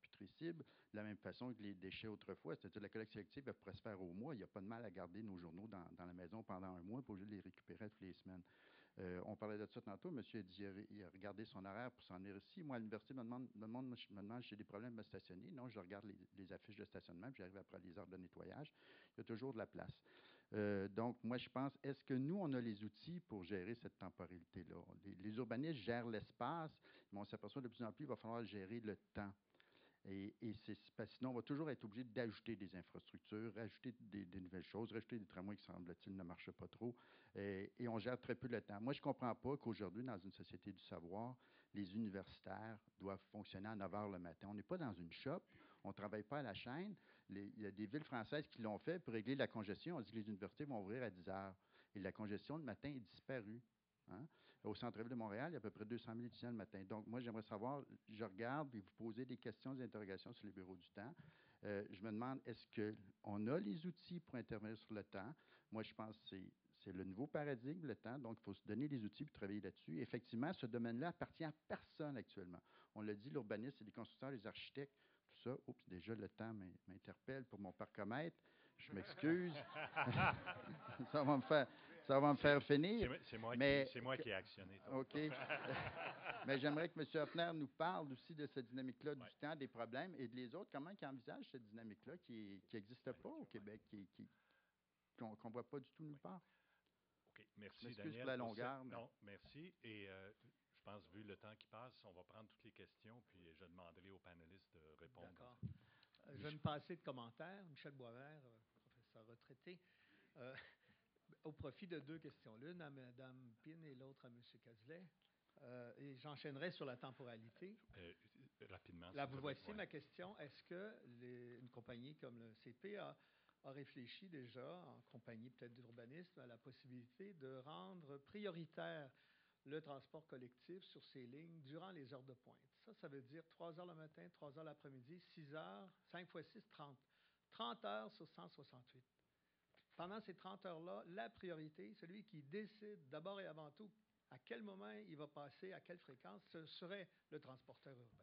putricibles de la même façon que les déchets autrefois. C'est-à-dire la collecte sélective, elle pourrait se faire au mois. Il n'y a pas de mal à garder nos journaux dans la maison pendant un mois pour les récupérer toutes les semaines. On parlait de ça tantôt. Monsieur a dit il a regardé son horaire pour s'en venir ici. Moi, à l'université, me demande si j'ai des problèmes de me stationner. Non, je regarde les affiches de stationnement, puis j'arrive après les heures de nettoyage. Il y a toujours de la place. Donc, moi, je pense, est-ce que nous, on a les outils pour gérer cette temporalité-là? Les urbanistes gèrent l'espace, mais on s'aperçoit de plus en plus qu'il va falloir gérer le temps. Parce que sinon, on va toujours être obligé d'ajouter des infrastructures, rajouter des nouvelles choses, rajouter des tramways qui, semble-t-il, ne marchent pas trop. Et on gère très peu le temps. Moi, je ne comprends pas qu'aujourd'hui, dans une société du savoir, les universitaires doivent fonctionner à 9 heures le matin. On n'est pas dans une shop, on ne travaille pas à la chaîne. Il y a des villes françaises qui l'ont fait pour régler la congestion. On dit que les universités vont ouvrir à 10 heures. Et la congestion, le matin, est disparue. Hein? Au centre-ville de Montréal, il y a à peu près 200 000 étudiants le matin. Donc, moi, j'aimerais savoir, je regarde et vous posez des questions, des interrogations sur les bureaux du temps. Je me demande, est-ce qu'on a les outils pour intervenir sur le temps? Moi, je pense que c'est le nouveau paradigme, le temps. Donc, il faut se donner les outils pour travailler là-dessus. Effectivement, ce domaine-là appartient à personne actuellement. On l'a dit, l'urbaniste, c'est les constructeurs, les architectes, tout ça. Oups, déjà, le temps m'interpelle pour mon parcomètre. Je m'excuse. Ça va me faire finir. C'est moi qui ai actionné. OK. Mais j'aimerais que M. Hoffner nous parle aussi de cette dynamique-là du temps, des problèmes et de les autres. Comment ils envisagent cette dynamique-là qui n'existe pas au Québec, qu'on ne voit pas du tout nulle part? OK. Merci, Excuse Daniel. pour la longueur. Non, merci. Et je pense, vu le temps qui passe, on va prendre toutes les questions, puis je demanderai aux panélistes de répondre. D'accord. Je vais me passer de commentaires. Michel Boisvert, professeur retraité, au profit de deux questions. L'une à Mme Pine et l'autre à M. Cazelet. Et j'enchaînerai sur la temporalité. Rapidement. Là, vous voici ma question. Est-ce que une compagnie comme le CP a réfléchi déjà, en compagnie peut-être d'urbanisme, à la possibilité de rendre prioritaire le transport collectif sur ces lignes durant les heures de pointe? Ça veut dire 3 heures le matin, 3 heures l'après-midi, 6 heures, 5 fois 6, 30. 30 heures sur 168. Pendant ces 30 heures-là, la priorité, celui qui décide d'abord et avant tout à quel moment il va passer, à quelle fréquence, ce serait le transporteur urbain.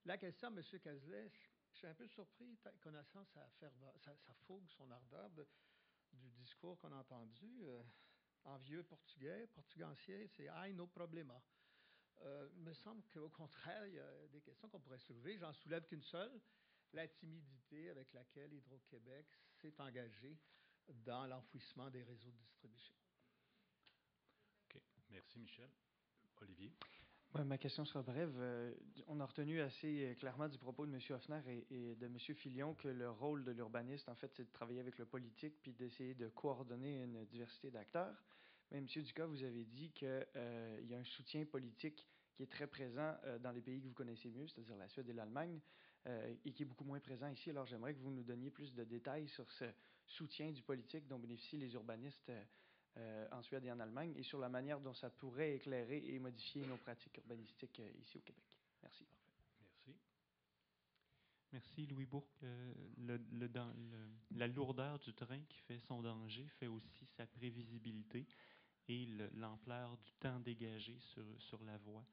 La question, M. Cazelet, je suis un peu surpris, connaissant sa fougue, son ardeur du discours qu'on a entendu. En vieux portugais ancien, c'est « Ai no problema ». Il me semble qu'au contraire, il y a des questions qu'on pourrait soulever. J'en soulève qu'une seule, la timidité avec laquelle Hydro-Québec s'est engagé dans l'enfouissement des réseaux de distribution. OK. Merci, Michel. Olivier? Ouais, ma question sera brève. On a retenu assez clairement du propos de M. Hoffner et de M. Filion que le rôle de l'urbaniste, en fait, c'est de travailler avec le politique puis d'essayer de coordonner une diversité d'acteurs. Mais M. Ducas, vous avez dit qu'il y a un soutien politique qui est très présent dans les pays que vous connaissez mieux, c'est-à-dire la Suède et l'Allemagne, et qui est beaucoup moins présent ici. Alors, j'aimerais que vous nous donniez plus de détails sur ce soutien du politique dont bénéficient les urbanistes en Suède et en Allemagne, et sur la manière dont ça pourrait éclairer et modifier nos pratiques urbanistiques ici au Québec. Merci. Parfait. Merci. Merci, Louis Bourque. La lourdeur du train qui fait son danger fait aussi sa prévisibilité et l'ampleur du temps dégagé sur la voie.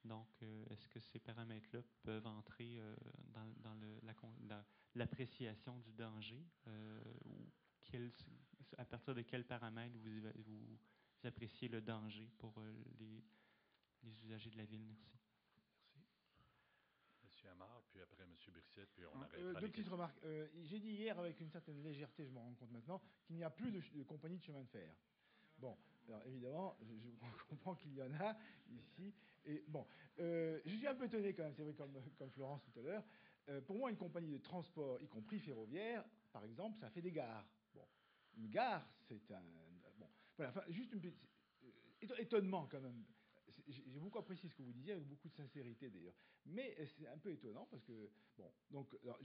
Donc, est-ce que ces paramètres-là peuvent entrer dans l'appréciation du danger ou à partir de quels paramètres vous appréciez le danger pour les usagers de la ville? Merci. Merci. M. Amar, puis après M. Brissette, puis on arrêtera. Deux petites remarques. J'ai dit hier, avec une certaine légèreté, je m'en rends compte maintenant, qu'il n'y a plus de compagnie de chemin de fer. Bon, alors évidemment, je comprends qu'il y en a ici. Et bon, je suis un peu étonné quand même, c'est vrai, comme Florence tout à l'heure. Pour moi, une compagnie de transport, y compris ferroviaire, par exemple, ça fait des gares. Bon, une gare, c'est un... Bon, voilà, enfin, juste une petite... étonnement quand même. J'ai beaucoup apprécié ce que vous disiez, avec beaucoup de sincérité d'ailleurs. Mais c'est un peu étonnant parce que... Bon, donc, alors,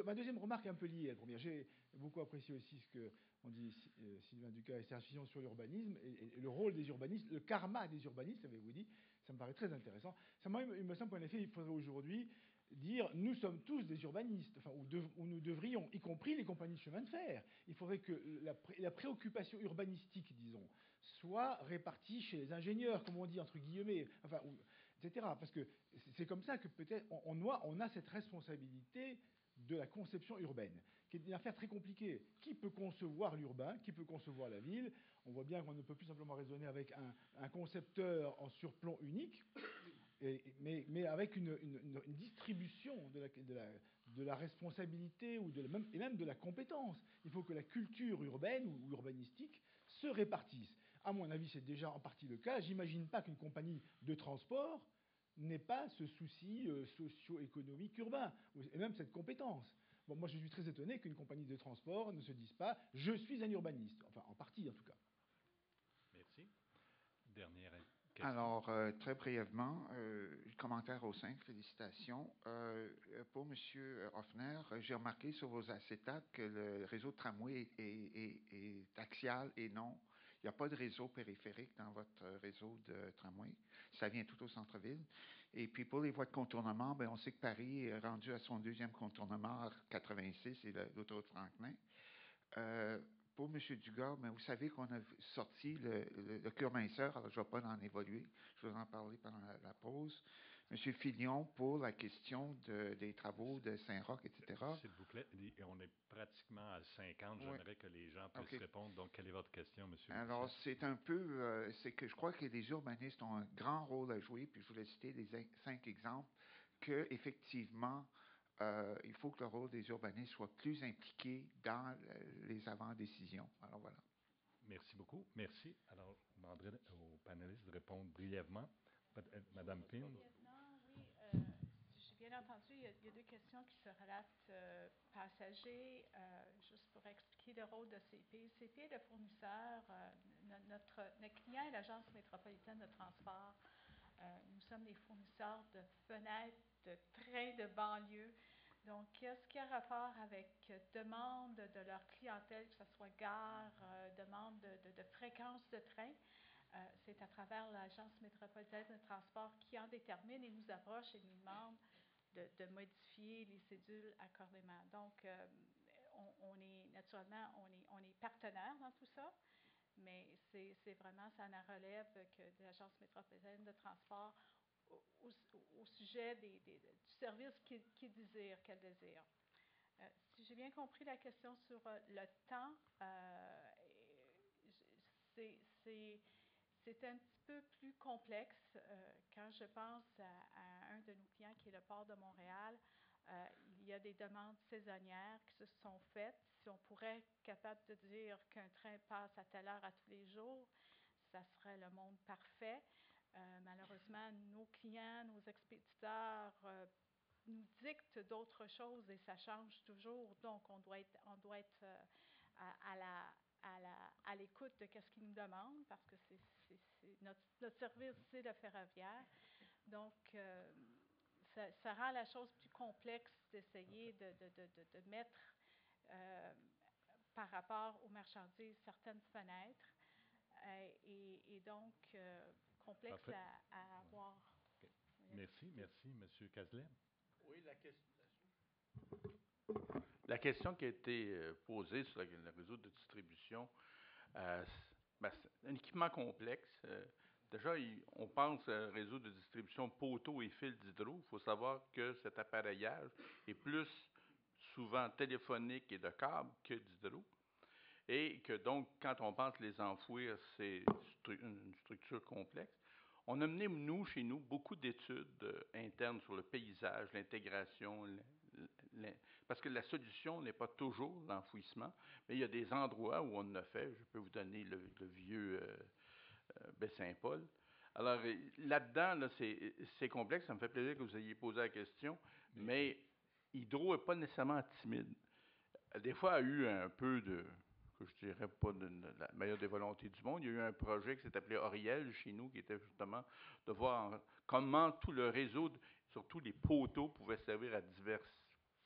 ma deuxième remarque est un peu liée à la première. J'ai beaucoup apprécié aussi ce qu'on dit Sylvain Ducas et Serge Fillon sur l'urbanisme et le rôle des urbanistes, le karma des urbanistes, avez-vous dit. Ça me paraît très intéressant. Il me semble qu'en effet, il faudrait aujourd'hui dire nous sommes tous des urbanistes, enfin, ou nous devrions, y compris les compagnies de chemin de fer. Il faudrait que la préoccupation urbanistique, disons, soit répartie chez les ingénieurs, comme on dit, entre guillemets, enfin, etc. Parce que c'est comme ça que peut-être on a cette responsabilité de la conception urbaine, qui est une affaire très compliquée. Qui peut concevoir l'urbain? Qui peut concevoir la ville? On voit bien qu'on ne peut plus simplement raisonner avec un concepteur en surplomb unique. mais avec une distribution de la responsabilité et même de la compétence. Il faut que la culture urbaine ou urbanistique se répartisse. À mon avis, c'est déjà en partie le cas. J'imagine pas qu'une compagnie de transport n'ait pas ce souci socio-économique urbain, et même cette compétence. Bon, moi, je suis très étonné qu'une compagnie de transport ne se dise pas « je suis un urbaniste », enfin, en partie en tout cas. Merci. Dernière question. Alors, très brièvement, commentaire au 5, félicitations. Pour M. Hoffner, j'ai remarqué sur vos acétates que le réseau de tramway est axial et non. Il n'y a pas de réseau périphérique dans votre réseau de tramway. Ça vient tout au centre-ville. Et puis, pour les voies de contournement, bien, on sait que Paris est rendu à son deuxième contournement, à 86, et l'autoroute Franklin. Pour M. Dugas, mais vous savez qu'on a sorti le cure minceur, alors je ne vais pas en évoluer, je vais en parler pendant la pause. M. Filion, pour la question des travaux de Saint-Roch, etc. S'il vous plaît, on est pratiquement à 50, j'aimerais que les gens puissent répondre. Donc, quelle est votre question, M. Alors, c'est un peu, c'est que je crois que les urbanistes ont un grand rôle à jouer, puis je voulais citer les 5 exemples, que effectivement, il faut que le rôle des urbanistes soit plus impliqué dans les avant-décisions. Alors voilà. Merci beaucoup. Merci. Alors, je demanderai aux panélistes de répondre brièvement. Madame Pin. Oui, j'ai bien entendu, il y a 2 questions qui se relatent passagers. Juste pour expliquer le rôle de CP. CP est le fournisseur, notre client est l'Agence métropolitaine de transport. Nous sommes les fournisseurs de fenêtres, de trains de banlieue. Donc, ce qui a rapport avec demande de leur clientèle, que ce soit gare, demande de fréquence de train, c'est à travers l'Agence métropolitaine de transport qui en détermine et nous approche et nous demande de modifier les cédules accordément. Donc, on est naturellement, on est partenaire dans tout ça, mais c'est vraiment, ça en relève que de l'Agence métropolitaine de transport au sujet du service qu'elle désire. Si j'ai bien compris la question sur le temps, c'est un petit peu plus complexe. Quand je pense à un de nos clients qui est le port de Montréal, il y a des demandes saisonnières qui se sont faites. Si on pourrait être capable de dire qu'un train passe à telle heure à tous les jours, ça serait le monde parfait. Malheureusement, nos clients, nos expéditeurs nous dictent d'autres choses et ça change toujours. Donc, on doit être à l'écoute de ce qu'ils nous demandent parce que notre service, c'est le ferroviaire. Donc, ça rend la chose plus complexe d'essayer de mettre par rapport aux marchandises certaines fenêtres et donc complexe à avoir. Okay. Merci, M. Cazelet. Oui, la question qui a été posée sur le réseau de distribution, c'est un équipement complexe. Déjà, on pense à un réseau de distribution poteaux et fils d'hydro. Il faut savoir que cet appareillage est plus souvent téléphonique et de câble que d'hydro. Et que donc, quand on pense les enfouir, c'est une structure complexe. On a mené, nous, chez nous, beaucoup d'études internes sur le paysage, l'intégration, parce que la solution n'est pas toujours l'enfouissement, mais il y a des endroits où on en a fait. Je peux vous donner le vieux Baie-Saint-Paul. Alors, là-dedans, là, c'est complexe. Ça me fait plaisir que vous ayez posé la question, mais Hydro n'est pas nécessairement timide. Des fois, il y a eu un peu de... que je dirais pas de la meilleure des volontés du monde. Il y a eu un projet qui s'est appelé Oriel chez nous, qui était justement de voir comment tout le réseau, surtout les poteaux, pouvaient servir à diverses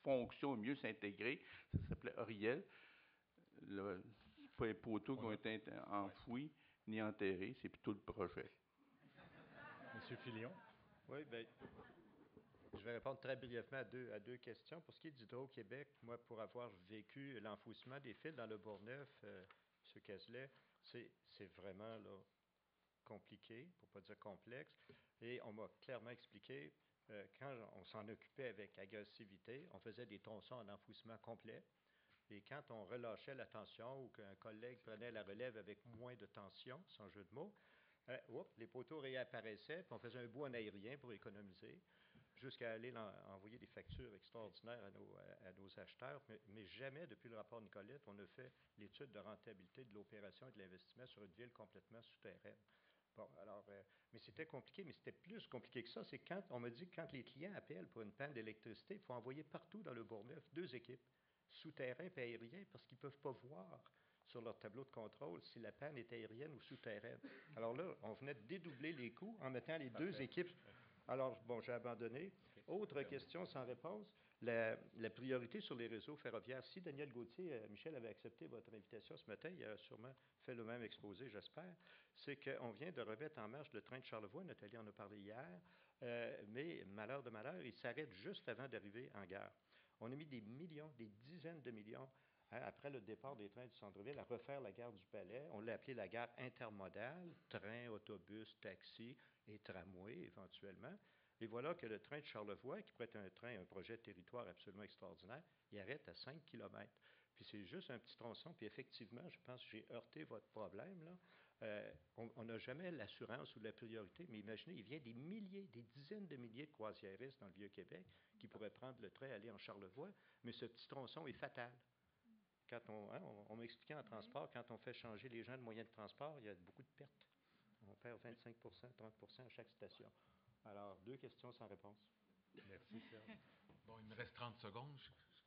fonctions, mieux s'intégrer. Ça s'appelait Oriel. Ce pas les poteaux qui ont été enfouis ni enterrés, c'est plutôt le projet. Monsieur Filion. Oui, bien, je vais répondre très brièvement à deux questions. Pour ce qui est d'Hydro-Québec, moi, pour avoir vécu l'enfouissement des fils dans le Bourgneuf, M. Cazelet, c'est vraiment là, compliqué, pour ne pas dire complexe. Et on m'a clairement expliqué, quand on s'en occupait avec agressivité, on faisait des tronçons en enfouissement complet. Et quand on relâchait la tension ou qu'un collègue prenait la relève avec moins de tension, sans jeu de mots, les poteaux réapparaissaient, puis on faisait un bout en aérien pour économiser, jusqu'à aller envoyer des factures extraordinaires à nos acheteurs. Mais jamais, depuis le rapport Nicolette, on a fait l'étude de rentabilité de l'opération et de l'investissement sur une ville complètement souterraine. Bon, alors, mais c'était compliqué, mais c'était plus compliqué que ça. C'est quand on m'a dit que quand les clients appellent pour une panne d'électricité, il faut envoyer partout dans le Bourgneuf 2 équipes, souterrain et aérien, parce qu'ils ne peuvent pas voir sur leur tableau de contrôle si la panne est aérienne ou souterraine. Alors là, on venait de dédoubler les coûts en mettant les 2 équipes. Alors, bon, j'ai abandonné. Autre question sans réponse, la priorité sur les réseaux ferroviaires. Si Daniel Gauthier, Michel avait accepté votre invitation ce matin, il a sûrement fait le même exposé, j'espère, c'est qu'on vient de remettre en marche le train de Charlevoix, Nathalie en a parlé hier, mais malheur de malheur, il s'arrête juste avant d'arriver en gare. On a mis des millions, des dizaines de millions, après le départ des trains du centre-ville, à refaire la gare du Palais. On l'a appelée la gare intermodale, train, autobus, taxi et tramway éventuellement. Et voilà que le train de Charlevoix, qui pourrait être un projet de territoire absolument extraordinaire, il arrête à 5 km. Puis c'est juste un petit tronçon. Puis effectivement, je pense que j'ai heurté votre problème, là. On n'a jamais l'assurance ou la priorité, mais imaginez, il vient des milliers, des dizaines de milliers de croisiéristes dans le Vieux-Québec qui pourraient prendre le train et aller en Charlevoix, mais ce petit tronçon est fatal. Quand on m'expliquait en transport, quand on fait changer les gens de moyens de transport, il y a beaucoup de pertes. On perd 25 30 à chaque station. Alors, 2 questions sans réponse. Merci, Serge. Bon, il me reste 30 secondes,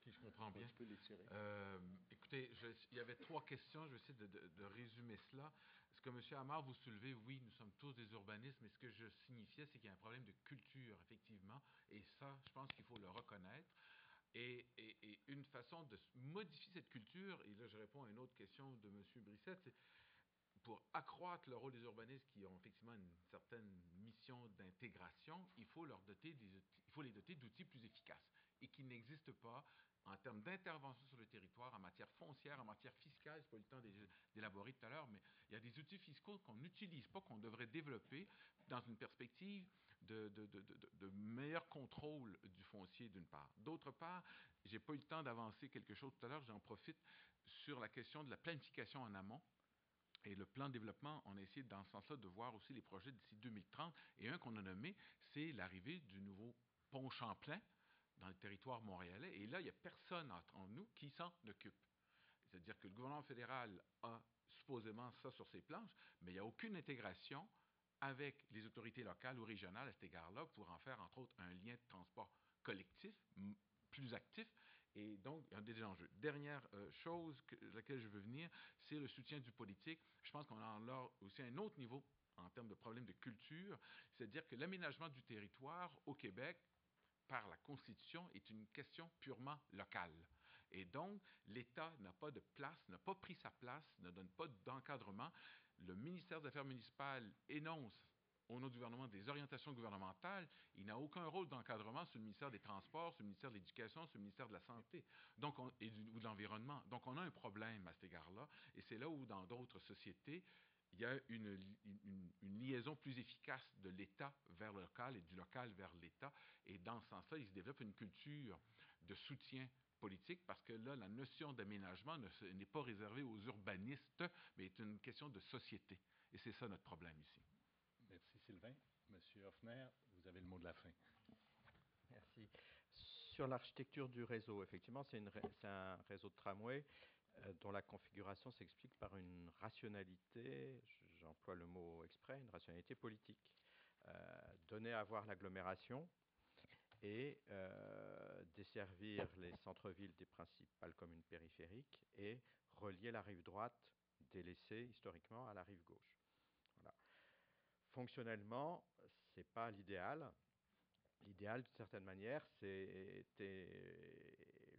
si je comprends bien. Tu peux les tirer. Écoutez, il y avait 3 questions. Je vais essayer de résumer cela. Ce que M. Amar vous soulevez, oui, nous sommes tous des urbanistes, mais ce que je signifiais, c'est qu'il y a un problème de culture, effectivement. Et ça, je pense qu'il faut le reconnaître. Et une façon de modifier cette culture, et là je réponds à une autre question de M. Brissette, c'est pour accroître le rôle des urbanistes qui ont effectivement une certaine mission d'intégration, il faut les doter d'outils plus efficaces et qui n'existent pas en termes d'intervention sur le territoire, en matière foncière, en matière fiscale. Je n'ai pas eu le temps d'élaborer tout à l'heure, mais il y a des outils fiscaux qu'on n'utilise pas, qu'on devrait développer dans une perspective de meilleur contrôle du foncier, d'une part. D'autre part, je n'ai pas eu le temps d'avancer quelque chose tout à l'heure, j'en profite sur la question de la planification en amont. Et le plan de développement, on a essayé dans ce sens-là de voir aussi les projets d'ici 2030. Et un qu'on a nommé, c'est l'arrivée du nouveau pont Champlain dans le territoire montréalais. Et là, il n'y a personne entre nous qui s'en occupe. C'est-à-dire que le gouvernement fédéral a supposément ça sur ses planches, mais il n'y a aucune intégration avec les autorités locales ou régionales à cet égard-là pour en faire, entre autres, un lien de transport collectif plus actif. Et donc, il y a des enjeux. Dernière chose à laquelle je veux venir, c'est le soutien du politique. Je pense qu'on a là aussi un autre niveau en termes de problème de culture, c'est-à-dire que l'aménagement du territoire au Québec, par la Constitution, est une question purement locale. Et donc, l'État n'a pas de place, n'a pas pris sa place, ne donne pas d'encadrement. Le ministère des Affaires municipales énonce au nom du gouvernement des orientations gouvernementales, il n'a aucun rôle d'encadrement sur le ministère des Transports, sur le ministère de l'Éducation, sur le ministère de la Santé donc ou de l'Environnement. Donc, on a un problème à cet égard-là, et c'est là où, dans d'autres sociétés, il y a une liaison plus efficace de l'État vers le local et du local vers l'État. Et dans ce sens-là, il se développe une culture de soutien politique parce que là, la notion d'aménagement n'est pas réservée aux urbanistes, mais est une question de société. Et c'est ça notre problème ici. Merci, Sylvain. Monsieur Hoffner, vous avez le mot de la fin. Merci. Sur l'architecture du réseau, effectivement, c'est un réseau de tramway dont la configuration s'explique par une rationalité, j'emploie le mot exprès, une rationalité politique. Donner à voir l'agglomération et desservir les centres-villes des principales communes périphériques et relier la rive droite délaissée historiquement à la rive gauche. Voilà. Fonctionnellement, ce n'est pas l'idéal. L'idéal, d'une certaine manière, c'était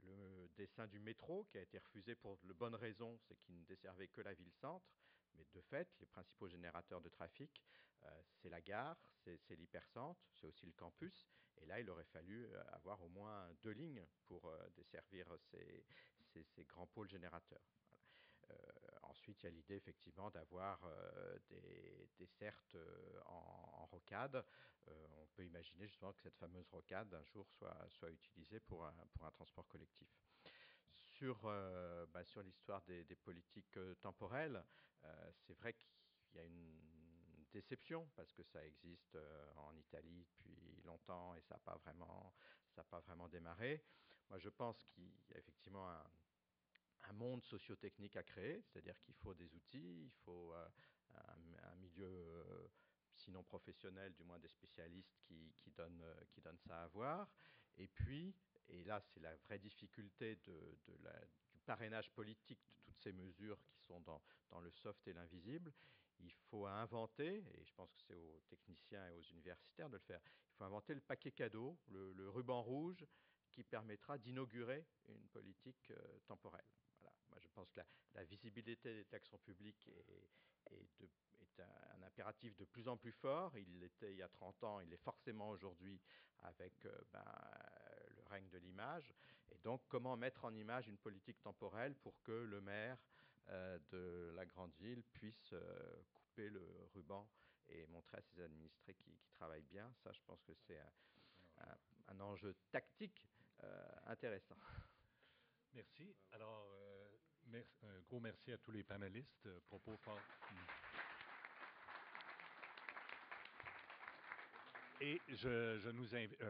le dessin du métro qui a été refusé pour de bonnes raisons, c'est qu'il ne desservait que la ville-centre. Mais de fait, les principaux générateurs de trafic, c'est la gare, c'est l'hypercentre, c'est aussi le campus. Et là, il aurait fallu avoir au moins 2 lignes pour desservir ces grands pôles générateurs. Ensuite, il y a l'idée effectivement d'avoir des dessertes en rocade. On peut imaginer justement que cette fameuse rocade un jour soit utilisée pour un transport collectif. Sur l'histoire des politiques temporelles, c'est vrai qu'il y a une déception parce que ça existe en Italie depuis longtemps et ça n'a pas vraiment démarré. Moi, je pense qu'il y a effectivement un monde socio-technique à créer, c'est-à-dire qu'il faut des outils, il faut un milieu, sinon professionnel, du moins des spécialistes qui donnent ça à voir. Et puis, et là c'est la vraie difficulté du parrainage politique de toutes ces mesures qui sont dans le soft et l'invisible, il faut inventer, et je pense que c'est aux techniciens et aux universitaires de le faire, il faut inventer le paquet cadeau, le ruban rouge qui permettra d'inaugurer une politique temporelle. Voilà. Moi, je pense que la visibilité des actions publiques est un impératif de plus en plus fort. Il l'était il y a 30 ans, il l'est forcément aujourd'hui avec le règne de l'image. Et donc, comment mettre en image une politique temporelle pour que le maire de la grande ville puisse couper le ruban et montrer à ses administrés qui travaillent bien. Ça, je pense que c'est un enjeu tactique intéressant. Merci. Alors, un gros merci à tous les panélistes. Propos fort. Et je nous invite.